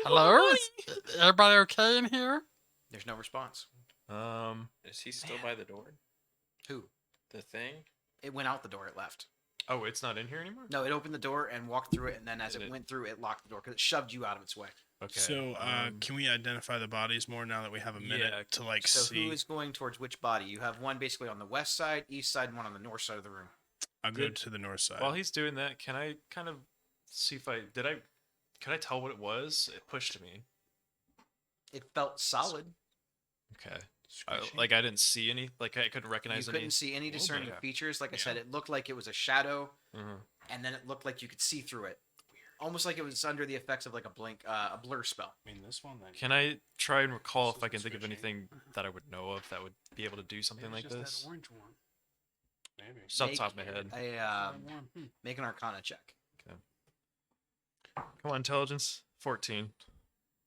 Hello? Is everybody okay in here? There's no response. Is he still by the door? Who? The thing? It went out the door. It left. Oh, it's not in here anymore? No, it opened the door and walked through it, and then as Did it it- went through, it locked the door because it shoved you out of its way. Okay. So, can we identify the bodies more now that we have a minute Yeah, to like So see? who is going towards which body? You have one basically on the west side, east side, and one on the north side of the room. I'll go Good. to the north side. While he's doing that, can I kind of see if could I tell what it was? It pushed me. It felt solid. Okay. Squishy? I didn't see any. Like I couldn't You recognize couldn't any. see any discerning okay. features. Like I Yeah. said, it looked like it was a shadow, Mhm. and then it looked like you could see through it, almost like it was under the effects of like a blur spell. I mean, this one. Then. Can I try and recall This if I is can think of squishy. anything that I would know of that would be able to do something like this? orange one. Maybe. Just off the top of my head. Make an Arcana check. Come on, intelligence. 14.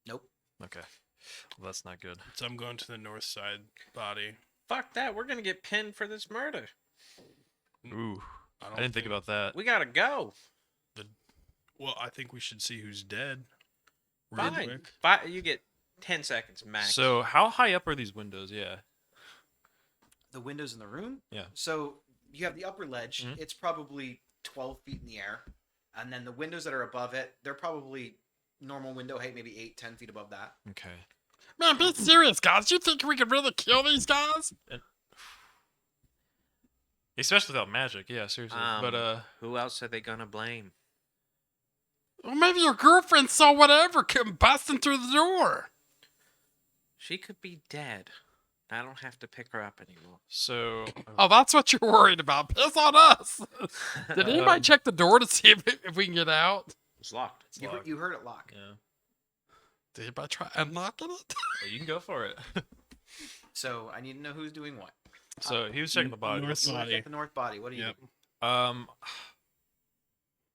Nope. Okay. Well, that's not good. So I'm going to the north side body. Fuck that. We're going to get pinned for this murder. Ooh. I don't didn't think about that. We got to go. Well, I think we should see who's dead. Real Fine. quick. You get 10 seconds max. So, how high up are these windows? Yeah. The windows in the room. Yeah. So you have the upper ledge. Mhm. It's probably 12 feet in the air, and then the windows that are above it, they're probably normal window height, maybe 8-10 feet above that. Okay. Man, be serious, guys. You think we could really kill these guys? Especially without magic. Yeah, seriously. But, who else are they going to blame? Or maybe your girlfriend saw whatever come busting through the door. She could be dead. I don't have to pick her up anymore. so. Oh, that's what you're worried about. Piss on us. Did anybody Um, check the door to see if we can get out? It's locked. It's You, locked. you heard it lock. Yeah. Did anybody try unlocking it? Well, you can go for it. So I need to know who's doing what. So, he was checking the body. North You want to body. check the north body. What are you Yep. doing?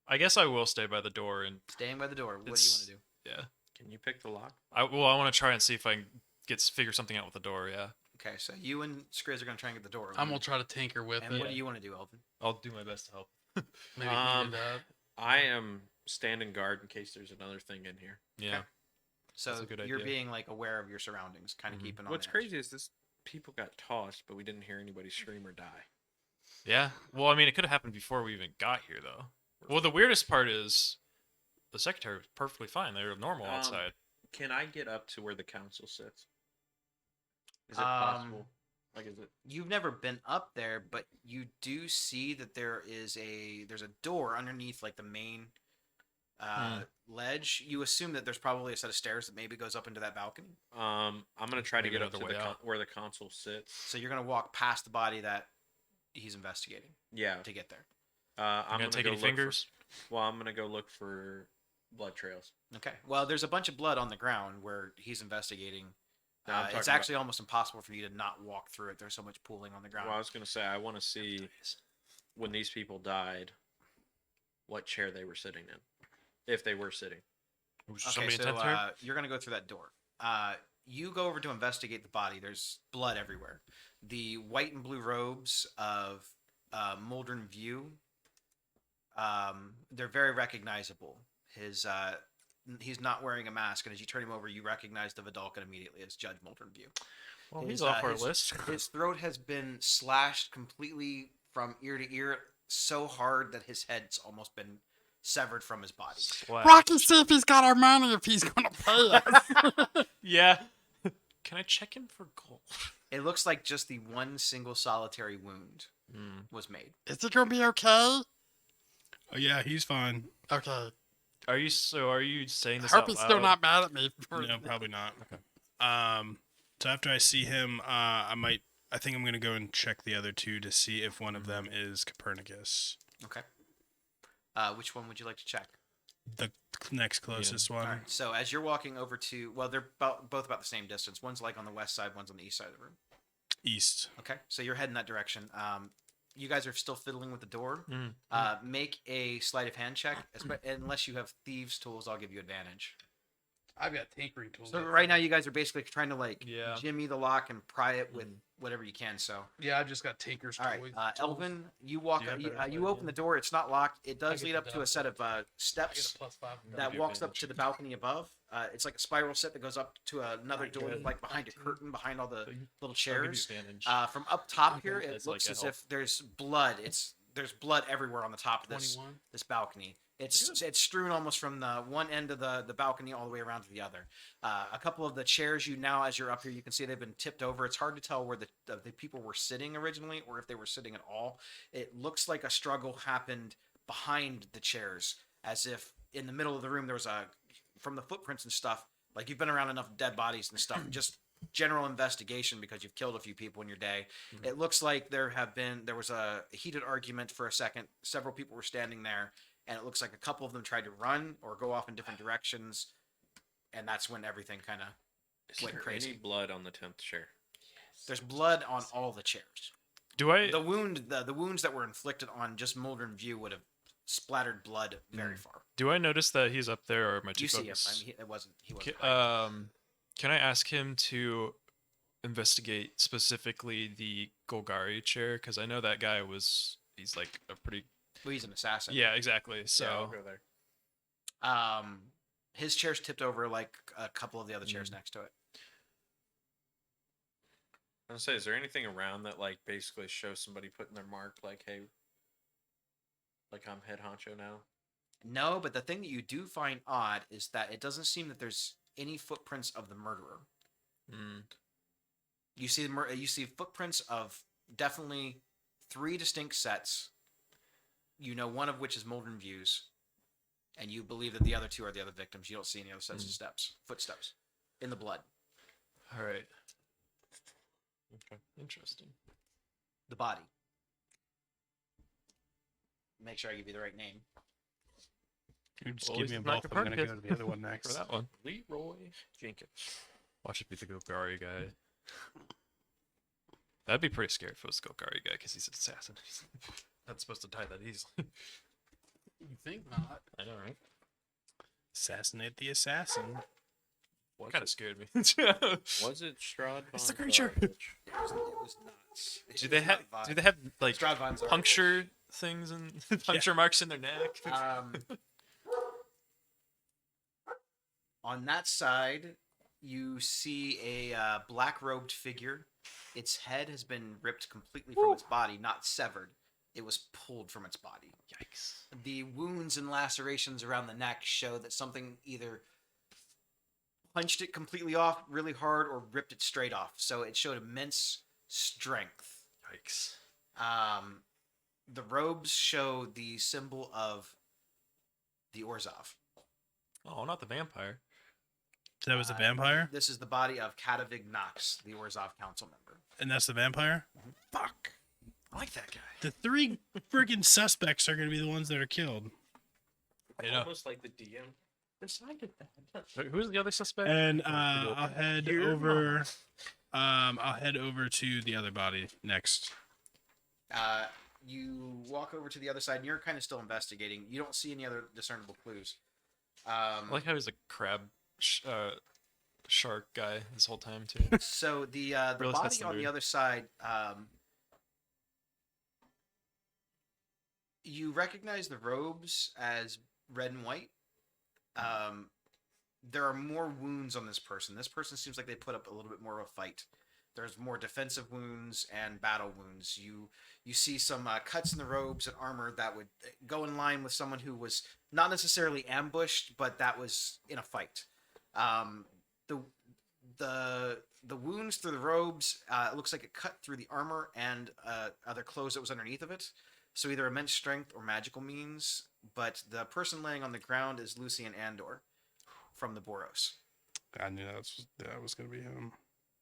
I guess I will stay by the door and Staying by the door. What do you It's- want to do? yeah. Can you pick the lock? I want to try and see if I can figure something out with the door. Yeah. Okay, so you and Skriz are gonna try and get the door. I'm open. gonna try to tinker with And it. what do you want to do, Elvin? I'll do my best to help. Maybe he Um, did that. I am standing guard in case there's another thing in here. Yeah. So That's a good you're idea. being like aware of your surroundings, kind of keeping on. What's edge. crazy is this people got tossed, but we didn't hear anybody scream or die. Yeah. Well, I mean, it could have happened before we even got here, though. Well, the weirdest part is the secretary was perfectly fine. They were normal outside. Can I get up to where the council sits? Is it Um, possible? Like, is it? You've never been up there, but you do see that there's a door underneath like the main ledge. You assume that there's probably a set of stairs that maybe goes up into that balcony. I'm gonna try to Maybe get up to another way out. where the console sits. So you're gonna walk past the body that he's investigating Yeah. to get there. I'm gonna take go any look for- fingers? well, I'm gonna go look for blood trails. Okay. Well, there's a bunch of blood on the ground where he's investigating. No, I'm It's talking actually almost impossible for you to not walk through it. There's so much pooling on the ground. Well, I was gonna say I want to see when these people died, what chair they were sitting in, if they were sitting. Was Okay, somebody in so 10th turn? you're gonna go through that door. You go over to investigate the body. There's blood everywhere. The white and blue robes of Muldren View. They're very recognizable. He's not wearing a mask, and as you turn him over, you recognize the Vidalcan immediately as Judge Muldren View. Well, his, he's off our his- list. His throat has been slashed completely from ear to ear, so hard that his head's almost been severed from his body. Wow. Rocky, see if he's got our money. If he's gonna pay us. Yeah. Can I check him for gold? It looks like just the one single solitary wound was made. Is he gonna be okay? Oh yeah, he's fine. Okay. Are you saying I this hope out he's loud? still not mad at me. No, probably not. So after I see him, I think I'm gonna go and check the other two to see if one of them is Copernicus, Okay. Which one would you like to check? the next closest one. All right. So as you're walking over to, well, they're both about the same distance. One's like on the west side, one's on the east side of the room. East. Okay. So you're heading that direction. You guys are still fiddling with the door. Mhm. Make a sleight of hand check. Unless you have thieves' tools, I'll give you advantage. I've got tinkering tools. So right now, you guys are basically trying to like Yeah. jimmy the lock and pry it with whatever you can. So Yeah, I've just got tinker's all right, tools. Elvin, you walk. Do you have You, better you open the door. It's not locked. It does get lead the up to a double. set of I get steps a +5. that do walks up advantage. to the balcony above. It's like a spiral set that goes up to another Not door, good. like behind a curtain, behind all the little I'll give you chairs. advantage. From up top here, it That's looks like a as help. if there's blood. There's blood everywhere on the top of this 21. this balcony. It's strewn almost from the one end of the balcony all the way around to the other. A couple of the chairs you now, as you're up here, you can see they've been tipped over. It's hard to tell where the people were sitting originally or if they were sitting at all. It looks like a struggle happened behind the chairs, as if in the middle of the room there was from the footprints and stuff. Like you've been around enough dead bodies and stuff. Just general investigation because you've killed a few people in your day. It looks like there was a heated argument for a second. Several people were standing there, and it looks like a couple of them tried to run or go off in different directions, and that's when everything kind of Is went there crazy. any blood on the 10th chair? There's blood on all the chairs. Do I? The wounds that were inflicted on just Muldren View would have splattered blood very far. Do I notice that he's up there, or am I too You see him? focused? I mean, he wasn't. Can I ask him to investigate specifically the Golgari chair? Because I know that guy he's like a pretty. Well, he's an assassin. Yeah, exactly. So Yeah, I'll go there. His chair's tipped over like a couple of the other chairs next to it. I was gonna say, is there anything around that like basically shows somebody putting their mark, like, hey, like I'm head honcho now? No, but the thing that you do find odd is that it doesn't seem that there's any footprints of the murderer. You see you see footprints of definitely 3 distinct sets. You know one of which is Muldren Views, and you believe that the other 2 are the other victims. You don't see any other sets of footsteps in the blood. all right. Okay, interesting. The body. Make sure I give you the right name. You just Well, give he's me not both. I'm gonna go to Copernicus. the other one For next. that one, Leroy Jenkins. watch it be the Golgari guy. That'd be pretty scary if it was the Golgari guy, because he's an assassin. He's not supposed to die that easily. You think not? I know, right? Assassinate the assassin. Kind of scared me. Was it Strahd? It's the von creature. Zarovich? It was nuts. Do they have like Strahd von Zarovich. puncture things and puncture marks in their neck? On that side, you see a black-robed figure. Its head has been ripped completely from its body, not severed. It was pulled from its body. Yikes. The wounds and lacerations around the neck show that something either punched it completely off really hard or ripped it straight off. So it showed immense strength. Yikes. The robes show the symbol of the Orzhov. Oh, not the vampire. That was the vampire, This is the body of Kadavig Nox, the Orzhov council member. and that's the vampire. Fuck. I like that guy. The 3 freaking suspects are gonna be the ones that are killed. I know. Almost like the DM decided that. Who's the other suspect? And I'll head over. I'll head over to the other body next. You walk over to the other side, and you're kind of still investigating. You don't see any other discernible clues. I like how he's a crab shark guy this whole time too. So the Really body sets the on the mood. other side, you recognize the robes as red and white. There are more wounds on this person. This person seems like they put up a little bit more of a fight. There's more defensive wounds and battle wounds. You see some cuts in the robes and armor that would go in line with someone who was not necessarily ambushed, but that was in a fight. The wounds through the robes, it looks like it cut through the armor and other clothes that was underneath of it. So either immense strength or magical means. But the person laying on the ground is Lucian Andor from the Boros. I knew that was gonna be him.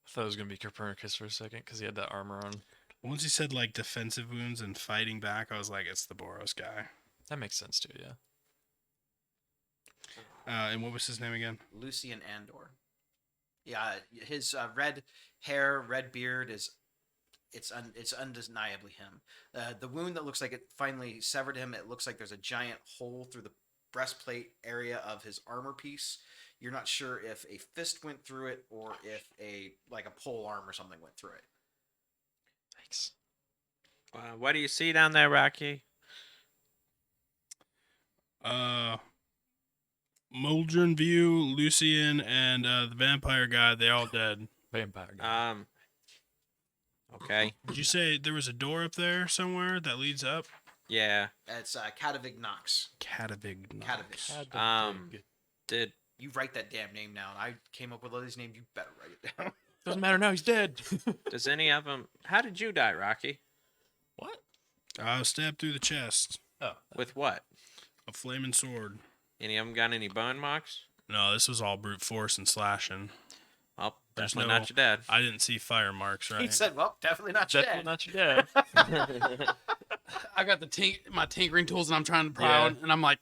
I thought it was gonna be Copernicus for a second because he had that armor on. Once he said like defensive wounds and fighting back, I was like, it's the Boros guy. That makes sense too. Yeah. And what was his name again? Lucian Andor. Yeah, his red hair, red beard it's undeniably him. The wound that looks like it finally severed him, it looks like there's a giant hole through the breastplate area of his armor piece. You're not sure if a fist went through it or if a pole arm or something went through it. Thanks. What do you see down there, Rocky? Muldrin View, Lucian, and the vampire guy, they all dead. Vampire guy. Okay. Did you say there was a door up there somewhere that leads up? Yeah. It's Kadavig Nox. Kadavig. Kadavig. Did You write that damn name down. I came up with all these names. You better write it down. Doesn't matter now. He's dead. does any of them? How did you die, Rocky? What? I was stabbed through the chest. Oh. With what? A flaming sword. Any of them got any bone marks? No, this was all brute force and slashing. Well, There's definitely no- not your dad. I didn't see fire marks, right? He said, "Well, definitely not your Definitely dad." not your dad. I got my tinkering tools and I'm trying to pry Yeah. on, and I'm like,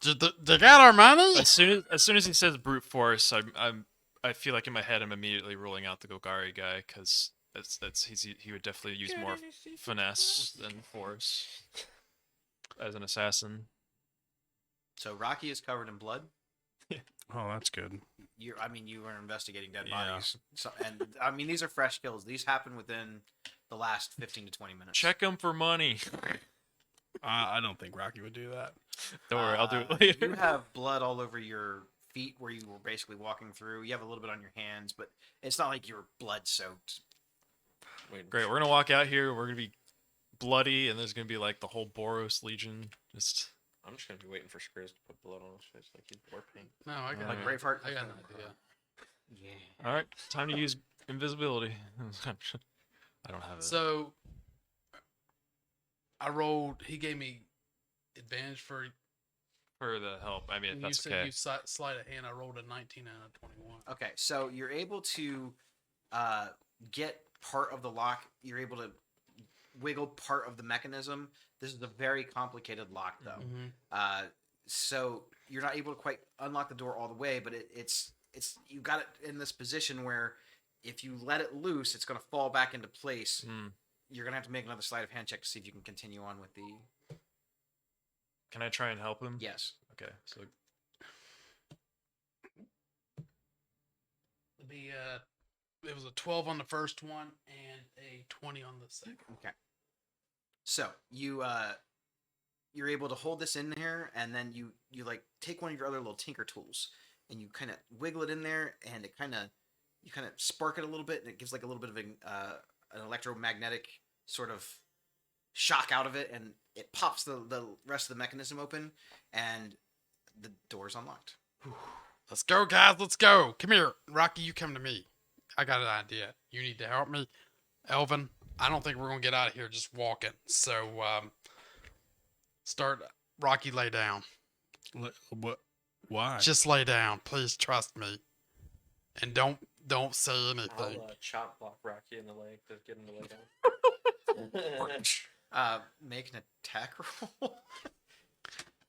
they got our money? as soon as he says brute force, I feel like in my head I'm immediately ruling out the Golgari guy because he would definitely use more finesse than force as an assassin. So Rocky is covered in blood. Oh, that's good. You were investigating dead Yeah. bodies. So, and these are fresh kills. These happen within the last 15 to 20 minutes. Check him for money. I don't think Rocky would do that. Don't worry, I'll do it You later. have blood all over your feet where you were basically walking through. You have a little bit on your hands, but it's not like you're blood soaked. Wait, Great, we're gonna walk out here. We're gonna be bloody, and there's gonna be like the whole Boros Legion. Just I'm just gonna be waiting for Skriz to put blood on his face like he's war paint. No, I got Like Alright. Braveheart. I got an idea. Yeah. all right. Time to use invisibility. I don't have it. So I rolled. He gave me advantage for. For the help, I mean, And if you that's said okay. you sleight of hand. I rolled a 19 and a 21. Okay, so you're able to get part of the lock. You're able to wiggle part of the mechanism. This is a very complicated lock, though. Mhm. So you're not able to quite unlock the door all the way, but it's you got it in this position where if you let it loose, it's going to fall back into place. Hmm. You're going to have to make another sleight of hand check to see if you can continue on with the. Can I try and help him? Yes. Okay. So be it was a 12 on the first one and a 20 on the second. Okay. So you're able to hold this in there, and then you like take one of your other little tinker tools, and you kind of wiggle it in there, and it you kind of spark it a little bit, and it gives like a little bit of an electromagnetic sort of shock out of it, and it pops the rest of the mechanism open, and the door's unlocked. Let's go, guys. Let's go. Come here. Rocky, you come to me. I got an idea. You need to help me. Elvin, I don't think we're going to get out of here just walking. So, start. Rocky, lay down. What? Why? Just lay down. Please trust me. And don't say anything. I'll chop block Rocky in the leg to get him to lay down. Make an attack roll.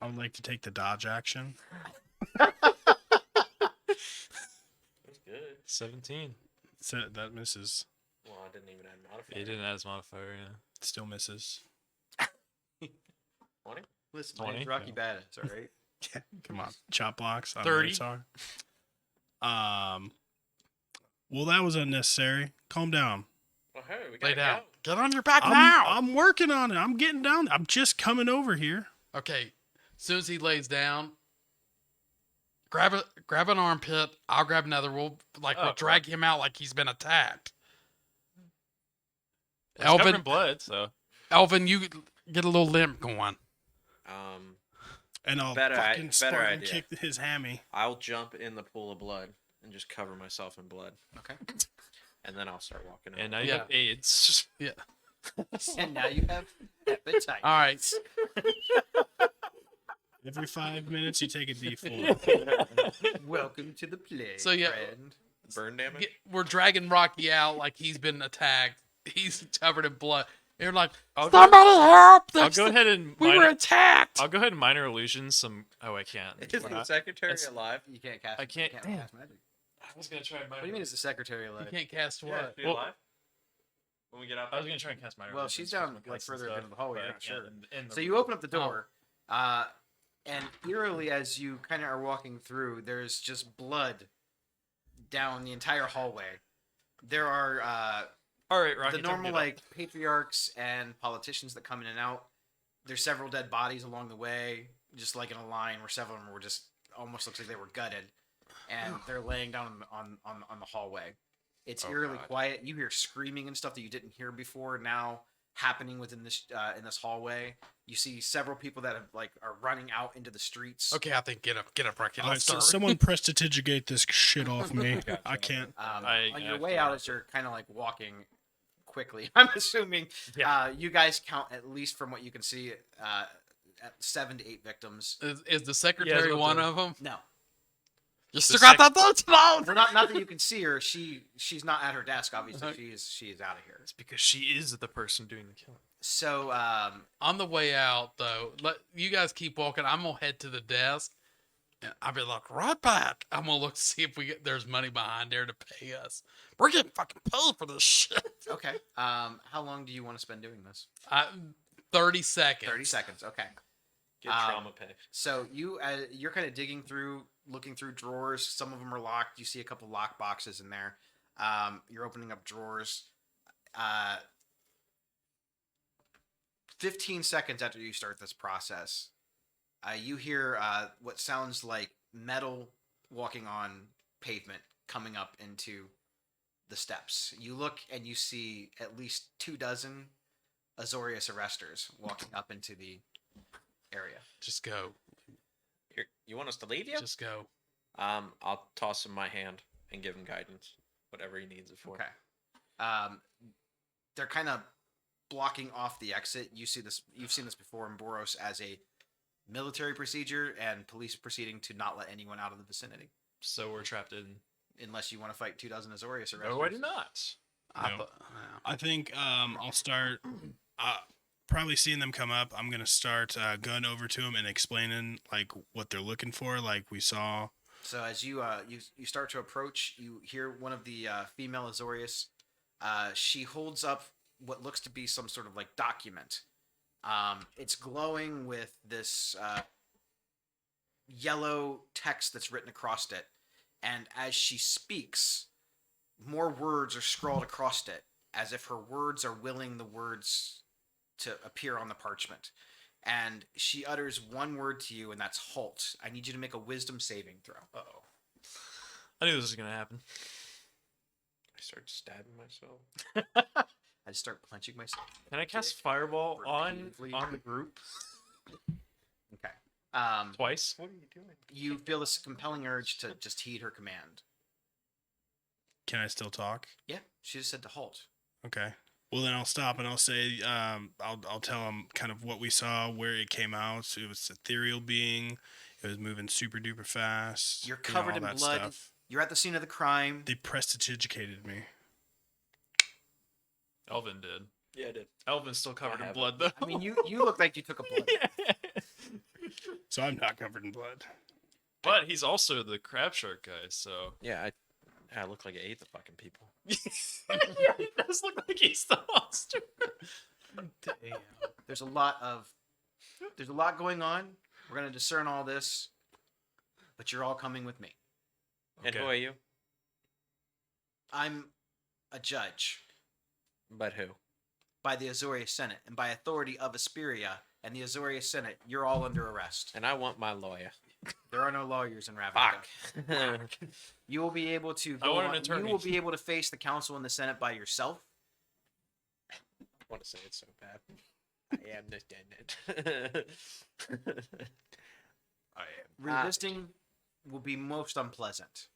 I would like to take the dodge action. That's good. 17. So that misses. Well, I didn't even add modifier. He didn't add his modifier, yeah. Still misses. 20? Listen, my name's 20? Rocky Badass, all right? Come on, chop blocks. On 30. Minotaur. Well, that was unnecessary. Calm down. Well, hey, we Lay gotta down. go. Get on your back now. I'm working on it. I'm getting down. I'm just coming over here. Okay. As soon as he lays down, grab an armpit. I'll grab another. We'll drag him out like he's been attacked. It's covered in Elvin, blood, so. Elvin, you get a little limp going. And I'll Better fucking Spartan idea. kick his hammy. I'll jump in the pool of blood and just cover myself in blood, Okay. and then I'll start walking out. And now you Yeah. have AIDS. Yeah. And now you have hepatitis. All right. Every 5 minutes, you take a D4. Welcome to the play, So, yeah. friend. Burn damage? We're dragging Rocky out like he's been attacked. He's covered in blood. You're like, I'll somebody help! I'll There's- go ahead and We were minor, attacked. I'll go ahead and minor illusions some. Oh, I can't. Is We're the not- secretary That's- alive? You can't cast. I can't- You damn. cast magic. I was gonna try minor. What do you mean? Is the secretary You alive? can't cast Yeah, what? is she Well- alive? When we get out I was there? gonna try and cast minor. Well, illusions she's with down my like dice and further stuff, into the hallway. but You're I not can't sure. in the So you room. open up the door, and eerily as you kind of are walking through, there's just blood down the entire hallway. There are All right, Rocky. the time to normal get up. like patriarchs and politicians that come in and out. There's several dead bodies along the way, just like in a line where several of them were just almost looks like they were gutted, and they're laying down on the hallway. It's Oh, eerily God. quiet. You hear screaming and stuff that you didn't hear before now happening within this in this hallway. You see several people that have are running out into the streets. Okay, I think get up, Rocky. All right, Let's so start. someone prestidigate this shit off me. I can't. On your way feel out, that. as you're kind of like walking quickly, I'm assuming Yeah. you guys count, at least from what you can see, at 7 to 8 victims. Is the secretary about one to- of them? No, You still got that though? well, not that you can see her. She's not at her desk. Obviously, she is out of here. It's because she is the person doing the killing. So On the way out, though, let you guys keep walking. I'm gonna head to the desk. And I'll be like, right back. I'm gonna look to see if there's money behind there to pay us. We're getting fucking paid for this shit. okay. How long do you want to spend doing this? 30 seconds. 30 seconds. Okay. Get trauma pay. So you're kind of digging through, looking through drawers. Some of them are locked. You see a couple lock boxes in there. You're opening up drawers. 15 seconds after you start this process, you hear what sounds like metal walking on pavement coming up into the steps. You look and you see at least 24 Azorius arresters walking up into the area. Just go. You want us to leave you? Just go. I'll toss him my hand and give him guidance, whatever he needs it for. Okay. They're kind of blocking off the exit. You see this. You've seen this before in Boros as a military procedure and police proceeding to not let anyone out of the vicinity So we're trapped in. unless you want to fight 24 Azorius arresters. No, I do not. No. I think I'll start. Probably seeing them come up, I'm gonna start going over to them and explaining like what they're looking for. Like we saw. So as you you start to approach, you hear one of the female Azorius. She holds up what looks to be some sort of like document. It's glowing with this yellow text that's written across it, and as she speaks, more words are scrawled across it, as if her words are willing the words to appear on the parchment. And she utters one word to you, and that's halt. I need you to make a wisdom saving throw. Uh-oh. I knew this was gonna happen. I start stabbing myself. I just start punching myself. Can I cast Fireball Repeatedly. on the group Okay. twice? What are you doing? You feel this compelling urge to just heed her command. Can I still talk? Yeah, she just said to halt. Okay. Well, then I'll stop and I'll say, I'll tell him kind of what we saw, where it came out. It was ethereal being. It was moving super duper fast. You're you know, covered all in that blood. stuff. You're at the scene of the crime. They prestidigitated me. Elvin did. Yeah, I did. Elvin's still covered in haven't. blood though. I mean, you look like you took a blood. So I'm not covered in blood. But he's also the crab shark guy, so Yeah, I look like I ate the fucking people. yeah, he does look like he's the monster. Damn. There's a lot going on. We're gonna discern all this, but you're all coming with me. And who Okay. are you? I'm a judge But who? by the Azorius Senate, and by authority of Asperia and the Azorius Senate, you're all under arrest. And I want my lawyer. There are no lawyers in Ravnica. Fuck. You will be able to. I want an You attorney. will be able to face the council and the Senate by yourself. I want to say it so bad. I am the Senate. Resisting will be most unpleasant.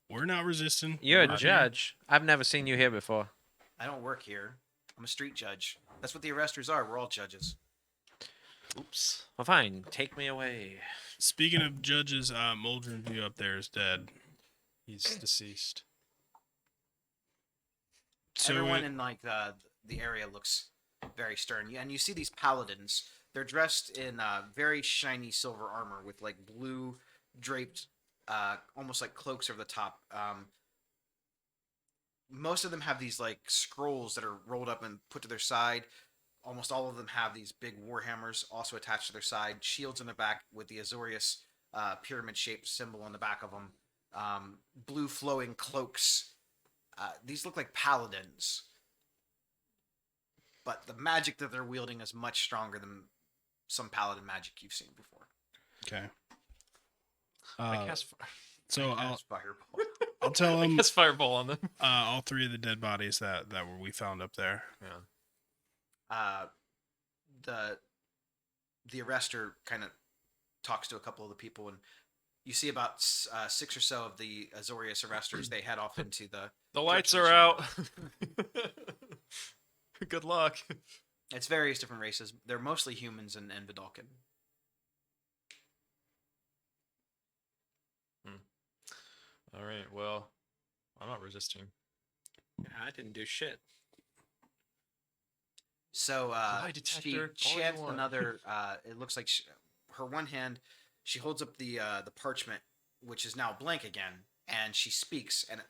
We're not resisting. You're a We're- judge. I've never seen you here before. I don't work here. I'm a street judge. That's what the arresters are. We're all judges. Oops. Well, fine. Take me away. Speaking of judges, Muldrin View up there is dead. He's deceased. So Everyone in like the area looks very stern, and you see these paladins. They're dressed in very shiny silver armor with like blue draped, almost like cloaks over the top. Most of them have these like scrolls that are rolled up and put to their side. Almost all of them have these big war hammers also attached to their side. Shields in the back with the Azorius pyramid-shaped symbol on the back of them. Blue flowing cloaks. These look like paladins, but the magic that they're wielding is much stronger than some paladin magic you've seen before. okay. I cast, So That's fireball. I'll tell I him cast Fireball on them. all three of the dead bodies that we found up there. Yeah. The arrestor kind of talks to a couple of the people, and you see about 6 or so of the Azorius arresters. They head off into the. The lights direction are of the out. Good luck. It's various different races. They're mostly humans and Vidalcan. All right. Well, I'm not resisting. I didn't do shit. So Lie she detector, all you has want. another. It looks like her one hand. She holds up the parchment, which is now blank again, and she speaks, and it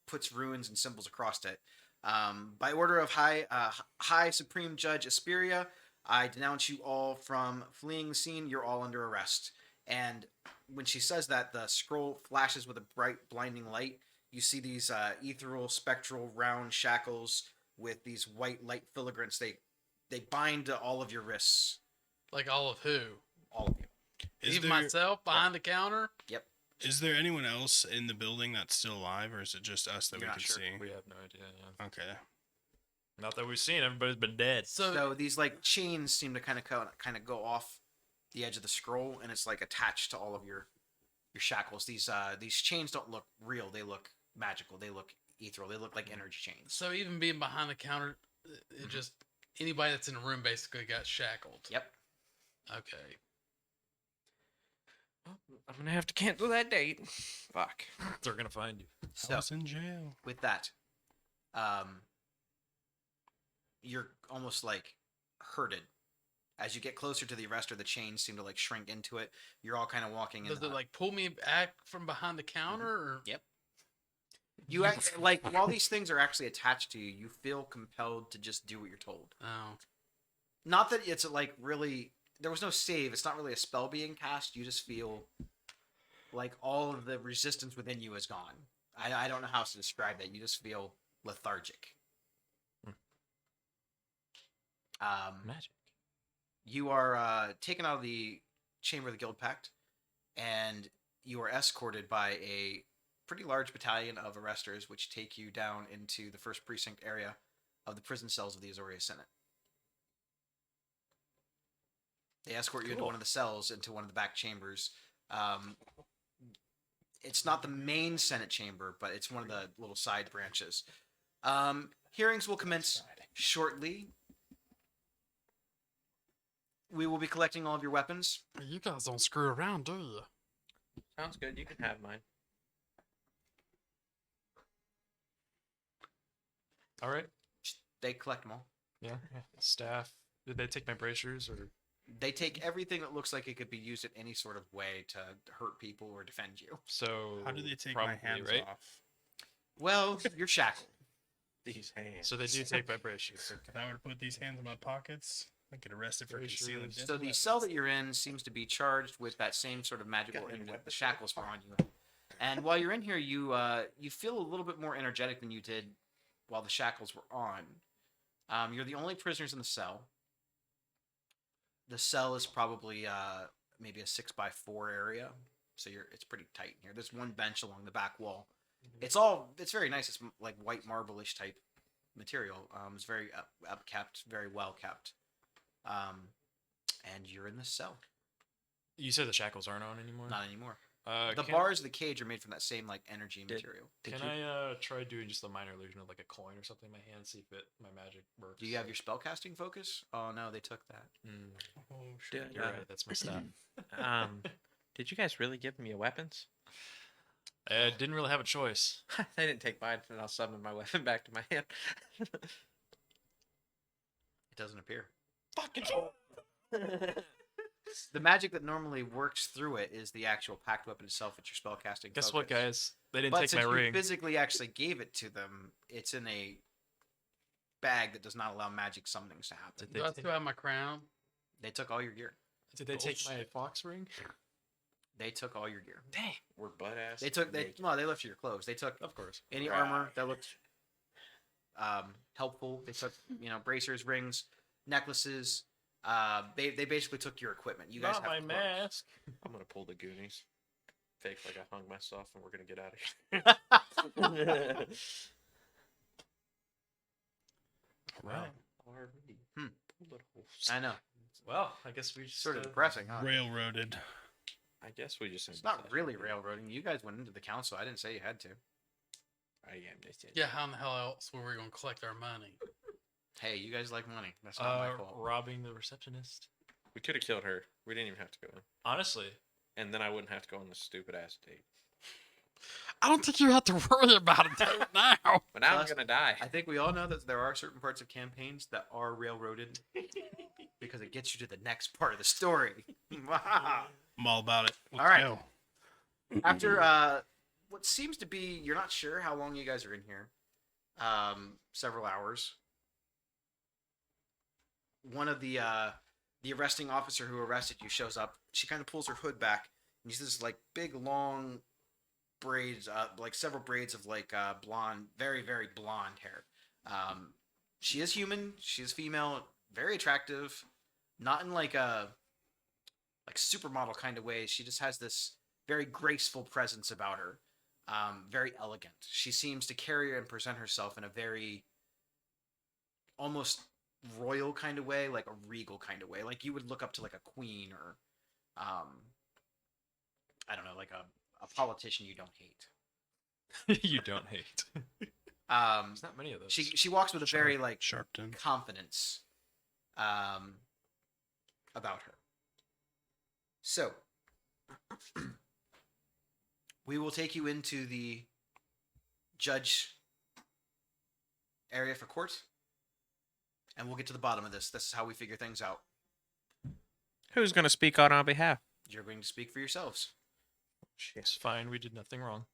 puts runes and symbols across it. By order of High Supreme Judge Asperia, I denounce you all from fleeing the scene. You're all under arrest. And when she says that, the scroll flashes with a bright, blinding light. You see these ethereal, spectral, round shackles with these white light filigrees. They bind to all of your wrists, Like all of who? all of you. Is Even there, myself behind the counter? is there anyone else in the building that's still alive, or is it just us that You're we not can sure. see? We have no idea. Yeah. Okay. Not that we've seen. Everybody's been dead. So these like chains seem to kind of go off the edge of the scroll, and it's like attached to all of your shackles. These chains don't look real. They look magical. They look ethereal. They look like energy chains. So even being behind the counter, it just anybody that's in the room basically got shackled. Yep. Okay. I'm gonna have to cancel that date. Fuck. They're gonna find you. I So was in jail. with that, you're almost like herded. As you get closer to the arrestor, the chains seem to like shrink into it. You're all kind of walking in. Does it like pull me back from behind the counter? Or? Yep. You act, like while these things are actually attached to you, you feel compelled to just do what you're told. Oh. Not that it's like really. There was no save. It's not really a spell being cast. You just feel like all of the resistance within you is gone. I don't know how else to describe that. You just feel lethargic. Magic. You are taken out of the Chamber of the Guild Pact, and you are escorted by a pretty large battalion of arresters, which take you down into the first precinct area of the prison cells of the Azoria Senate. They escort you into one of the cells, into one of the back chambers. It's not the main Senate chamber, but it's one of the little side branches. Hearings will commence shortly. We will be collecting all of your weapons. You guys don't screw around, do you? Sounds good. You can have mine. All right. They collect them all. Yeah. Staff. Did they take my bracers or? They take everything that looks like it could be used in any sort of way to hurt people or defend you. So How do they take probably, my hands right? off? Well, you're shackled. These hands. So they do take my bracers. If I were to put these hands in my pockets, I get arrested for Bracers. concealing deadly So the weapons. cell that you're in seems to be charged with that same sort of magical energy that the shackles were on you. And while you're in here, you feel a little bit more energetic than you did while the shackles were on. You're the only prisoners in the cell. The cell is probably maybe a 6x4 area, so it's pretty tight in here. There's one bench along the back wall. It's very nice. It's like white marble-ish type material. It's very upkept, very well kept. And you're in the cell. You said the shackles aren't on anymore. Not anymore. The can, bars of the cage are made from that same like energy material. Can I try doing just a minor illusion of like a coin or something in my hand, see if my magic works? Do you have your spellcasting focus? Oh no, they took that. Oh, shit. Did, You're right. That's my stuff. did you guys really give me your weapons? I didn't really have a choice. They didn't take mine, and I'll summon my weapon back to my hand. It doesn't appear. Fucking. The magic that normally works through it is the actual pact weapon itself, with your spellcasting. Guess what, focus. guys? They didn't But take since my you ring. physically actually gave it to them, it's in a bag that does not allow magic summonings to happen. Did Do I still have my crown? They took all your gear. Did they take my fox ring? They took all your gear. Dang. We're butt ass. They left your clothes. They took Of course. any armor that looked helpful. They took bracers, rings, necklaces. They basically took your equipment. You guys Not have my cloaks. mask. I'm gonna pull the Goonies. Fake like I hung myself, and we're gonna get out of here. Wow. Already. Hmm. Pull it all. I know. Well, I guess we just Sort of depressing, huh? Railroaded. I guess we just. It's not really railroading. You guys went into the council. I didn't say you had to. I am. They said. Yeah, how in the hell else were we gonna collect our money? Hey, you guys like money. That's not my fault. robbing the receptionist. We could have killed her. We didn't even have to go in, Honestly, and then I wouldn't have to go on this stupid ass date. I don't think you have to worry about it now. But now Plus, I'm gonna die. I think we all know that there are certain parts of campaigns that are railroaded because it gets you to the next part of the story. I'm all about it. Let's All right. go. After what seems to be, you're not sure how long you guys are in here. Several hours. One of the arresting officer who arrested you shows up. She kind of pulls her hood back, and you see this like big long braids, like several braids of like blonde, very very blonde hair. She is human. She is female. Very attractive. Not in like a supermodel kind of way. She just has this very graceful presence about her. Very elegant. She seems to carry and present herself in a very almost royal kind of way, like a regal kind of way. Like you would look up to like a queen or I don't know, like a politician you don't hate. you don't hate. There's not many of those. She walks with a very like Sharpton. confidence about her. So we will take you into the judge area for court, and we'll get to the bottom of this. This is how we figure things out. Who's gonna speak on our behalf? You're going to speak for yourselves. It's fine. We did nothing wrong.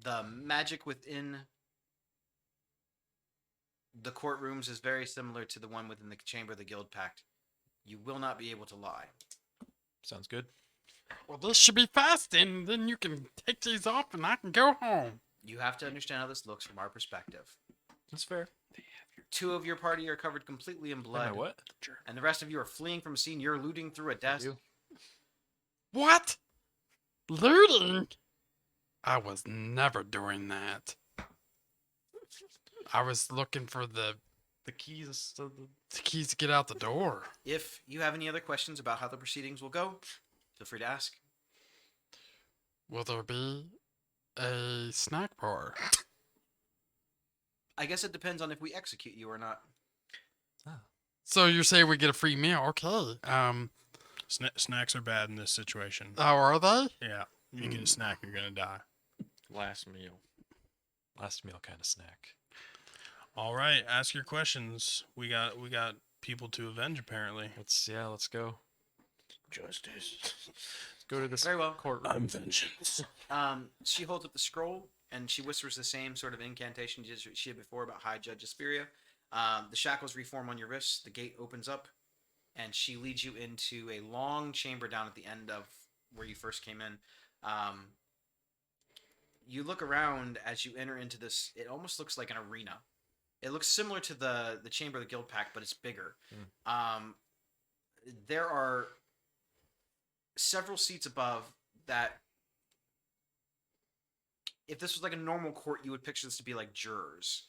The magic within the courtrooms is very similar to the one within the Chamber of the Guild Pact. You will not be able to lie. Sounds good. Well, this should be fast, and then you can take these off, and I can go home. You have to understand how this looks from our perspective. That's fair. 2 of your party are covered completely in Am I blood, what? and the rest of you are fleeing from a scene. You're looting through a desk. You. What? Looting? I was never doing that. I was looking for the keys to the. keys to get out the door. If you have any other questions about how the proceedings will go, feel free to ask. Will there be a snack bar? I guess it depends on if we execute you or not. So you're saying we get a free meal? Okay. Snacks are bad in this situation. How are they? Yeah, you get a snack, you're gonna die. Last meal. Last meal kind of snack. All right, ask your questions. We got people to avenge apparently. Let's go. Justice. Let's go to this Very well. courtroom. vengeance. She holds up the scroll and she whispers the same sort of incantation she did before about High Judge Asperia. The shackles reform on your wrists. The gate opens up, and she leads you into a long chamber down at the end of where you first came in. You look around as you enter into this. It almost looks like an arena. It looks similar to the chamber of the Guild Pact, but it's bigger. There are several seats above that. If this was like a normal court, you would picture this to be like jurors.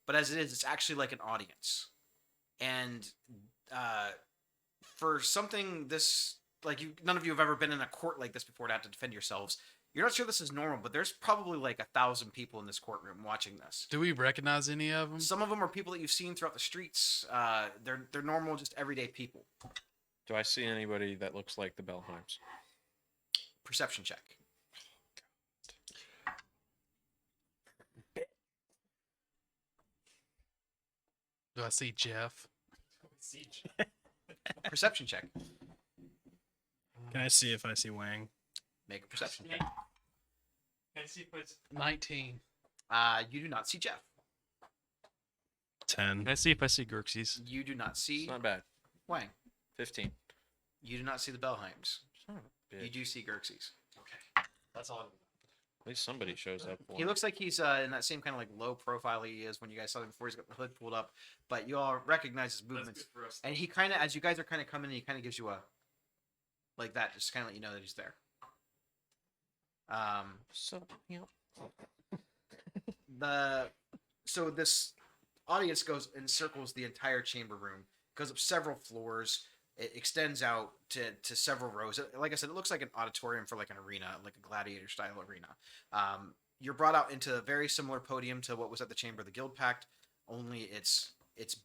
But as it is, it's actually like an audience. And for something this, like none of you have ever been in a court like this before to have to defend yourselves. You're not sure this is normal, but there's probably like 1,000 people in this courtroom watching this. Do we recognize any of them? Some of them are people that you've seen throughout the streets. They're normal, just everyday people. Do I see anybody that looks like the Bellheims? Perception check. Do I see Jeff? Perception check. Can I see if I see Wang? Make a perception check. Can I see if it's 19. You do not see Jeff. 10. Can I see if I see Gerxes? You do not see It's not bad. Wang. 15. You do not see the Bellheims. Son of a bitch. You do see Gerxes. That's all. At least somebody shows up. For He him. looks like he's in that same kind of like low profile he is when you guys saw him before. He's got the hood pulled up, but you all recognize his movements. And he kind of, as you guys are kind of coming in, he kind of gives you a like that, just kind of let you know that he's there. So, you know. So this audience goes and circles the entire chamber room, goes up several floors. It extends out to several rows. Like I said, it looks like an auditorium for like an arena, like a gladiator style arena. You're brought out into a very similar podium to what was at the Chamber of the Guild Pact, only it's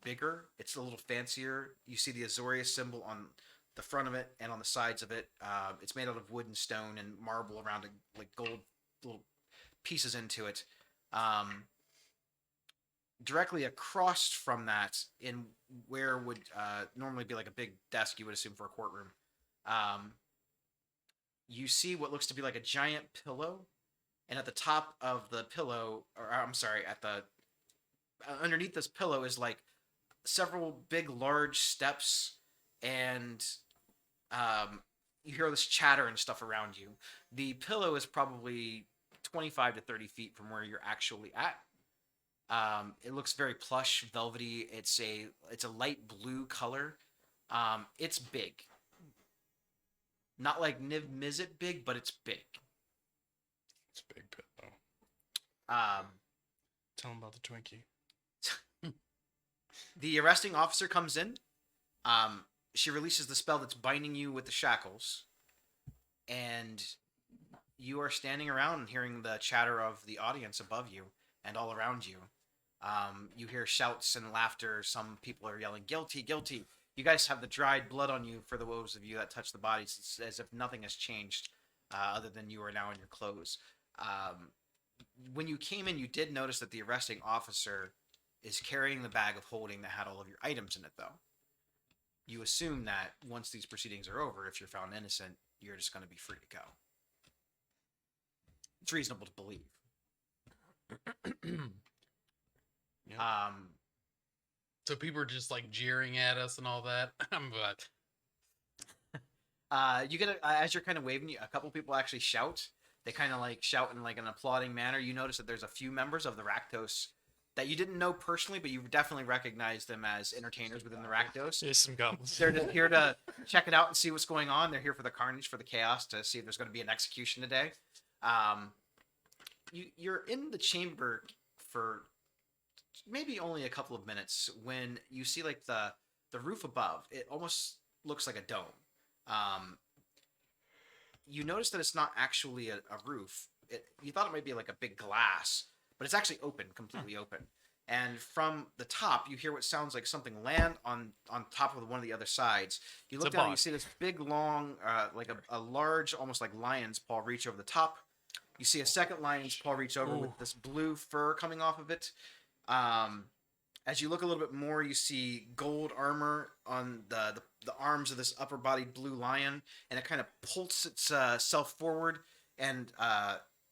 bigger. It's a little fancier. You see the Azorius symbol on the front of it and on the sides of it. It's made out of wood and stone and marble around like gold little pieces into it. Directly across from that, in where would normally be like a big desk, you would assume for a courtroom, you see what looks to be like a giant pillow, and at the top of the pillow, or I'm sorry, at the underneath this pillow is like several big, large steps, and you hear all this chatter and stuff around you. The pillow is probably 25 to 30 feet from where you're actually at. It looks very plush, velvety. It's a light blue color. It's big. Not like Niv Mizzet big, but it's big. It's a big pillow. Tell him about the Twinkie. The arresting officer comes in. She releases the spell that's binding you with the shackles, and you are standing around and hearing the chatter of the audience above you and all around you. You hear shouts and laughter. Some people are yelling, "Guilty, guilty." You guys have the dried blood on you for those of you that touch the bodies. It's as if nothing has changed other than you are now in your clothes. When you came in, you did notice that the arresting officer is carrying the bag of holding that had all of your items in it, though. You assume that once these proceedings are over, if you're found innocent, you're just going to be free to go. It's reasonable to believe. Yep. So people are just like jeering at us and all that. I'm like, You get as you're kind of waving, a couple people actually shout They kind of like shout in like an applauding manner. You notice that there's a few members of the Rakdos that you didn't know personally, but you definitely recognize them as entertainers within the Rakdos. There's some goblins. They're just here to check it out and see what's going on. They're here for the carnage, for the chaos, to see if there's going to be an execution today. You're in the chamber for maybe only a couple of minutes when you see like the roof above. It almost looks like a dome. You notice that it's not actually a roof. You thought it might be like a big glass, but it's actually open, completely open. And from the top, you hear what sounds like something land on top of one of the other sides. You look It's a down and you box. see this big, long, like a large, almost like lion's paw reach over the top. You see a second lion's paw reach over with this blue fur coming off of it. As you look a little bit more, you see gold armor on the arms of this upper-bodied blue lion, and it kind of pulls itself forward, and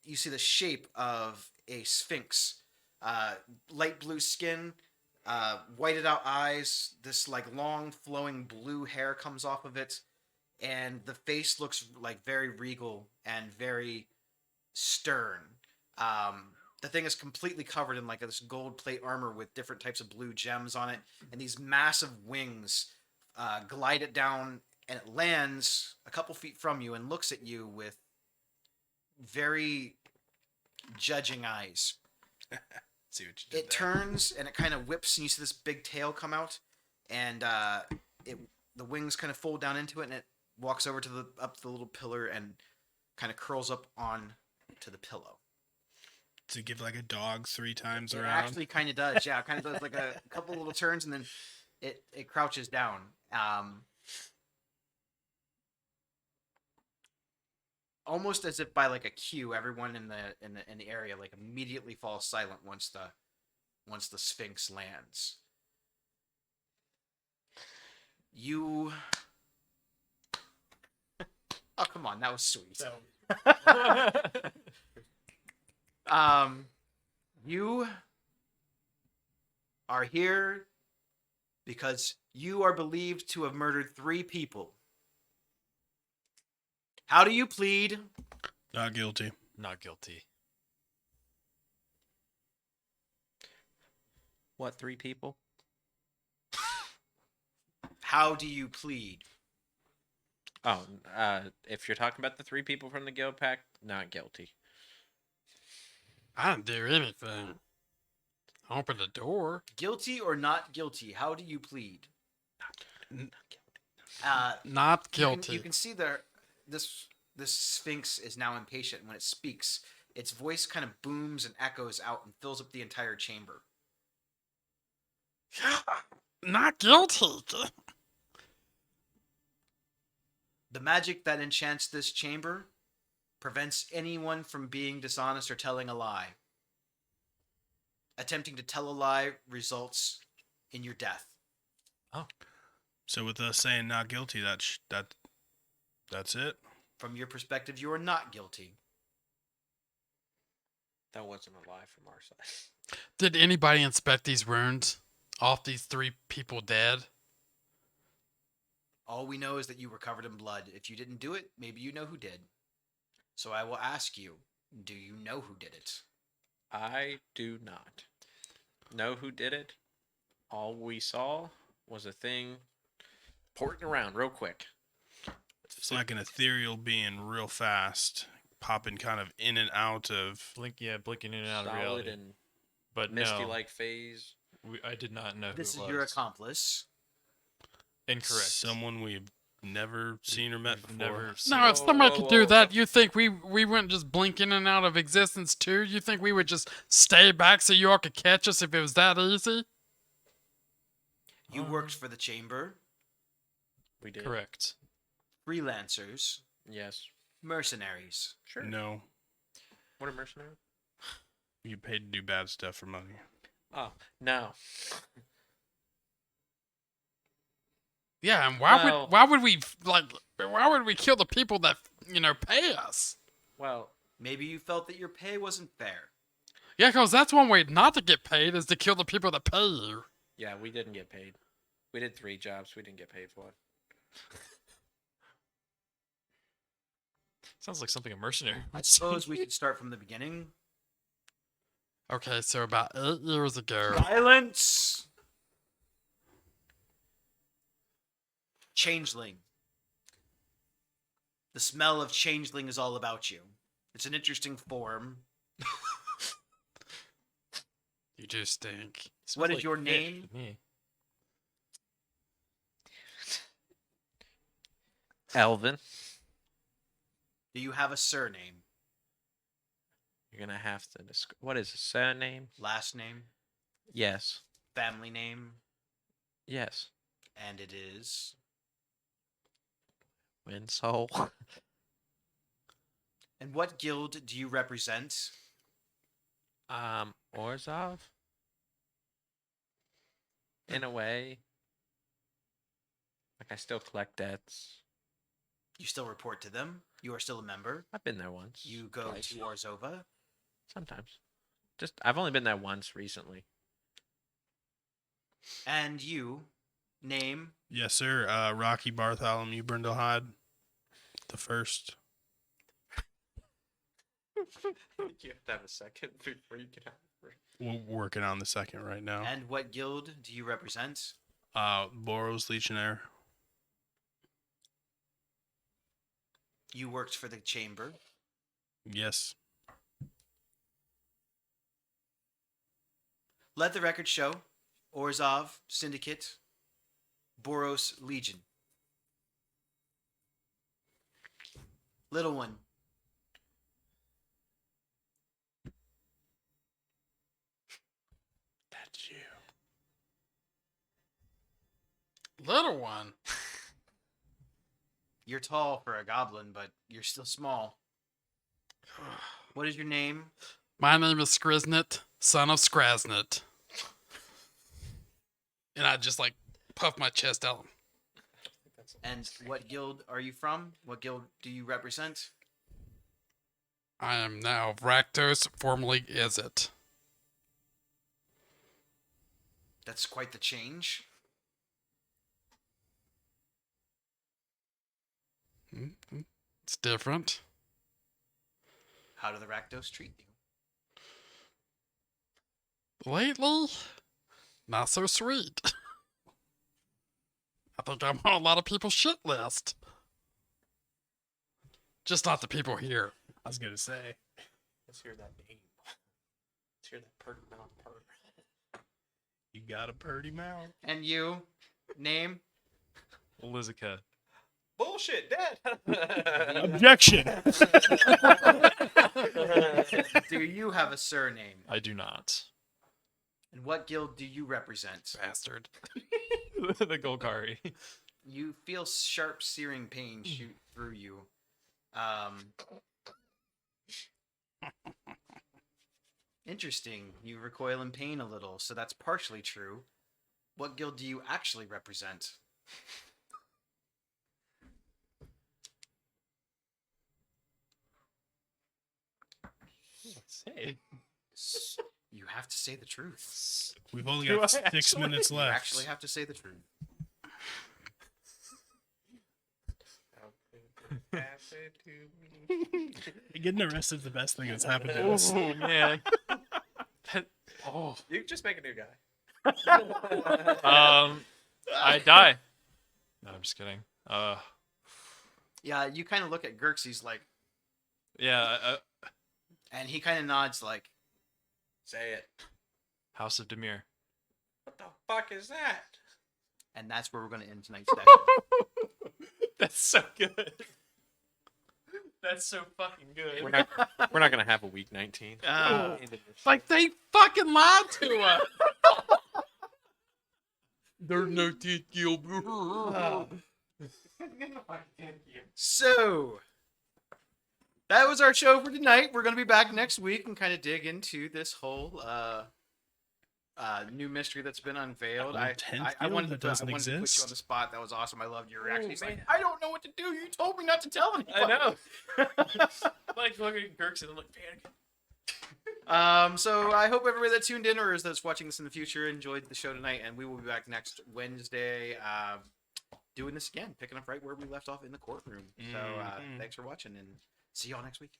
you see the shape of a sphinx. Light blue skin, whited out eyes, this like long flowing blue hair comes off of it, and the face looks like very regal and very stern. The thing is completely covered in like this gold plate armor with different types of blue gems on it, and these massive wings glide it down, and it lands a couple feet from you and looks at you with very judging eyes. See what you did It turns and it kind of whips, and you see this big tail come out, and the wings kind of fold down into it, and it walks over to up the little pillar and kind of curls up on to the pillow. To give like a dog 3 times It around. actually kind of does, yeah. It kind of does like a couple little turns, and then it crouches down. Almost as if by like a cue, everyone in the area like immediately falls silent once the Sphinx lands. You. Oh, come on, that was sweet. You are here because you are believed to have murdered 3 people. How do you plead? Not guilty. Not guilty. What, 3 people? How do you plead? Oh, if you're talking about the 3 people from the Guild Pack, not guilty. I didn't do anything. I opened the door. Guilty or not guilty? How do you plead? Not You guilty. can see this Sphinx is now impatient. When it speaks, its voice kind of booms and echoes out and fills up the entire chamber. Not guilty. The magic that enchants this chamber prevents anyone from being dishonest or telling a lie. Attempting to tell a lie results in your death. So with us saying not guilty, that's it. From your perspective, you are not guilty. That wasn't a lie from our side. Did anybody inspect these wounds off these 3 people dead? All we know is that you were covered in blood. If you didn't do it, maybe you know who did. So I will ask you, do you know who did it? I do not know who did it. All we saw was a thing porting around real quick. It's like an ethereal being real fast, popping kind of in and out of. Blinking in and out of Solid reality. and But misty no, like phase. I did not know This who is it your was. accomplice. Incorrect. Someone we've never seen or met We've before. never seen. No, if Whoa, somebody whoa, could do whoa. that, you think we wouldn't just blink in and out of existence too? You think we would just stay back so you all could catch us if it was that easy? You worked for the chamber, We did. Correct. freelancers, Yes. mercenaries. Sure. No, What a mercenary. you paid to do bad stuff for money. Oh, no. Yeah, and why Well- why would we kill the people that pay us? Well, Maybe you felt that your pay wasn't fair. Yeah, because that's one way not to get paid is to kill the people that pay you. yeah, we didn't get paid. We did 3 jobs. We didn't get paid for it. Sounds like something a mercenary. I suppose we could start from the beginning. Okay, so about 8 years ago, Silence! Changeling. The smell of changeling is all about you. It's an interesting form. you do stink. What Smells is like your fish name? to me. Elvin. Do you have a surname? You're gonna have to what is a surname? Last name? Yes. Family name? Yes. And it is. Winsole. And what guild do you represent? Orzov. In a way. Like I still collect debts. You still report to them? You are still a member? I've been there once. You go twice. to Orzova? Sometimes. Just I've only been there once recently. And you, name? Yes, sir. Rocky Bartholomew Brindlehyde, the first. You have to have a second before you get out. We're working on the second right now. And what guild do you represent? Boros Legionnaire. You worked for the chamber. Yes. Let the record show Orzov Syndicate, Boros Legion. Little one. That's you. Little one. You're tall for a goblin, but you're still small. What is your name? My name is Skriznet, son of Skraznet. And I just like puff my chest out. And what guild are you from? What guild do you represent? I am now Rakdos, formerly Izzet. That's quite the change. It's different. How do the Rakdos treat you? Lately, not so sweet. I think I'm on a lot of people's shit list. Just not the people here. I was gonna say. Let's hear that name. Let's hear that purr mouth purr. You got a purty mouth. And you, name? Lizica. Bullshit, Dad. Objection. Do you have a surname? I do not. And what guild do you represent? Bastard. The Golgari. You feel sharp, searing pain shoot through you. Interesting. You recoil in pain a little, so that's partially true. What guild do you actually represent? Say. You have to say the truth. We've only Do got I 6 actually? minutes You left. actually have to say the truth. Getting arrested is the best thing that's happened to us. Oh man. Oh. You can just make a new guy. I die. No, I'm just kidding. Yeah, you kind of look at Gerxes like, Yeah. and he kind of nods like, Say it. House of Demir. What the fuck is that? and that's where we're going to end tonight's session. That's so good. That's so fucking good. We're not gonna have a week 19. Like they fucking lied to us. There's no teeth, Gilbert. So, that was our show for tonight. We're going to be back next week and kind of dig into this whole new mystery that's been unveiled. A I 10th I guild wanted, that to, I doesn't wanted to put you exist? on the spot. That was awesome. I loved your reaction. He's like, man. I don't know what to do. You told me not to tell anybody. I know. Like looking at Gerx and I'm like, panic. So I hope everybody that tuned in or is that's watching this in the future enjoyed the show tonight, and we will be back next Wednesday doing this again, picking up right where we left off in the courtroom. So thanks for watching, and See y'all next week.